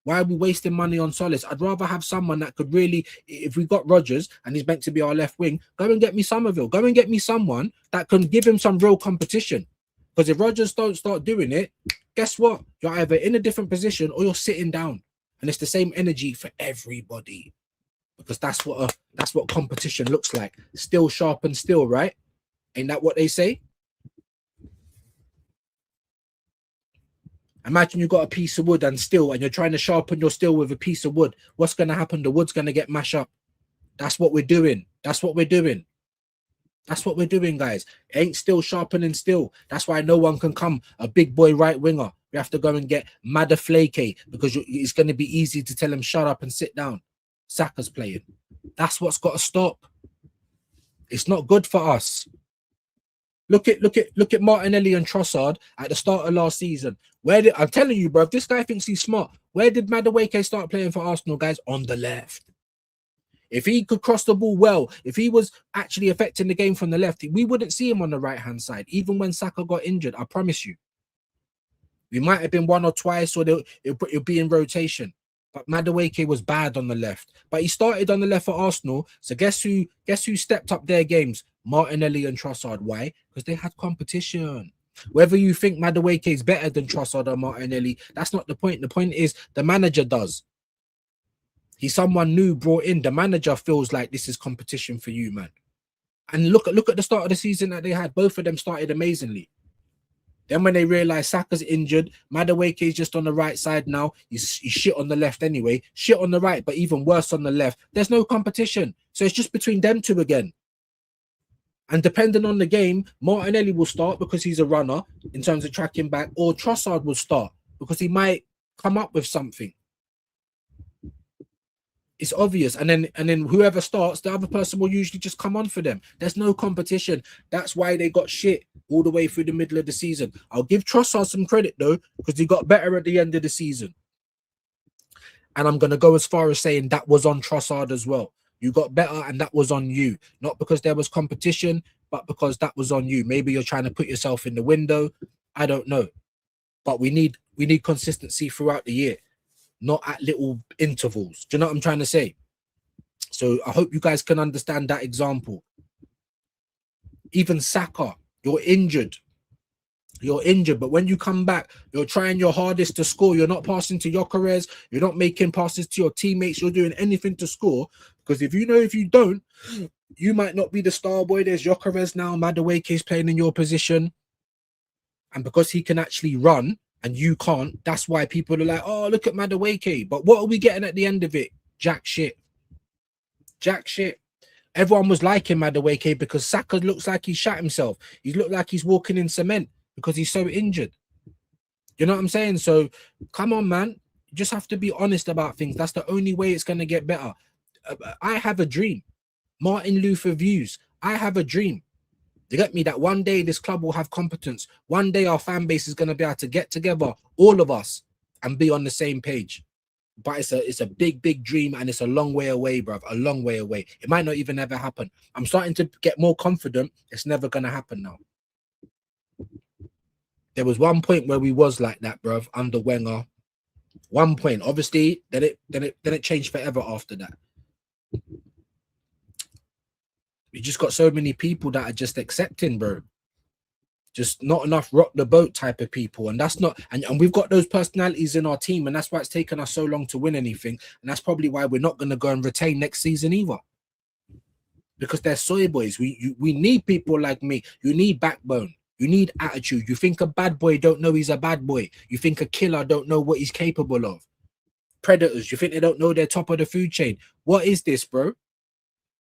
Why are we wasting money on Tzolis? I'd rather have someone that could really, if we got Rodgers and he's meant to be our left wing, go and get me Somerville. Go and get me someone that can give him some real competition. Because if Rodgers don't start doing it, guess what? You're either in a different position or you're sitting down. And it's the same energy for everybody. Because that's what competition looks like. Still sharp and still, right? Ain't that what they say? Imagine you got a piece of wood and steel, and you're trying to sharpen your steel with a piece of wood. What's going to happen? The wood's going to get mashed up. That's what we're doing. That's what we're doing. That's what we're doing, guys. It ain't still sharpening steel. That's why no one can come a big boy right winger. We have to go and get Madaflake, because it's going to be easy to tell him shut up and sit down. Saka's playing. That's what's got to stop. It's not good for us. Look at Martinelli and Trossard at the start of last season. I'm telling you, bro, if this guy thinks he's smart, where did Madueke start playing for Arsenal, guys? On the left. If he could cross the ball well, if he was actually affecting the game from the left, we wouldn't see him on the right-hand side, even when Saka got injured, I promise you. We might have been one or twice, or it'll be in rotation. But Madueke was bad on the left. But he started on the left for Arsenal. So guess who stepped up their games? Martinelli and Trossard. Why? Because they had competition. Whether you think Madueke is better than Trossard or Martinelli, that's not the point. The point is the manager does. He's someone new brought in. The manager feels like this is competition for you, man. And look at the start of the season that they had. Both of them started amazingly. Then when they realize Saka's injured, Madueke is just on the right side now. He's shit on the left anyway. Shit on the right, but even worse on the left. There's no competition. So it's just between them two again. And depending on the game, Martinelli will start because he's a runner in terms of tracking back, or Trossard will start because he might come up with something. It's obvious. And then whoever starts, the other person will usually just come on for them. There's no competition. That's why they got shit all the way through the middle of the season. I'll give Trossard some credit though, because he got better at the end of the season. And I'm going to go as far as saying that was on Trossard as well. You got better and that was on you. Not because there was competition, but because that was on you. Maybe you're trying to put yourself in the window. I don't know. But we need consistency throughout the year, not at little intervals. Do you know what I'm trying to say? So I hope you guys can understand that example. Even Saka, you're injured. You're injured, but when you come back, you're trying your hardest to score. You're not passing to Gyökeres. You're not making passes to your teammates. You're doing anything to score. Because if you don't, you might not be the star boy. There's Gyökeres now. Madueke is playing in your position. And because he can actually run and you can't, that's why people are like, oh, look at Madueke. But what are we getting at the end of it? Jack shit. Jack shit. Everyone was liking Madueke because Saka looks like he shot himself. He looked like he's walking in cement because he's so injured. You know what I'm saying? So come on, man. You just have to be honest about things. That's the only way it's going to get better. I have a dream. Martin Luther views. I have a dream. You get me? That one day this club will have competence. One day our fan base is going to be able to get together, all of us, and be on the same page. But it's a big dream, and it's a long way away, bruv. A long way away. It might not even ever happen. I'm starting to get more confident. It's never going to happen now. There was one point where we was like that, bruv, under Wenger. One point. Obviously, then it changed forever after that. We just got so many people that are just accepting, bro. Just not enough rock the boat type of people. And that's not, and we've got those personalities in our team, and that's why it's taken us so long to win anything. And that's probably why we're not going to go and retain next season either. Because they're soy boys. We need people like me. You need backbone. You need attitude. You think a bad boy don't know he's a bad boy. You think a killer don't know what he's capable of. Predators, you think they don't know they're top of the food chain. What is this, bro? Do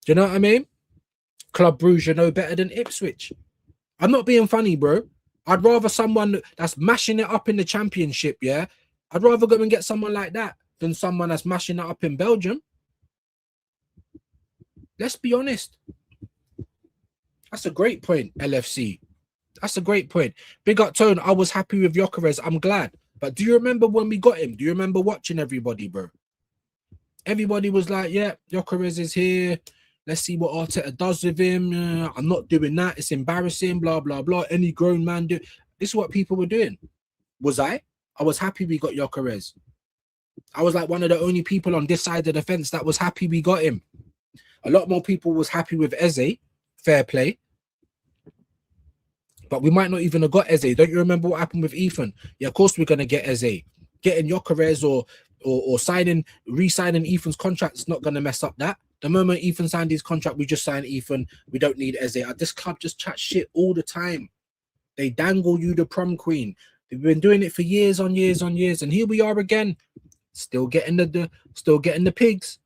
you know what I mean? Club Brugge are no better than Ipswich. I'm not being funny, bro. I'd rather someone that's mashing it up in the Championship, yeah? I'd rather go and get someone like that than someone that's mashing it up in Belgium. Let's be honest. That's a great point, LFC. That's a great point. Big up Tone. I was happy with Gyökeres. I'm glad. But do you remember when we got him? Do you remember watching everybody, bro? Everybody was like, yeah, Gyökeres is here. Let's see what Arteta does with him. I'm not doing that. It's embarrassing, blah, blah, blah. Any grown man do. This is what people were doing. Was I? I was happy we got Gyökeres. I was like one of the only people on this side of the fence that was happy we got him. A lot more people was happy with Eze. Fair play. But we might not even have got Eze. Don't you remember what happened with Ethan? Yeah, of course we're going to get Eze. Getting Gyökeres or re-signing Ethan's contract is not going to mess up that. The moment Ethan signed his contract, we just signed Ethan. We don't need Eze. This club just chat shit all the time. They dangle you the prom queen. They've been doing it for years on years on years, and here we are again, still getting the pigs.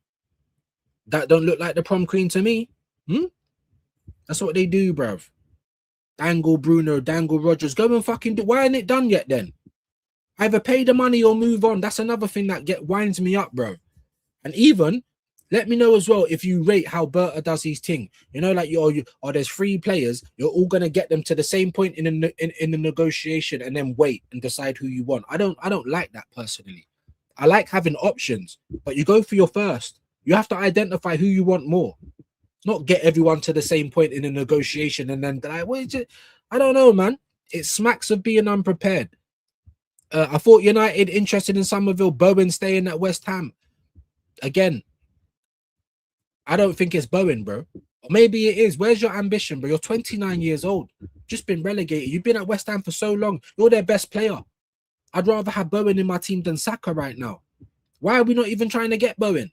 That don't look like the prom queen to me. That's what they do, bruv. Dangle Bruno, dangle Rogers. Go and fucking do. Why ain't it done yet then? Either pay the money or move on. That's another thing that winds me up, bro. And even let me know as well if you rate how Berta does his thing. You know, like there's 3 players. You're all gonna get them to the same point in the negotiation and then wait and decide who you want. I don't like that personally. I like having options, but you go for your first. You have to identify who you want more. Not get everyone to the same point in a negotiation and then like, what is it? I don't know, man. It smacks of being unprepared. I thought United interested in Somerville, Bowen staying at West Ham. Again, I don't think it's Bowen, bro. Or maybe it is. Where's your ambition, bro? You're 29 years old. Just been relegated. You've been at West Ham for so long. You're their best player. I'd rather have Bowen in my team than Saka right now. Why are we not even trying to get Bowen?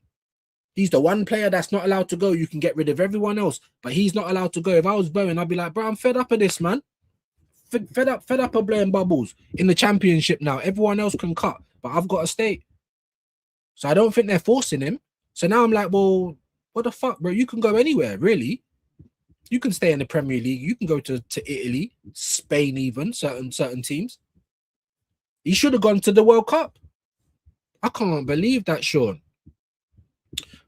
He's the one player that's not allowed to go. You can get rid of everyone else, but he's not allowed to go. If I was Bowen, I'd be like, bro, I'm fed up of this, man. Fed up of blowing bubbles in the Championship now. Everyone else can cut, but I've got to stay. So I don't think they're forcing him. So now I'm like, well, what the fuck, bro? You can go anywhere, really. You can stay in the Premier League. You can go to Italy, Spain, even certain teams. He should have gone to the World Cup. I can't believe that, Sean.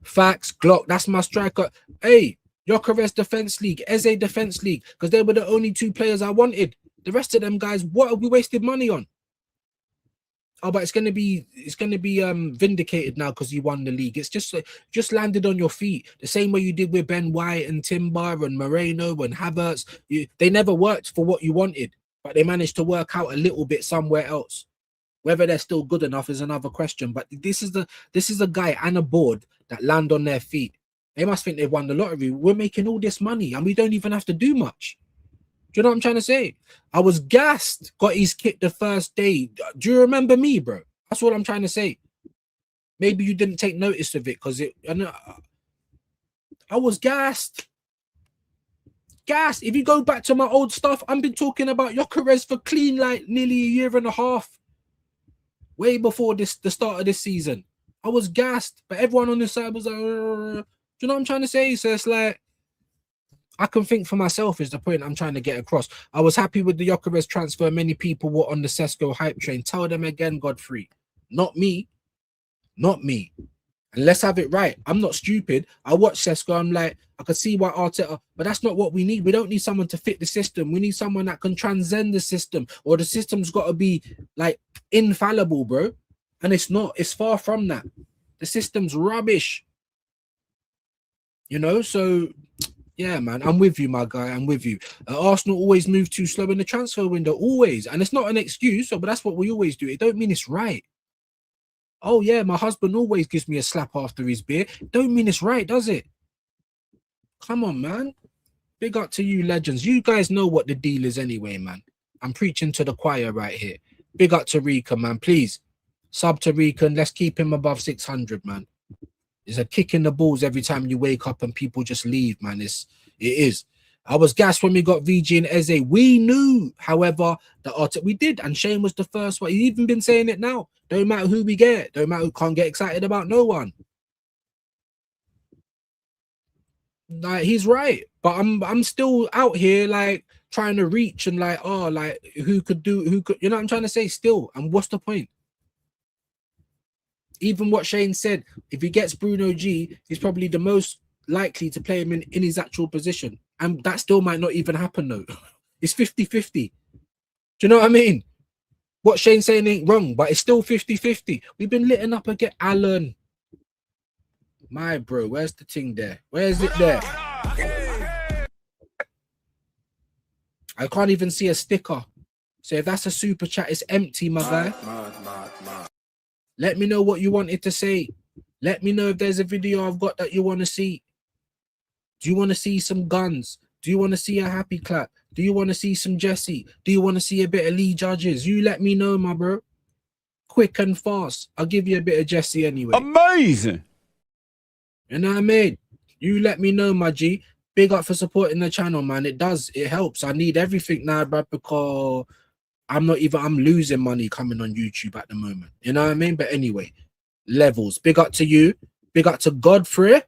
Facts, Glock, that's my striker. Hey, Gyökeres Defense League, Eze Defense League, because they were the only 2 players I wanted. The rest of them guys, what have we wasted money on? Oh, but it's gonna be vindicated now because you won the league. It's just landed on your feet the same way you did with Ben White and Timber and Moreno and Havertz. They never worked for what you wanted, but they managed to work out a little bit somewhere else. Whether they're still good enough is another question. But this is a guy and a board that land on their feet. They must think they've won the lottery. We're making all this money and we don't even have to do much. Do you know what I'm trying to say? I was gassed, got his kit the first day. Do you remember me, bro? That's what I'm trying to say. Maybe you didn't take notice of it because I was gassed. Gassed. If you go back to my old stuff, I've been talking about Gyökeres for clean like nearly a year and a half. Way before the start of this season. I was gassed, but everyone on this side was like, do you know what I'm trying to say? So it's like, I can think for myself is the point I'm trying to get across. I was happy with the Gyökeres transfer. Many people were on the Sesko hype train. Tell them again, Godfrey. Not me. Not me. And let's have it right. I'm not stupid. I watch Sesko. I'm like, I can see why Arteta, but that's not what we need. We don't need someone to fit the system. We need someone that can transcend the system, or the system's got to be like infallible, bro. And it's not. It's far from that. The system's rubbish. You know, so yeah, man, I'm with you, my guy. I'm with you. Arsenal always move too slow in the transfer window, always. And it's not an excuse, but that's what we always do. It don't mean it's right. Oh, yeah, my husband always gives me a slap after his beer. Don't mean it's right, does it? Come on, man. Big up to you, legends. You guys know what the deal is anyway, man. I'm preaching to the choir right here. Big up to Rika, man. Please, sub to Rika and let's keep him above 600, man. It's a kick in the balls every time you wake up and people just leave, man. It is. I was gassed when we got VG and Eze. We knew, however, that we did, and Shane was the first one. He's even been saying it now. Don't matter who we get. Don't matter who can't get excited about no one. Like, he's right. But I'm still out here like trying to reach and like, oh, like who could, you know what I'm trying to say still? And what's the point? Even what Shane said, if he gets Bruno G, he's probably the most likely to play him in his actual position. And that still might not even happen though. It's 50-50. Do you know what I mean? What Shane's saying ain't wrong, but it's still 50-50. We've been litting up again. Alan. My bro, where's the thing there? Where's it there? I can't even see a sticker. So if that's a super chat, it's empty, my guy. Let me know what you wanted to say. Let me know if there's a video I've got that you want to see. Do you want to see some guns? Do you want to see a happy clap? Do you want to see some Jesse? Do you want to see a bit of Lee Judges? You let me know, my bro. Quick and fast. I'll give you a bit of Jesse anyway. Amazing. You know what I mean? You let me know, my G. Big up for supporting the channel, man. It helps. I need everything now, bro, because I'm losing money coming on YouTube at the moment. You know what I mean? But anyway, levels. Big up to you. Big up to Godfrey.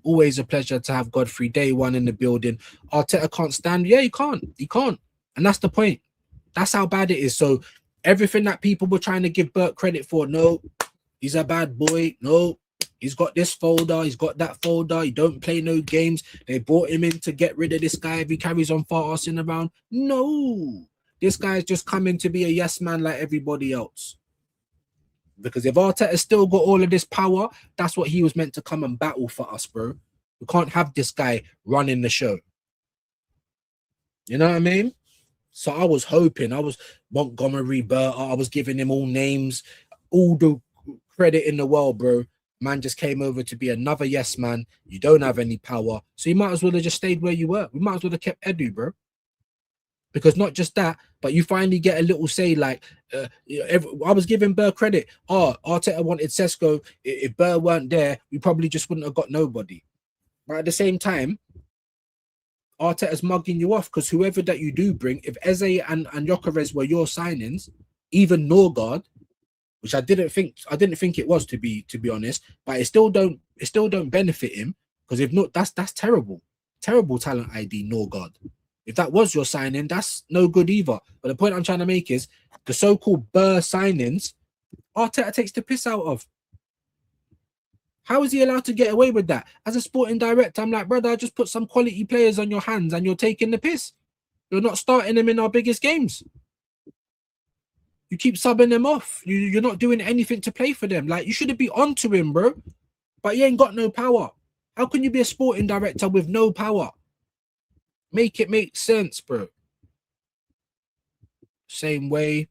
Always a pleasure to have Godfrey day one in the building. Arteta can't stand. Yeah, he can't. He can't. And that's the point. That's how bad it is. So everything that people were trying to give Bert credit for, no, he's a bad boy. No, he's got this folder. He's got that folder. He don't play no games. They brought him in to get rid of this guy if he carries on far-arsing around. No. This guy's just coming to be a yes man like everybody else. Because if Arteta still got all of this power, that's what he was meant to come and battle for us, bro. We can't have this guy running the show. You know what I mean? So I was hoping, I was Montgomery, Berta, I was giving him all names, all the credit in the world, bro. Man just came over to be another yes man. You don't have any power. So you might as well have just stayed where you were. We might as well have kept Edu, bro. Because not just that, but you finally get a little say like, I was giving Burr credit. Oh, Arteta wanted Sesko. If Burr weren't there, we probably just wouldn't have got nobody. But at the same time, Arteta's mugging you off because whoever that you do bring, if Eze and Gyökeres were your signings, even Norgard, which I didn't think it was to be honest, but it still don't benefit him because if not, that's terrible talent ID Norgard. If that was your signing, that's no good either. But the point I'm trying to make is the so-called Burr signings, Arteta takes the piss out of. How is he allowed to get away with that? As a sporting director, I'm like, brother, I just put some quality players on your hands and you're taking the piss. You're not starting them in our biggest games. You keep subbing them off. You're not doing anything to play for them. Like, you should be onto him, bro. But he ain't got no power. How can you be a sporting director with no power? Make it make sense, bro. Same way.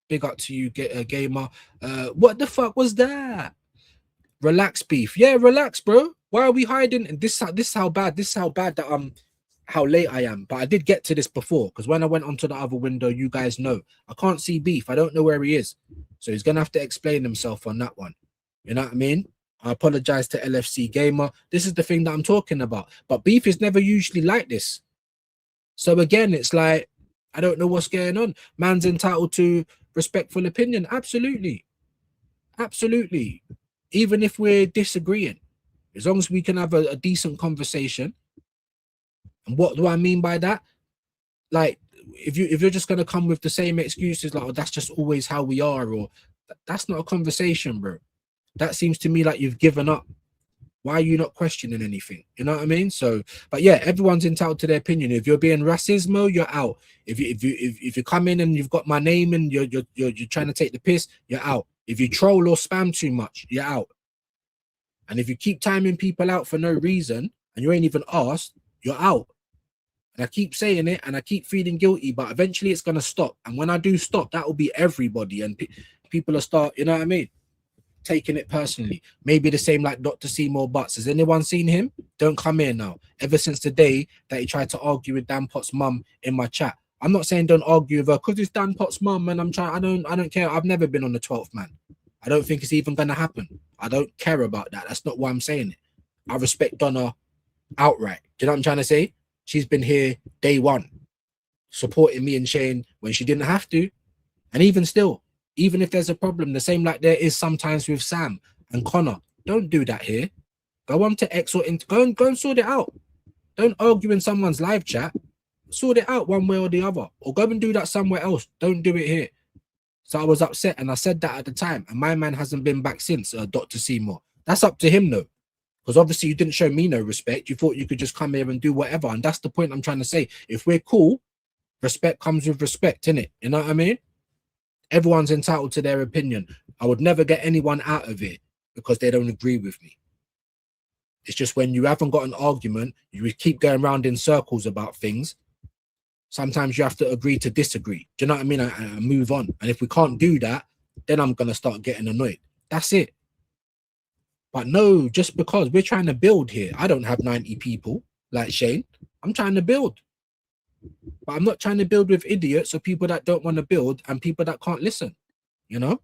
Big up to you, get a gamer. What the fuck was that? Relax, beef. Yeah, relax, bro. Why are we hiding? And this how bad that how late I am. But I did get to this before because when I went onto the other window, you guys know I can't see beef. I don't know where he is, so he's gonna have to explain himself on that one. You know what I mean? I apologize to LFC Gamer. This is the thing that I'm talking about. But beef is never usually like this. So again, it's like, I don't know what's going on. Man's entitled to respectful opinion. Absolutely. Absolutely. Even if we're disagreeing, as long as we can have a decent conversation. And what do I mean by that? Like, if you're just going to come with the same excuses, like, oh, that's just always how we are, or that's not a conversation, bro. That seems to me like you've given up. Why are you not questioning anything? You know what I mean? So, but yeah, everyone's entitled to their opinion. If you're being racismo, you're out. If you come in and you've got my name and you're trying to take the piss, you're out. If you troll or spam too much, you're out. And if you keep timing people out for no reason and you ain't even asked, you're out. And I keep saying it and I keep feeling guilty, but eventually it's gonna stop. And when I do stop, that will be everybody, and people will start. You know what I mean? Taking it personally. Maybe the same like Dr. Seymour Butts. Has anyone seen him? Don't come here now. Ever since the day that he tried to argue with Dan Potts' mum in my chat. I'm not saying don't argue with her because it's Dan Potts' mum and I don't care. I've never been on the 12th man. I don't think it's even gonna happen. I don't care about that. That's not why I'm saying it. I respect Donna outright. Do you know what I'm trying to say? She's been here day one, supporting me and Shane when she didn't have to. And even still, even if there's a problem, the same like there is sometimes with Sam and Connor. Don't do that here. Go on to X or go and sort it out. Don't argue in someone's live chat. Sort it out one way or the other, or go and do that somewhere else. Don't do it here. So I was upset, and I said that at the time, and my man hasn't been back since. Dr. Seymour. That's up to him though, because obviously you didn't show me no respect. You thought you could just come here and do whatever, and that's the point I'm trying to say. If we're cool, respect comes with respect, innit? You know what I mean? Everyone's entitled to their opinion. I would never get anyone out of it because they don't agree with me. It's just when you haven't got an argument, you keep going around in circles about things. Sometimes you have to agree to disagree. Do you know what I mean? And move on. And if we can't do that, then I'm going to start getting annoyed. That's it. But no, just because we're trying to build here, I don't have 90 people like Shane. I'm trying to build. But I'm not trying to build with idiots or people that don't want to build and people that can't listen. You know?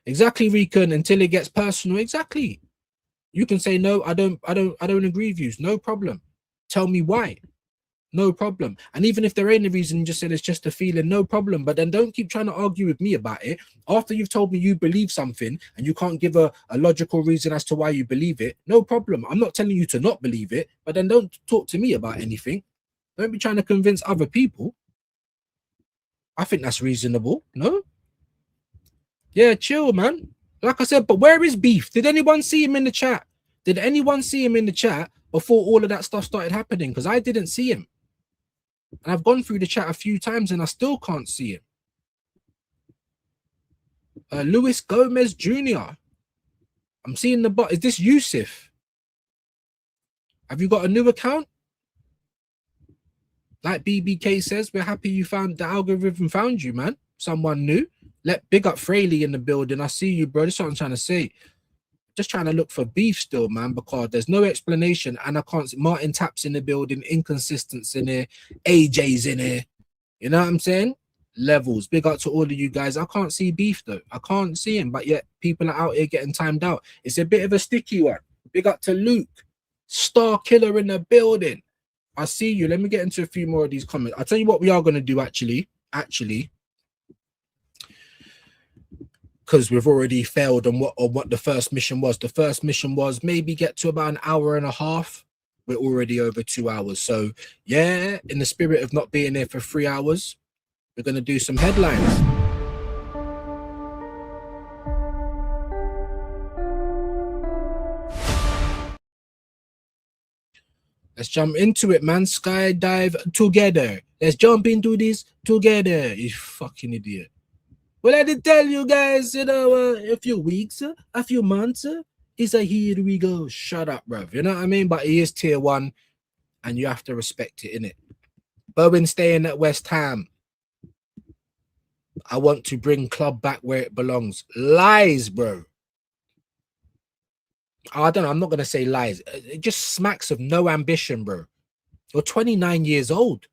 Exactly, Rican, until it gets personal. Exactly. You can say no, I don't agree with you. No problem. Tell me why. No problem. And even if there ain't a reason, just say it's just a feeling, no problem. But then don't keep trying to argue with me about it. After you've told me you believe something and you can't give a logical reason as to why you believe it, no problem. I'm not telling you to not believe it, but then don't talk to me about anything. Don't be trying to convince other people. I think that's reasonable, no? Yeah, chill, man. Like I said, but where is Beef? Did anyone see him in the chat? Did anyone see him in the chat before all of that stuff started happening? Because I didn't see him. And I've gone through the chat a few times and I still can't see him. Luis Gomez Jr. I'm seeing the bot. Is this Yusuf? Have you got a new account? Like BBK says, we're happy you found the algorithm found you, man. Someone new. Let big up Fraley in the building. I see you, bro. That's what I'm trying to say. Just trying to look for beef still, man, because there's no explanation. And I can't see Martin Taps in the building, inconsistency in here, AJ's in here. You know what I'm saying? Levels. Big up to all of you guys. I can't see beef though. I can't see him, but yet people are out here getting timed out. It's a bit of a sticky one. Big up to Luke, Star Killer in the building. I see you. Let me get into a few more of these comments. I'll tell you what we are going to do actually, because we've already failed on what the first mission was. The first mission was maybe get to about an hour and a half. We're already over 2 hours. So yeah, in the spirit of not being there for 3 hours, we're going to do some headlines. Let's jump into it, man. Skydive together. Let's jump into this together. You fucking idiot. Well, I did tell you guys, you know, a few weeks, a few months, it's a here we go. Shut up, bruv. You know what I mean? But he is tier 1, and you have to respect it, innit? Bowen staying at West Ham. I want to bring club back where it belongs. Lies, bro. I don't know. I'm not going to say lies. It just smacks of no ambition, bro. You're 29 years old.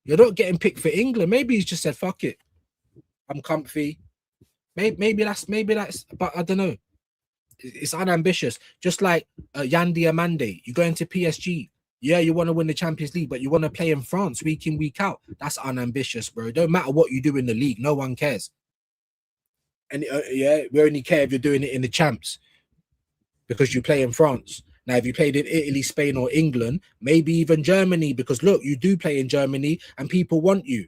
You're not getting picked for England. Maybe he's just said, fuck it. I'm comfy. Maybe that's, but I don't know. It's unambitious. Just like Yandy Amande, you go into PSG. Yeah, you want to win the Champions League, but you want to play in France week in, week out. That's unambitious, bro. It don't matter what you do in the league. No one cares. And yeah, we only care if you're doing it in the champs because you play in France. Now, if you played in Italy, Spain, or England, maybe even Germany, because look, you do play in Germany and people want you.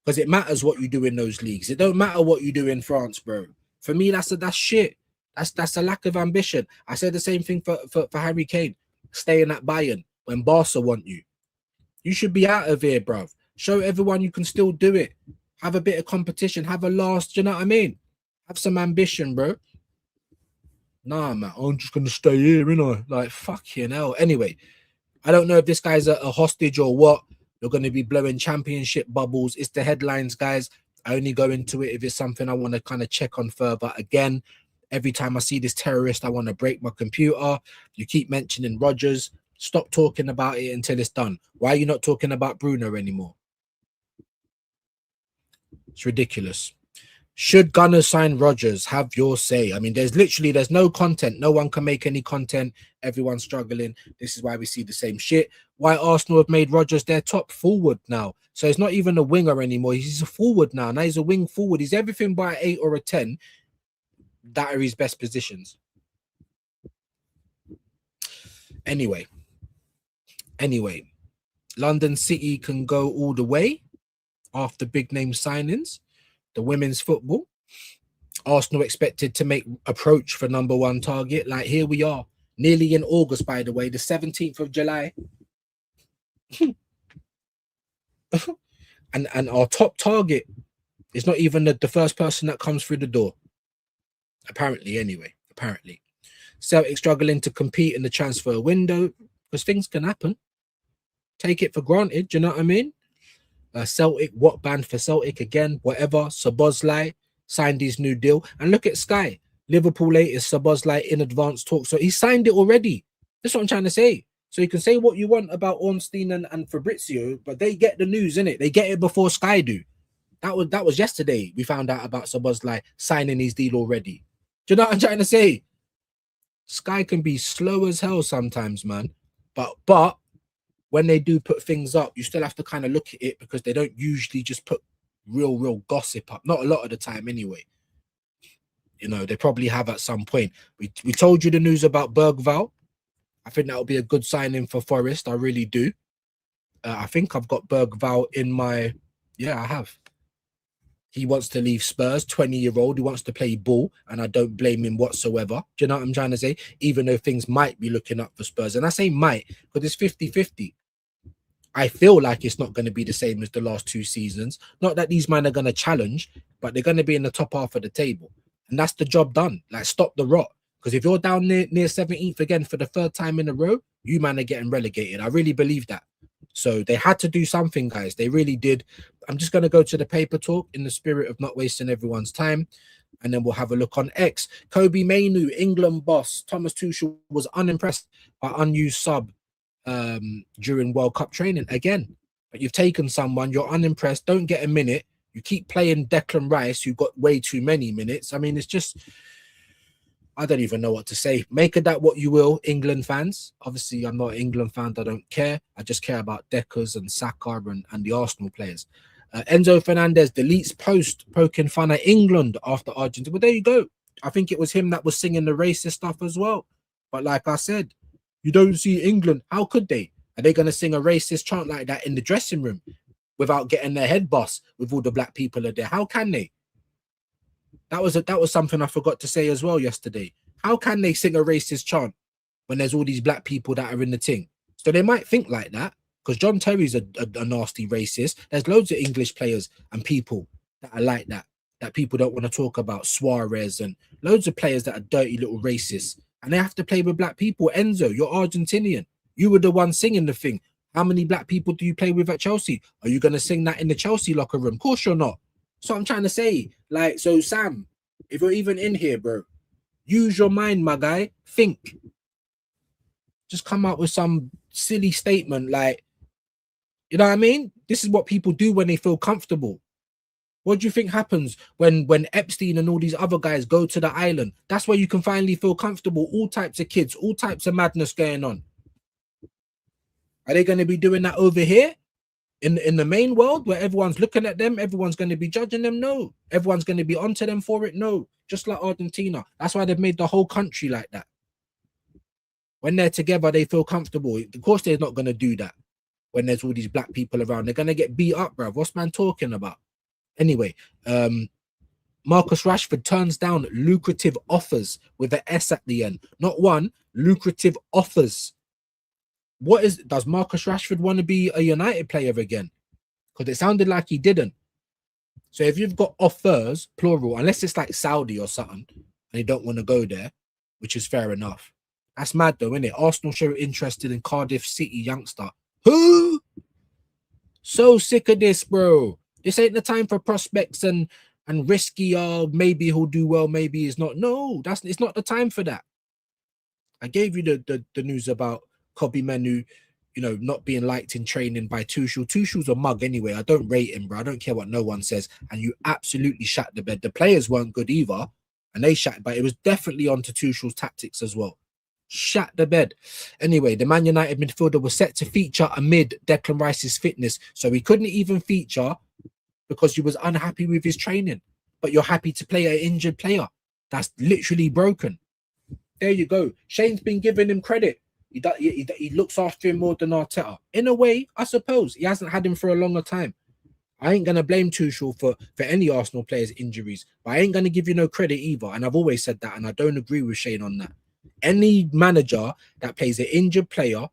Because it matters what you do in those leagues. It don't matter what you do in France, bro. For me, that's shit. That's a lack of ambition. I said the same thing for Harry Kane, staying at Bayern when Barca want you. You should be out of here, bro. Show everyone you can still do it. Have a bit of competition. Have a last, you know what I mean? Have some ambition, bro. Nah, man, I'm just going to stay here, innit? Like, fucking hell. Anyway, I don't know if this guy's a hostage or what. You're going to be blowing championship bubbles. It's the headlines, guys. I only go into it if it's something I want to kind of check on further. Again, every time I see this terrorist, I want to break my computer. You keep mentioning Rodgers. Stop talking about it until it's done. Why are you not talking about Bruno anymore? It's ridiculous. Should Gunners sign Rodgers? Have your say. I mean, there's no content. No one can make any content. Everyone's struggling. This is why we see the same shit. Why Arsenal have made Rodgers their top forward now. So he's not even a winger anymore. He's a forward now. Now he's a wing forward. He's everything by an 8 or a 10. That are his best positions. Anyway, London City can go all the way after big name signings. The women's football. Arsenal expected to make approach for number one target. Like, here we are, nearly in August, by the way, the 17th of July. and our top target is not even the first person that comes through the door. Apparently, anyway. Apparently. Celtic struggling to compete in the transfer window because things can happen. Take it for granted, do you know what I mean? Celtic, what band for Celtic again? Whatever. Szoboszlai signed his new deal. And look at Sky. Liverpool latest Szoboszlai in advanced talks. So he signed it already. That's what I'm trying to say. So you can say what you want about Ornstein and Fabrizio, but they get the news, innit? They get it before Sky do. That was yesterday. We found out about Szoboszlai signing his deal already. Do you know what I'm trying to say? Sky can be slow as hell sometimes, man. But when they do put things up, you still have to kind of look at it because they don't usually just put real gossip up. Not a lot of the time anyway. You know, they probably have at some point. We told you the news about Bergvall. I think that will be a good signing for Forest. I really do. I think I've got Bergvall in my... Yeah, I have. He wants to leave Spurs, 20-year-old. He wants to play ball, and I don't blame him whatsoever. Do you know what I'm trying to say? Even though things might be looking up for Spurs. And I say might because it's 50-50. I feel like it's not going to be the same as the last two seasons. Not that these men are going to challenge, but they're going to be in the top half of the table. And that's the job done. Like, stop the rot. Because if you're down near 17th again for the third time in a row, you man are getting relegated. I really believe that. So they had to do something, guys. They really did. I'm just going to go to the paper talk in the spirit of not wasting everyone's time. And then we'll have a look on X. Kobe Mainu, England boss. Thomas Tuchel was unimpressed by unused sub during World Cup training. Again, but you've taken someone, you're unimpressed, don't get a minute. You keep playing Declan Rice, who got way too many minutes. I mean, it's just... I don't even know what to say. Make of that what you will, England fans. Obviously, I'm not an England fan. I don't care. I just care about Deckers and Saka and the Arsenal players. Enzo Fernandez deletes post poking fun at England after Argentina. Well, there you go. I think it was him that was singing the racist stuff as well. But like I said, you don't see England. How could they? Are they going to sing a racist chant like that in the dressing room without getting their head bust with all the black people are there? How can they? That was something I forgot to say as well yesterday. How can they sing a racist chant when there's all these black people that are in the thing? So they might think like that because John Terry's a nasty racist. There's loads of English players and people that are like that people don't want to talk about. Suarez and loads of players that are dirty little racists. And they have to play with black people. Enzo, you're Argentinian. You were the one singing the thing. How many black people do you play with at Chelsea? Are you going to sing that in the Chelsea locker room? Of course you're not. So I'm trying to say, like, so Sam, if you're even in here, bro, use your mind, my guy. Think. Just come out with some silly statement like, you know what I mean? This is what people do when they feel comfortable. What do you think happens when Epstein and all these other guys go to the island? That's where you can finally feel comfortable. All types of kids, all types of madness going on. Are they going to be doing that over here? In the main world where everyone's looking at them, everyone's going to be judging them? No. Everyone's going to be onto them for it? No. Just like Argentina. That's why they've made the whole country like that. When they're together, they feel comfortable. Of course, they're not going to do that when there's all these black people around. They're going to get beat up, bruv. What's man talking about? Anyway, Marcus Rashford turns down lucrative offers with an S at the end. Not one, lucrative offers. Does Marcus Rashford want to be a United player again? Because it sounded like he didn't. So if you've got offers, plural, unless it's like Saudi or something, and you don't want to go there, which is fair enough. That's mad though, isn't it? Arsenal show interested in Cardiff City youngster. Who? So sick of this, bro. This ain't the time for prospects and risky, maybe he'll do well, maybe he's not. No, it's not the time for that. I gave you the news about Kobe Manu, you know, not being liked in training by Tuchel. Tuchel's a mug anyway. I don't rate him, bro. I don't care what no one says. And you absolutely shat the bed. The players weren't good either, and they shat, but it was definitely onto Tuchel's tactics as well. Shat the bed. Anyway, the Man United midfielder was set to feature amid Declan Rice's fitness, so he couldn't even feature because he was unhappy with his training. But you're happy to play an injured player. That's literally broken. There you go. Shane's been giving him credit. He looks after him more than Arteta. In a way, I suppose he hasn't had him for a longer time. I ain't gonna blame Tuchel for any Arsenal players' injuries, but I ain't gonna give you no credit either. And I've always said that, and I don't agree with Shane on that. Any manager that plays an injured player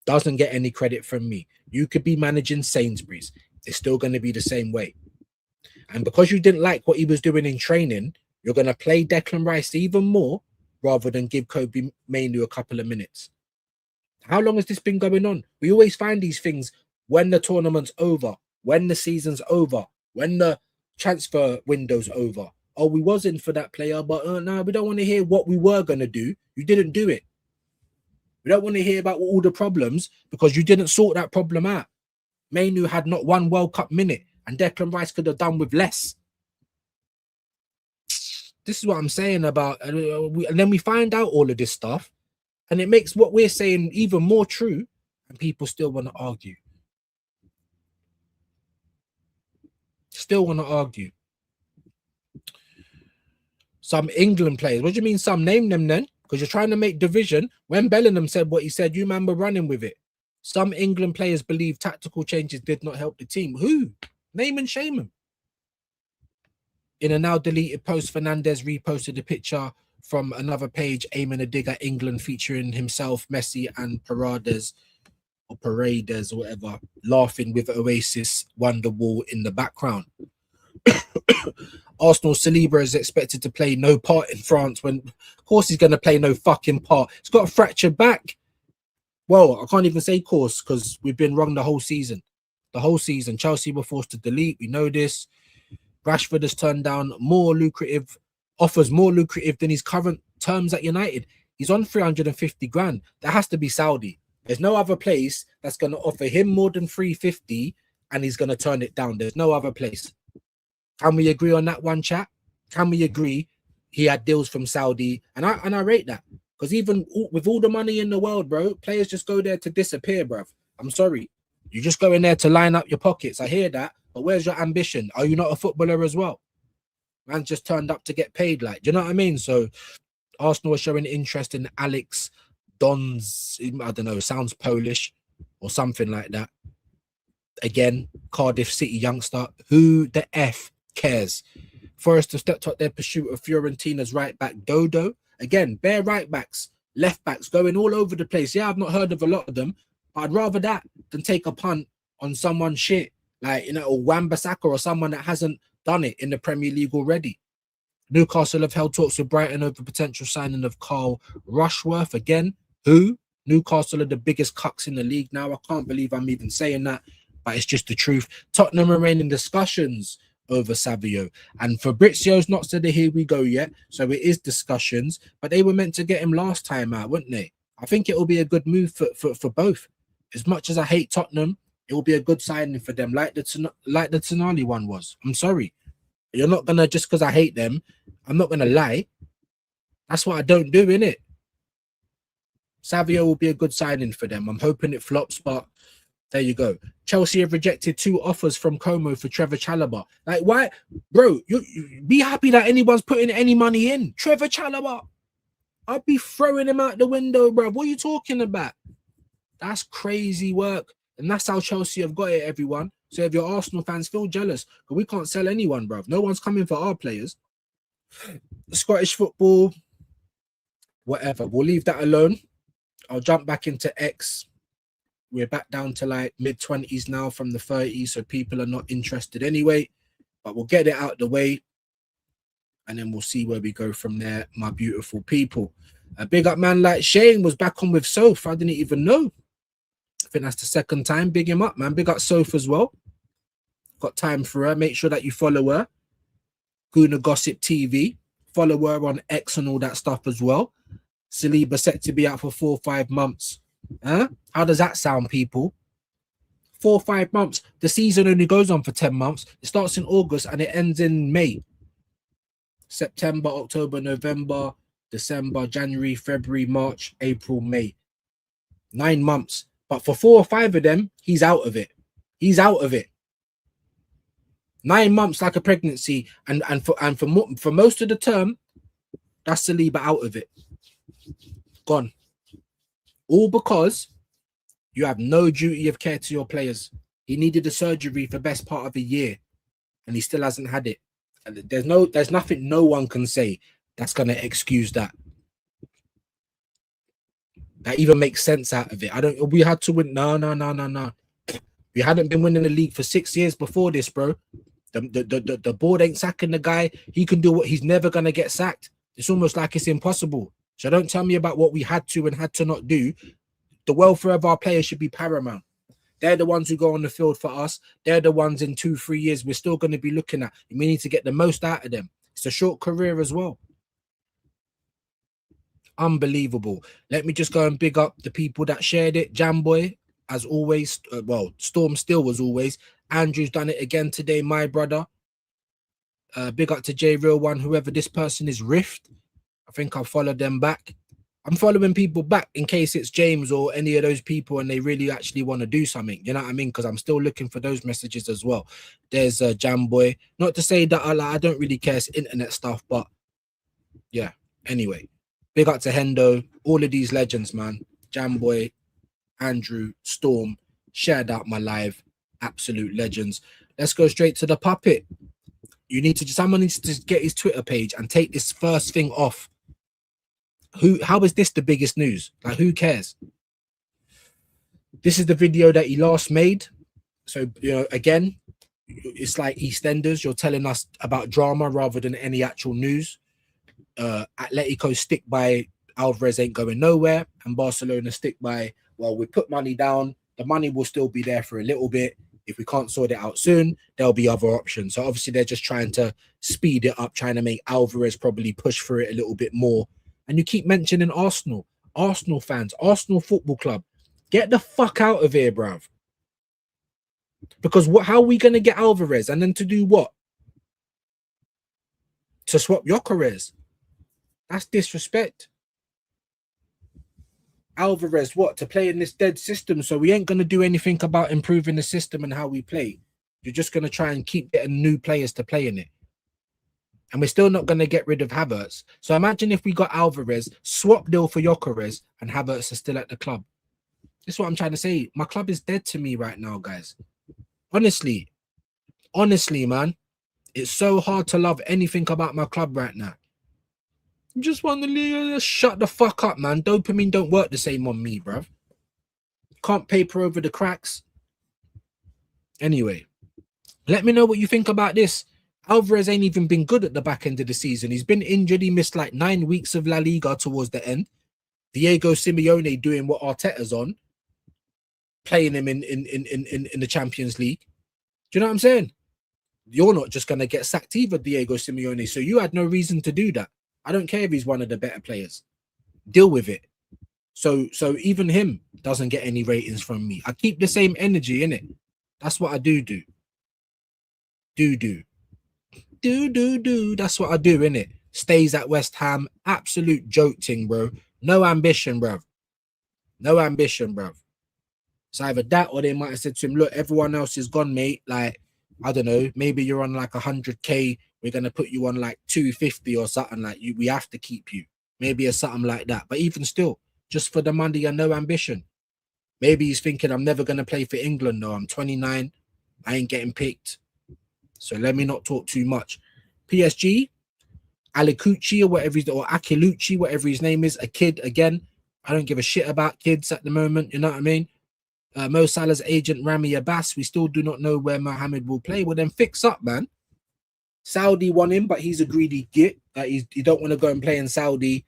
doesn't get any credit from me. You could be managing Sainsbury's, it's still gonna be the same way. And because you didn't like what he was doing in training, you're gonna play Declan Rice even more rather than give Kobe Mainoo a couple of minutes. How long has this been going on? We always find these things when the tournament's over, when the season's over, when the transfer window's over. Oh, we was in for that player, but no, we don't want to hear what we were going to do. You didn't do it. We don't want to hear about all the problems because you didn't sort that problem out. Mainoo had not one World Cup minute and Declan Rice could have done with less. This is what I'm saying about, and then we find out all of this stuff and it makes what we're saying even more true and people still want to argue. Still want to argue. Some England players. What do you mean some? Name them then. Because you're trying to make division. When Bellingham said what he said, you man were running with it. Some England players believe tactical changes did not help the team. Who? Name and shame them. In a now deleted post, Fernandez reposted a picture from another page aiming a dig at England featuring himself, Messi and Paredes or whatever, laughing with Oasis Wonderwall in the background. Arsenal Saliba is expected to play no part in France when, of course, he's going to play no fucking part. He's got a fractured back. Well, I can't even say course because we've been wrong the whole season. The whole season. Chelsea were forced to delete. We know this. Rashford has turned down offers more lucrative than his current terms at United. He's on 350 grand. That has to be Saudi. There's no other place that's going to offer him more than 350 and he's going to turn it down. There's no other place. Can we agree on that one, chat? Can we agree he had deals from Saudi? And I rate that. Because even with all the money in the world, bro, players just go there to disappear, bro. I'm sorry. You just go in there to line up your pockets. I hear that. But where's your ambition? Are you not a footballer as well? Man just turned up to get paid. Like, do you know what I mean? So Arsenal are showing interest in Alex Dons. I don't know, sounds Polish or something like that. Again, Cardiff City youngster. Who the F cares? Forest have stepped up their pursuit of Fiorentina's right back Dodo. Again, bare right backs, left backs going all over the place. Yeah, I've not heard of a lot of them, but I'd rather that than take a punt on someone shit like, you know, or Wan-Bissaka or someone that hasn't done it in the Premier League already. Newcastle have held talks with Brighton over potential signing of Carl Rushworth. Again, who? Newcastle are the biggest cucks in the league now. I can't believe I'm even saying that, but it's just the truth. Tottenham remain in discussions over Savinho, and Fabrizio's not said the here we go yet, so it is discussions, but they were meant to get him last time out, weren't they? I think it will be a good move for both. As much as I hate Tottenham, it will be a good signing for them, like the Tonali one was. I'm sorry. You're not gonna, just because I hate them, I'm not gonna lie. That's what I don't do, innit? Savio will be a good signing for them. I'm hoping it flops, but there you go. Chelsea have rejected 2 offers from Como for Trevor Chalobah. Like, why? Bro, you be happy that anyone's putting any money in. Trevor Chalobah. I'd be throwing him out the window, bro. What are you talking about? That's crazy work. And that's how Chelsea have got it, everyone. So if you're Arsenal fans, feel jealous. But we can't sell anyone, bro. No one's coming for our players. Scottish football, whatever. We'll leave that alone. I'll jump back into X. We're back down to like mid-20s now from the 30s, so people are not interested anyway. But we'll get it out the way, and then we'll see where we go from there, my beautiful people. A big up man like Shane was back on with Soph. I didn't even know. I think that's the second time. Big him up, man. Big up Soph as well. Got time for her. Make sure that you follow her. Guna Gossip TV. Follow her on X and all that stuff as well. Saliba set to be out for 4 or 5 months. Huh? How does that sound, people? 4 or 5 months. The season only goes on for 10 months. It starts in August and it ends in May. September, October, November, December, January, February, March, April, May. 9 months. But for 4 or 5 of them, he's out of it. He's out of it. 9 months like a pregnancy, and for most of the term, that's Saliba out of it. Gone. All because you have no duty of care to your players. He needed a surgery for best part of a year, and he still hasn't had it. And there's nothing no one can say that's gonna excuse that. That even makes sense out of it. We had to win. No. We hadn't been winning the league for 6 years before this, bro. The board ain't sacking the guy. He can do what he's never gonna get sacked. It's almost like it's impossible. So don't tell me about what we had to and had to not do. The welfare of our players should be paramount. They're the ones who go on the field for us. They're the ones in 2-3 years we're still going to be looking at. We need to get the most out of them. It's a short career as well. Unbelievable. Let me just go and big up the people that shared it. Jamboy, as always. Storm Still as always. Andrew's done it again today, my brother. Big up to J Real One, whoever this person is, Rift. I think I'll follow them back. I'm following people back in case it's James or any of those people and they really actually want to do something. You know what I mean? Because I'm still looking for those messages as well. There's Jamboy. Not to say that I don't really care, it's internet stuff, but yeah. Anyway, big up to Hendo. All of these legends, man. Jamboy, Andrew, Storm, shared out my live. Absolute legends. Let's go straight to the puppet. Someone needs to get his Twitter page and take this first thing off. How is this the biggest news? Like, who cares? This is the video that he last made. So, again, it's like EastEnders. You're telling us about drama rather than any actual news. Atletico stick by Alvarez ain't going nowhere, and Barcelona stick by, well, we put money down. The money will still be there for a little bit. If we can't sort it out soon, there'll be other options. So obviously they're just trying to speed it up, trying to make Alvarez probably push for it a little bit more. And you keep mentioning Arsenal fans, Arsenal Football Club. Get the fuck out of here, bruv. Because how are we going to get Alvarez? And then to do what? To swap Gyökeres? That's disrespect. Alvarez, what? To play in this dead system. So we ain't going to do anything about improving the system and how we play. You're just going to try and keep getting new players to play in it. And we're still not going to get rid of Havertz. So imagine if we got Alvarez, swap deal for Gyökeres, and Havertz is still at the club. This is what I'm trying to say. My club is dead to me right now, guys. Honestly, man. It's so hard to love anything about my club right now. I just want to shut the fuck up, man. Dopamine don't work the same on me, bruv. Can't paper over the cracks. Anyway, let me know what you think about this. Alvarez ain't even been good at the back end of the season. He's been injured. He missed like 9 weeks of La Liga towards the end. Diego Simeone doing what Arteta's on, playing him in the Champions League. Do you know what I'm saying? You're not just going to get sacked either, Diego Simeone. So you had no reason to do that. I don't care if he's one of the better players. Deal with it. So even him doesn't get any ratings from me. I keep the same energy in it. That's what I do. That's what I do, innit? Stays at West Ham. Absolute joke thing, bro. No ambition, bruv. No ambition, bruv. So either that or they might have said to him, look, everyone else is gone, mate. Like, I don't know, maybe you're on like 100K. We're going to put you on like 250 or something like you. We have to keep you. Maybe it's something like that. But even still, just for the money and no ambition. Maybe he's thinking, I'm never going to play for England. No, I'm 29. I ain't getting picked. So let me not talk too much. PSG, Alicucci or whatever or Akilucci, whatever his name is, a kid again. I don't give a shit about kids at the moment. You know what I mean? Mo Salah's agent Rami Abbas. We still do not know where Mohamed will play. Well, then fix up, man. Saudi want him, but he's a greedy git. He don't want to go and play in Saudi.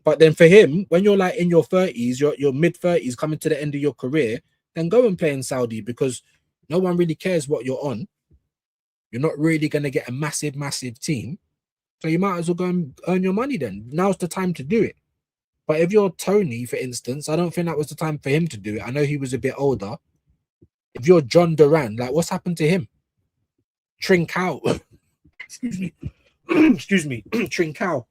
But then for him, when you're like in your 30s, your mid-30s, coming to the end of your career, then go and play in Saudi because no one really cares what you're on. You're not really going to get a massive, massive team. So you might as well go and earn your money then. Now's the time to do it. But if you're Tony, for instance, I don't think that was the time for him to do it. I know he was a bit older. If you're John Duran, like what's happened to him? Trincao. Excuse me. Trincao.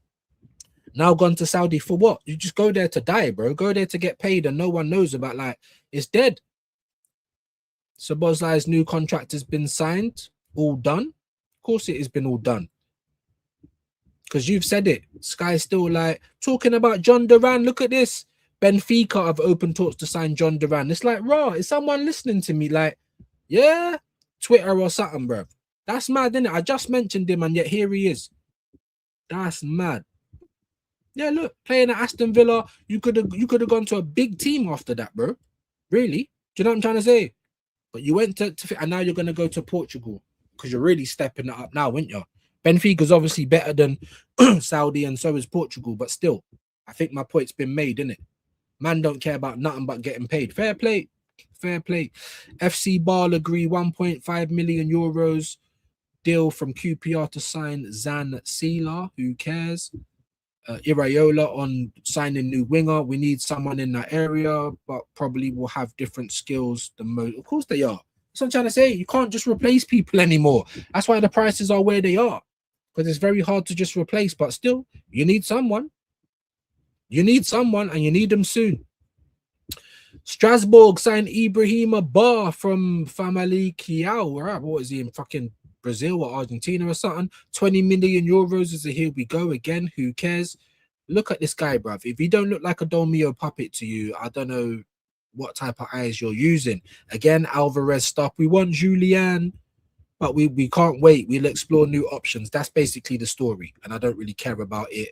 Now gone to Saudi for what? You just go there to die, bro. Go there to get paid and no one knows about, like, it's dead. Szoboszlai's new contract has been signed. All done. Of course it has been all done. Because you've said it. Sky's still like, talking about John Duran. Look at this. Benfica have open talks to sign John Duran. It's like, raw, is someone listening to me? Like, yeah, Twitter or something, bro. That's mad, isn't it? I just mentioned him, and yet here he is. That's mad. Yeah, look, playing at Aston Villa, you could have gone to a big team after that, bro. Really? Do you know what I'm trying to say? But you went to and now you're gonna go to Portugal because you're really stepping it up now, weren't you? Benfica's obviously better than Saudi, and so is Portugal, but still, I think my point's been made, innit? Man don't care about nothing but getting paid. Fair play. Fair play. FC Basel agree 1.5 million euros deal from QPR to sign Zan Sila. Who cares? Iraola on signing new winger. We need someone in that area, but probably will have different skills than most. Of course they are. That's what I'm trying to say. You can't just replace people anymore. That's why the prices are where they are. Because it's very hard to just replace, but still, you need someone. You need someone, and you need them soon. Strasbourg signed Ibrahima Bar from Famalicão. Right? What is he in fucking Brazil or Argentina or something? 20 million euros is a here we go again. Who cares? Look at this guy, bruv. If he don't look like a Dolmio puppet to you, I don't know what type of eyes you're using. Again, Alvarez stuff. We want Julian, but we can't wait. We'll explore new options. That's basically the story, and I don't really care about it.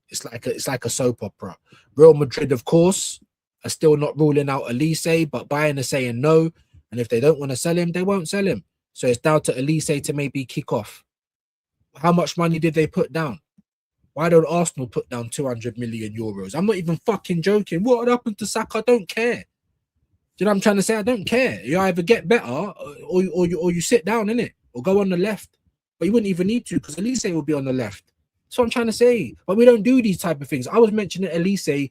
It's like a soap opera. Real Madrid, of course, are still not ruling out Elise, but Bayern are saying no. And if they don't want to sell him, they won't sell him. So it's down to Elise to maybe kick off. How much money did they put down? Why don't Arsenal put down 200 million euros? I'm not even fucking joking. What happened to Saka? I don't care. Do you know what I'm trying to say? I don't care. You either get better or you sit down, innit? Or go on the left. But you wouldn't even need to because Elise will be on the left. That's what I'm trying to say. But we don't do these type of things. I was mentioning Elise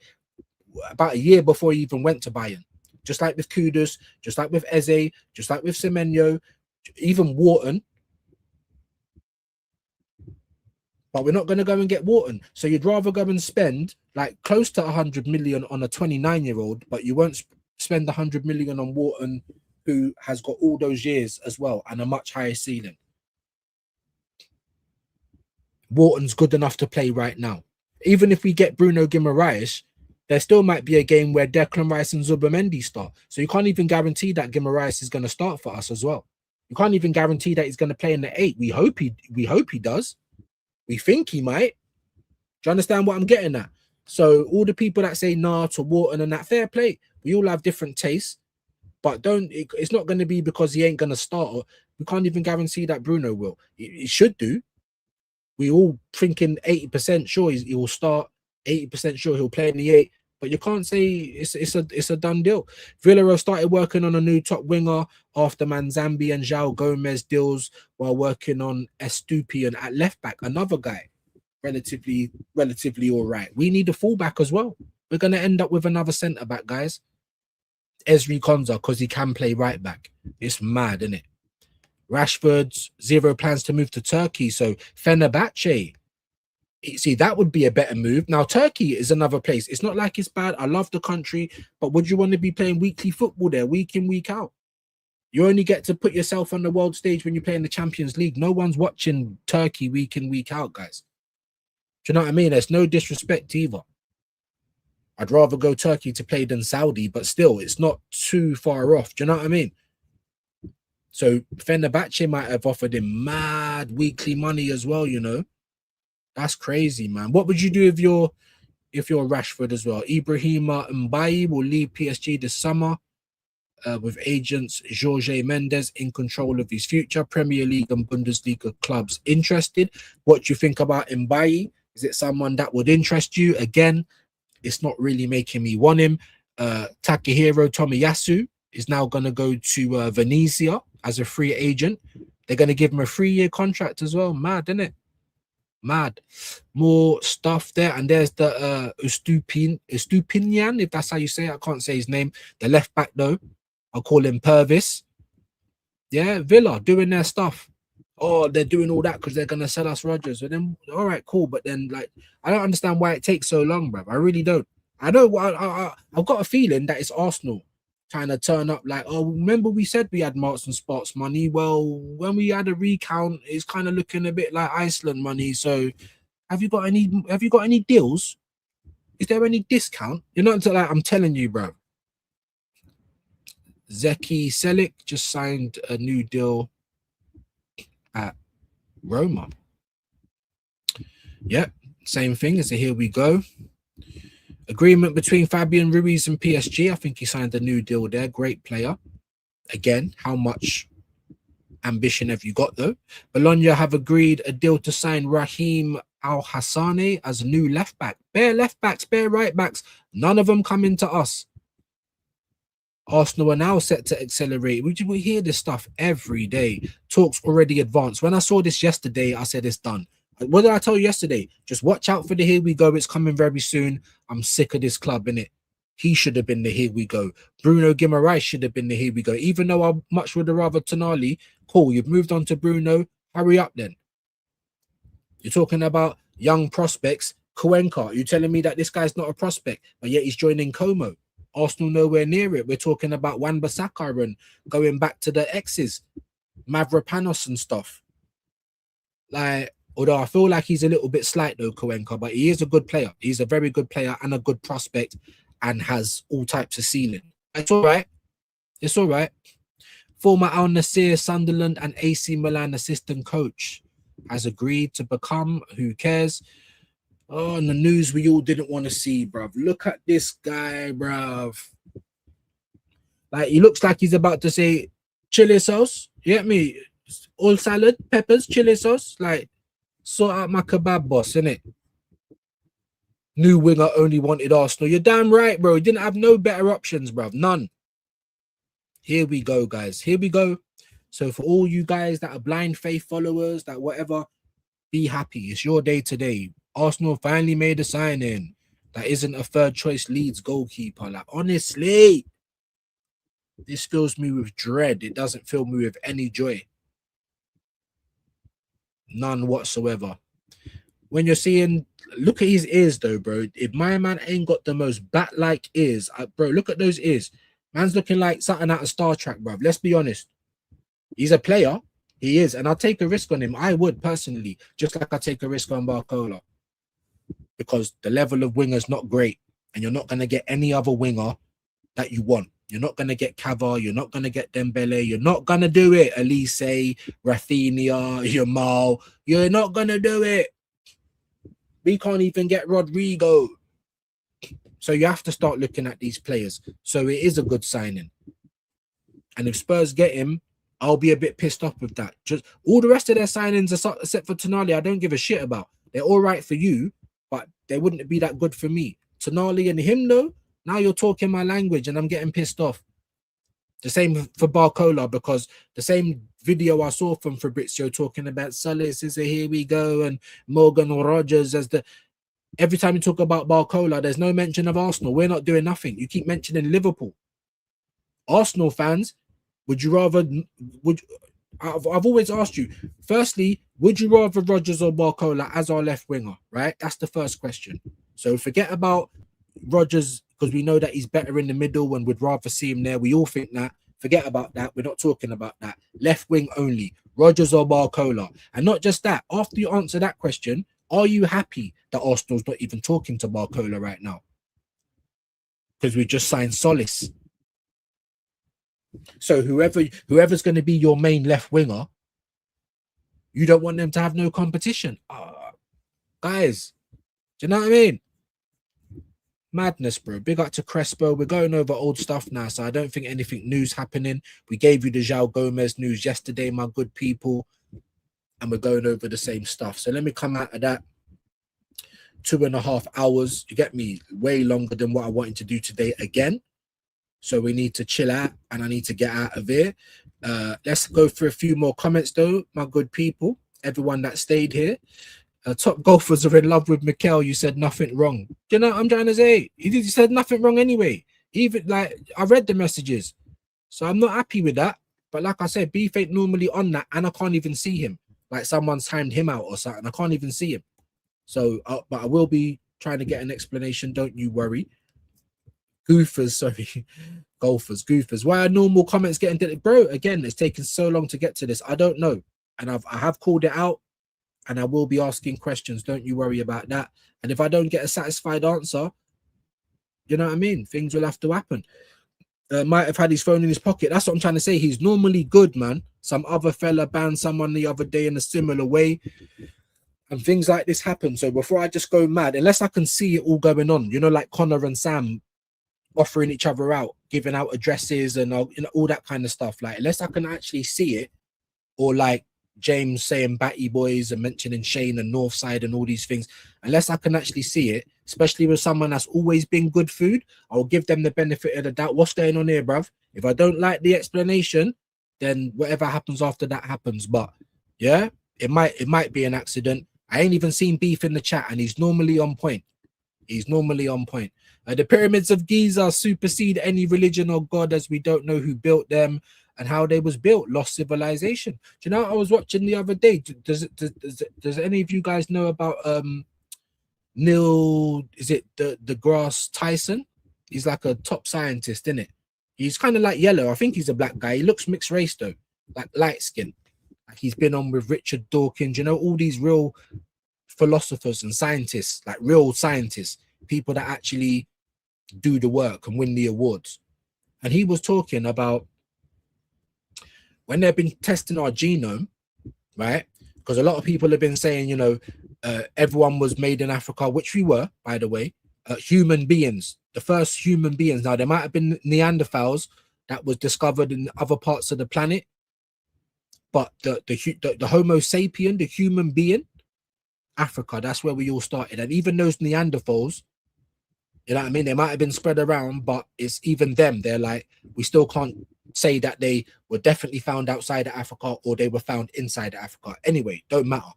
about a year before he even went to Bayern. Just like with Kudus, just like with Eze, just like with Semenyo, even Wharton. But we're not going to go and get Wharton. So you'd rather go and spend like close to 100 million on a 29-year-old, but you won't spend 100 million on Wharton, who has got all those years as well and a much higher ceiling. Wharton's good enough to play right now. Even if we get Bruno Guimaraes, there still might be a game where Declan Rice and Zubimendi start. So you can't even guarantee that Guimaraes is going to start for us as well. You can't even guarantee that he's going to play in the 8. We hope he does. We think he might. Do you understand what I'm getting at? So all the people that say nah to Wharton and that, fair play. We all have different tastes, but it's not going to be because he ain't going to start. We can't even guarantee that Bruno will. He should do. We all thinking 80% sure he will start, 80% sure he'll play in the 8, but you can't say it's a done deal. Villarreal started working on a new top winger after Manzambi and João Gomez deals while working on Estupiñán at left back. Another guy, relatively all right. We need a fullback as well. We're going to end up with another centre back, guys. Ezri Konsa, because he can play right back. It's mad, isn't it? Rashford's zero plans to move to Turkey. So Fenerbahce, see, that would be a better move. Now, Turkey is another place. It's not like it's bad. I love the country, but would you want to be playing weekly football there, week in, week out? You only get to put yourself on the world stage when you play in the Champions League. No one's watching Turkey week in, week out, guys. Do you know what I mean? There's no disrespect either. I'd rather go Turkey to play than Saudi, but still, it's not too far off. Do you know what I mean? So Fenerbahce might have offered him mad weekly money as well, you know. That's crazy, man. What would you do if you're Rashford as well? Ibrahima Mbaye will leave PSG this summer with agents Jorge Mendes in control of his future. Premier League and Bundesliga clubs interested. What do you think about Mbaye? Is it someone that would interest you? Again, it's not really making me want him. Takahiro Tomiyasu is now going to go to Venezia as a free agent. They're going to give him a 3-year contract as well. Mad, isn't it? Mad. More stuff there. And there's the Estupiñán, if that's how you say it. I can't say his name. The left back, though. I'll call him Purvis. Yeah, Villa doing their stuff. Oh, they're doing all that because they're going to sell us Rodgers. And then, all right, cool. But then, like, I don't understand why it takes so long, bro. I really don't. I know. I've got a feeling that it's Arsenal trying to turn up like, oh, remember we said we had Marks and Sparks money? Well, when we had a recount, it's kind of looking a bit like Iceland money. So have you got any deals? Is there any discount? You're not like, I'm telling you, bro. Zeki Selic just signed a new deal at Roma. Yep, same thing as a here we go. Agreement between Fabian Ruiz and PSG. I think he signed a new deal there. Great player. Again, how much ambition have you got though? Bologna have agreed a deal to sign Raheem Al Hassani as a new left back. Bare left backs, bare right backs. None of them coming to us. Arsenal are now set to accelerate. We hear this stuff every day. Talks already advanced. When I saw this yesterday, I said it's done. What did I tell you yesterday? Just watch out for the here we go. It's coming very soon. I'm sick of this club, innit? He should have been the here we go. Bruno Guimaraes should have been the here we go. Even though I much would have rather Tonali. Cool, you've moved on to Bruno. Hurry up then. You're talking about young prospects. Cuenca, you telling me that this guy's not a prospect, but yet he's joining Como. Arsenal nowhere near it. We're talking about Wan-Bissaka and going back to the X's, Mavropanos and stuff. Like, although I feel like he's a little bit slight though, Cuenca, but he is a good player. He's a very good player and a good prospect and has all types of ceiling. It's all right. It's all right. Former Al Nassr, Sunderland and AC Milan assistant coach has agreed to become, who cares? Oh, and the news we all didn't want to see, bruv. Look at this guy, bruv. Like, he looks like he's about to say chili sauce. You get me? All salad, peppers, chili sauce. Like, sort out my kebab boss, innit? New winger only wanted Arsenal. You're damn right, bro. He didn't have no better options, bruv. None. Here we go, guys. Here we go. So for all you guys that are blind faith followers, that whatever, be happy. It's your day today. Arsenal finally made a signing that isn't a third choice Leeds goalkeeper. Like, honestly, this fills me with dread. It doesn't fill me with any joy. None whatsoever. When you're seeing, look at his ears though, bro. If my man ain't got the most bat-like ears, bro, look at those ears. Man's looking like something out of Star Trek, bro. Let's be honest. He's a player. He is. And I'll take a risk on him. I would personally, just like I take a risk on Barcola. Because the level of winger's not great. And you're not going to get any other winger that you want. You're not going to get Cava. You're not going to get Dembele. You're not going to do it. Elise, Rafinha, Yamal. You're not going to do it. We can't even get Rodrigo. So you have to start looking at these players. So it is a good signing. And if Spurs get him, I'll be a bit pissed off with that. Just all the rest of their signings, except for Tonali, I don't give a shit about. They're all right for you, but they wouldn't be that good for me. Tonali and him, though, now you're talking my language and I'm getting pissed off. The same for Barcola, because the same video I saw from Fabrizio talking about Tzolis is a here we go and Morgan Rogers as the... Every time you talk about Barcola, there's no mention of Arsenal. We're not doing nothing. You keep mentioning Liverpool. Arsenal fans, would you rather... I've always asked you, firstly, would you rather Rodgers or Barcola as our left winger, right? That's the first question. So forget about Rodgers, because we know that he's better in the middle and we'd rather see him there. We all think that. Forget about that. We're not talking about that. Left wing only. Rodgers or Barcola. And not just that. After you answer that question, are you happy that Arsenal's not even talking to Barcola right now? Because we just signed Tzolis. So whoever's going to be your main left winger, you don't want them to have no competition. Guys, do you know what I mean? Madness, bro. Big up to Crespo. We're going over old stuff now, so I don't think anything new's happening. We gave you the João Gomez news yesterday, my good people, and we're going over the same stuff. So let me come out of that. 2.5 hours. You get me? Way longer than what I wanted to do today again. So we need to chill out and I need to get out of here. Let's go through a few more comments though, my good people. Everyone that stayed here. Top golfers are in love with Mikel. You said nothing wrong. Do you know what I'm trying to say? You said nothing wrong anyway. Even like I read the messages. So I'm not happy with that. But like I said, Beef ain't normally on that and I can't even see him. Like someone's timed him out or something. I can't even see him. So, but I will be trying to get an explanation. Don't you worry. Goofers, sorry. Golfers, goofers. Why are normal comments getting... Bro, again, it's taken so long to get to this. I don't know. And I have called it out. And I will be asking questions. Don't you worry about that. And if I don't get a satisfied answer, You know what I mean? Things will have to happen. Might have had his phone in his pocket. That's what I'm trying to say. He's normally good, man. Some other fella banned someone the other day in a similar way, and things like this happen. So before I just go mad, unless I can see it all going on, you know, like Connor and Sam offering each other out, giving out addresses and all, you know, all that kind of stuff. Like, unless I can actually see it, or like James saying Batty Boys and mentioning Shane and Northside and all these things, unless I can actually see it, especially with someone that's always been good food, I'll give them the benefit of the doubt. What's going on here, bruv? If I don't like the explanation, then whatever happens after that happens. But yeah, it might be an accident. I ain't even seen Beef in the chat, and he's normally on point. He's normally on point. The pyramids of Giza supersede any religion or god, as we don't know who built them and how they was built. Lost civilization. Do you know what I was watching the other day? Does any of you guys know about Neil, is it the grass Tyson? He's like a top scientist, isn't it? He's kind of like yellow. I think he's a black guy. He looks mixed race though, like light skin. Like he's been on with Richard Dawkins, you know, all these real philosophers and scientists, like real scientists, people that actually do the work and win the awards. And he was talking about when they've been testing our genome, right? Because a lot of people have been saying, you know, everyone was made in Africa, which we were, by the way, human beings, the first human beings. Now, there might have been Neanderthals that was discovered in other parts of the planet, but the Homo sapien, the human being, Africa, that's where we all started. And even those Neanderthals, you know what I mean? They might have been spread around, but it's even them. They're like, we still can't say that they were definitely found outside of Africa or they were found inside of Africa. Anyway, don't matter.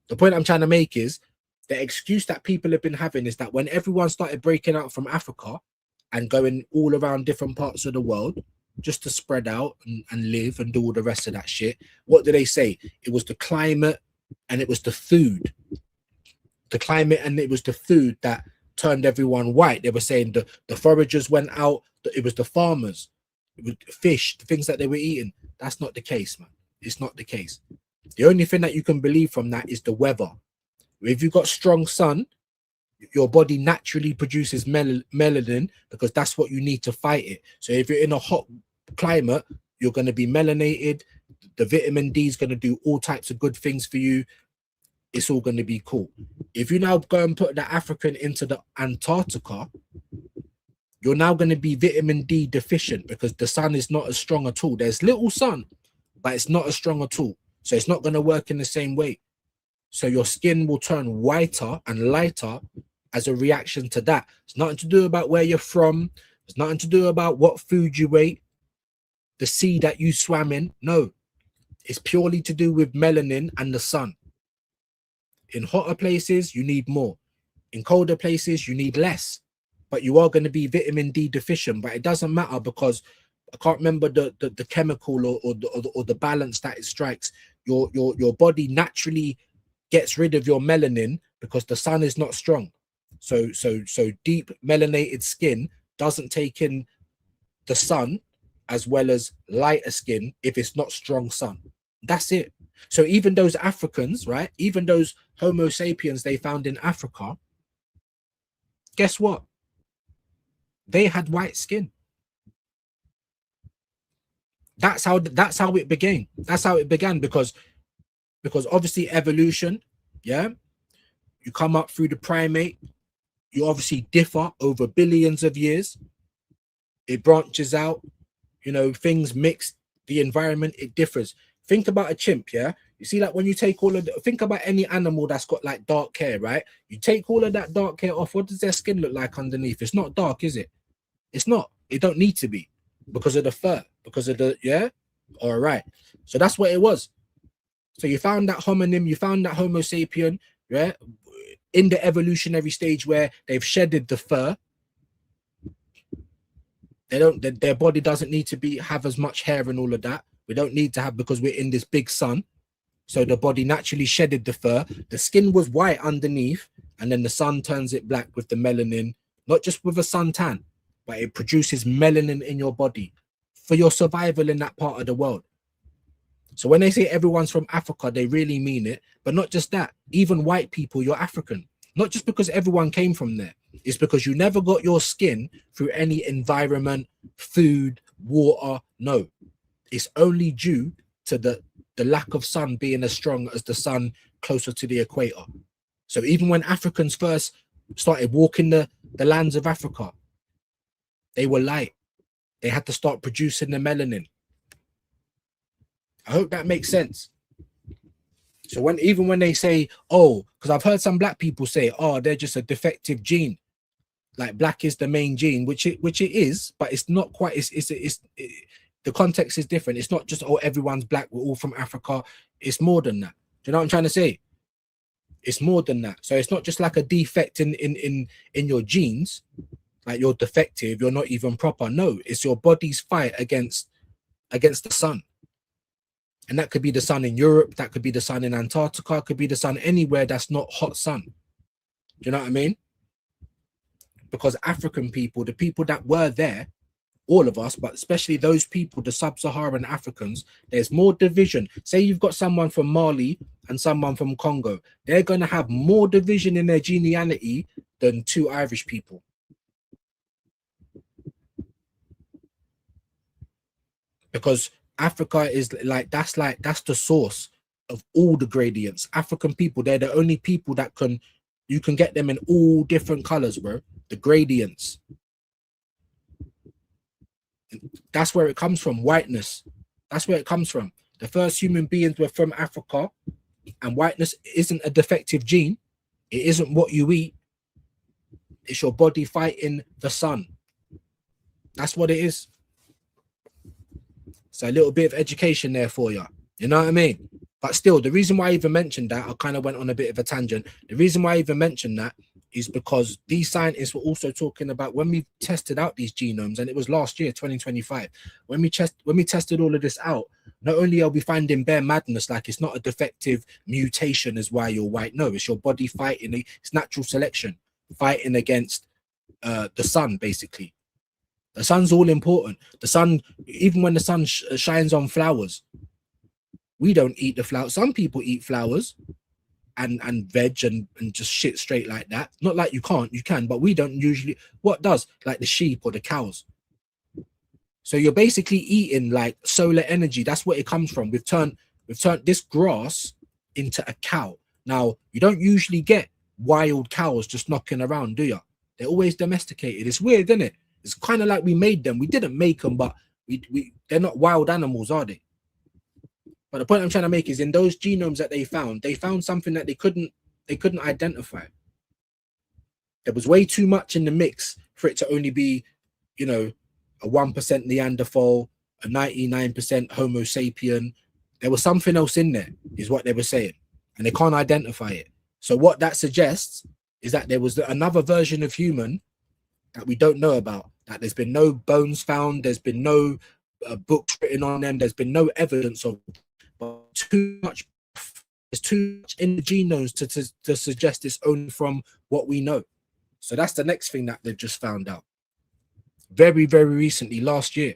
The point I'm trying to make is the excuse that people have been having is that when everyone started breaking out from Africa and going all around different parts of the world just to spread out and live and do all the rest of that shit, what do they say? It was the climate and it was the food. The climate and it was the food that turned everyone white. They were saying the foragers went out, it was the farmers, it was fish, the things that they were eating. That's not the case, man. It's not the case. The only thing that you can believe from that is the weather. If you've got strong sun, your body naturally produces melanin because that's what you need to fight it. So if you're in a hot climate, you're going to be melanated. The vitamin D is going to do all types of good things for you. It's all going to be cool. If you now go and put the African into the Antarctica, you're now going to be vitamin D deficient because the sun is not as strong at all. There's little sun, but it's not as strong at all. So it's not going to work in the same way. So your skin will turn whiter and lighter as a reaction to that. It's nothing to do about where you're from. It's nothing to do about what food you ate, the sea that you swam in. No, it's purely to do with melanin and the sun. In hotter places, you need more. In colder places, you need less. But you are going to be vitamin D deficient. But it doesn't matter because I can't remember the chemical or the balance that it strikes. Your body naturally gets rid of your melanin because the sun is not strong. So deep melanated skin doesn't take in the sun as well as lighter skin if it's not strong sun. That's it. So even those Africans, right? Even those Homo sapiens they found in Africa, guess what? They had white skin. That's how it began. That's how it began because obviously evolution, yeah, you come up through the primate, you obviously differ over billions of years. It branches out, you know, things mix, the environment, it differs. Think about a chimp, yeah? You see, like when you take all of think about any animal that's got like dark hair, right? You take all of that dark hair off, what does their skin look like underneath? It's not dark, is it? It's not. It don't need to be because of the fur, because of the, yeah? All right. So that's what it was. So you found that homonym, you found that Homo sapien, yeah? In the evolutionary stage where they've shedded the fur. Their body doesn't need to have as much hair and all of that. We don't need to have because we're in this big sun. So the body naturally shedded the fur. The skin was white underneath, and then the sun turns it black with the melanin, not just with a suntan, but it produces melanin in your body for your survival in that part of the world. So when they say everyone's from Africa, they really mean it. But not just that, even white people, you're African. Not just because everyone came from there. It's because you never got your skin through any environment, food, water. No, it's only due to the lack of sun being as strong as the sun closer to the equator. So even when Africans first started walking the lands of Africa, they were light. They had to start producing the melanin. I hope that makes sense. So even when they say, oh, because I've heard some black people say, oh, they're just a defective gene. Like black is the main gene, which it is, but it's not quite. The context is different. It's not just, oh, everyone's black, we're all from Africa. It's more than that. Do you know what I'm trying to say? It's more than that. So it's not just like a defect in your genes, like you're defective, you're not even proper. No, it's your body's fight against the sun. And that could be the sun in Europe, that could be the sun in Antarctica, it could be the sun anywhere that's not hot sun. Do you know what I mean? Because African people, the people that were there, all of us, but especially those people, the sub-Saharan Africans, there's more division. Say you've got someone from Mali and someone from Congo. They're going to have more division in their genealogy than two Irish people. Because Africa is that's the source of all the gradients. African people, they're the only people that you can get them in all different colors, bro. The gradients. That's where it comes from, whiteness. That's where it comes from. The first human beings were from Africa, and whiteness isn't a defective gene. It isn't what you eat. It's your body fighting the sun. That's what it is. So a little bit of education there for you. You know what I mean? But still, the reason why I even mentioned that, I kind of went on a bit of a tangent. The reason why I even mentioned that is because these scientists were also talking about when we tested out these genomes, and it was last year, 2025, when we tested all of this out, not only are we finding bare madness, like it's not a defective mutation is why you're white. No, it's your body fighting, it's natural selection, fighting against the sun, basically. The sun's all important. The sun, even when the sun shines on flowers, we don't eat the flowers. Some people eat flowers and veg and just shit straight like that. Not like you can't, you can, but we don't usually. What does? Like the sheep or the cows. So you're basically eating like solar energy. That's what it comes from. We've turned this grass into a cow. Now, you don't usually get wild cows just knocking around, do you? They're always domesticated. It's weird, isn't it? It's kind of like we made them. We didn't make them, but they're not wild animals, are they? But the point I'm trying to make is in those genomes that they found something that they couldn't identify. There was way too much in the mix for it to only be, you know, a 1% Neanderthal, a 99% Homo sapien. There was something else in there, is what they were saying, and they can't identify it. So what that suggests is that there was another version of human that we don't know about, that there's been no bones found, there's been no books written on them, there's been no evidence of, but there's too much in the genomes to suggest it's only from what we know. So that's the next thing that they've just found out. Very, very recently, last year.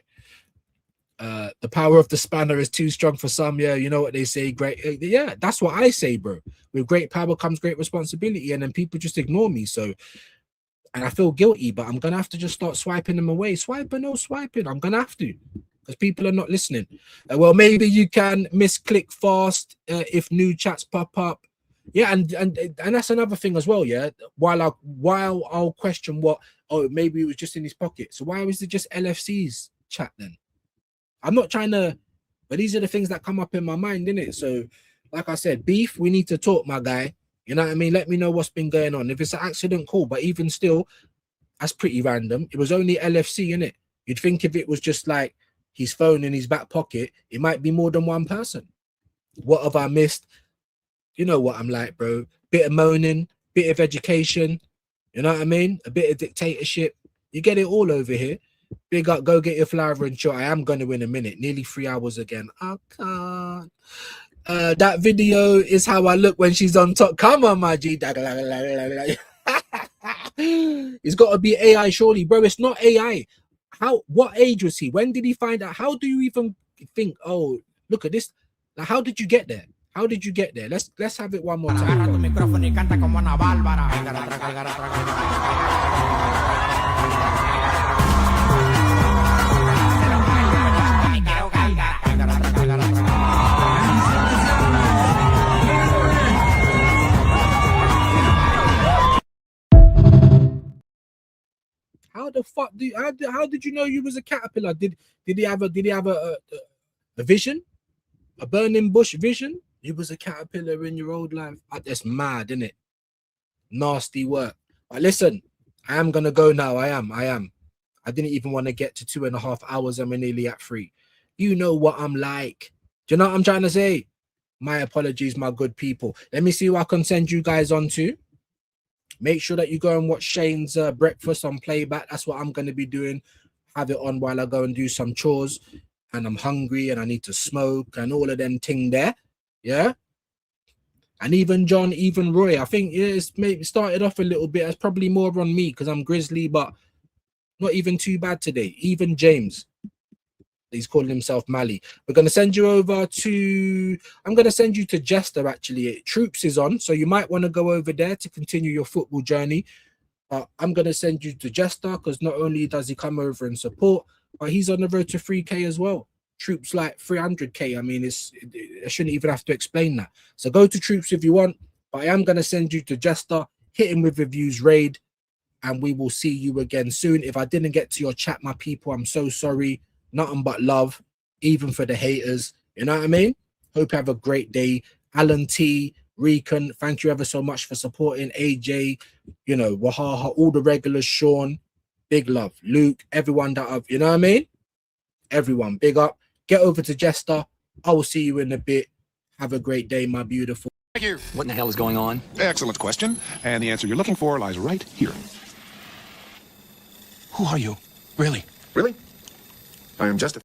The power of the spanner is too strong for some. Yeah, you know what they say. Great. Yeah, that's what I say, bro. With great power comes great responsibility, and then people just ignore me. So, and I feel guilty, but I'm gonna have to just start swiping them away. Swiping, no swiping. I'm gonna have to, because people are not listening. Well, maybe you can misclick fast if new chats pop up. Yeah, and that's another thing as well. Yeah, while I'll question what. Oh, maybe it was just in his pocket. So why was it just LFC's chat then? I'm not trying to, but these are the things that come up in my mind, innit? So, like I said, beef, we need to talk, my guy. You know what I mean? Let me know what's been going on. If it's an accident, cool. But even still, that's pretty random. It was only LFC, innit? You'd think if it was just like his phone in his back pocket, it might be more than one person. What have I missed? You know what I'm like, bro. Bit of moaning, bit of education. You know what I mean? A bit of dictatorship. You get it all over here. Big up, go get your flower and chill. I am going to win a minute. Nearly 3 hours again. I can't. That video is how I look when she's on top. Come on, my G. It's got to be AI, surely. Bro, it's not AI. What age was he? When did he find out? How do you even think, oh, look at this? Like, how did you get there? How did you get there? Let's have it one more Agarra tu time. micrófono y canta como una bárbara. How the fuck how did you know you was a caterpillar? Did he have a vision? A burning bush vision? You was a caterpillar in your old life. That's mad, isn't it? Nasty work. But listen, I am gonna go now. I am. I didn't even want to get to 2.5 hours and we're nearly at 3. You know what I'm like. Do you know what I'm trying to say? My apologies, my good people. Let me see who I can send you guys on to. Make sure that you go and watch Shane's breakfast on playback. That's what I'm going to be doing. Have it on while I go and do some chores. And I'm hungry and I need to smoke and all of them ting there. Yeah. And even John, even Roy, I think it's maybe started off a little bit. It's probably more on me because I'm grizzly, but not even too bad today. Even James. He's calling himself Mali. We're going to send you over to... I'm going to send you to Jester, actually. Troops is on, so you might want to go over there to continue your football journey. I'm going to send you to Jester because not only does he come over and support, but he's on the road to 3K as well. Troops like 300K. I mean, I shouldn't even have to explain that. So go to Troops if you want, but I am going to send you to Jester. Hit him with reviews, raid, and we will see you again soon. If I didn't get to your chat, my people, I'm so sorry. Nothing but love, even for the haters. You know what I mean? Hope you have a great day. Alan T, Recon, thank you ever so much for supporting. AJ, you know, Wahaha, all the regulars, Sean, big love. Luke, everyone that I've, you know what I mean? Everyone, big up. Get over to Jester. I will see you in a bit. Have a great day, my beautiful. Thank you. What in the hell is going on? Excellent question. And the answer you're looking for lies right here. Who are you? Really? Really? I am just a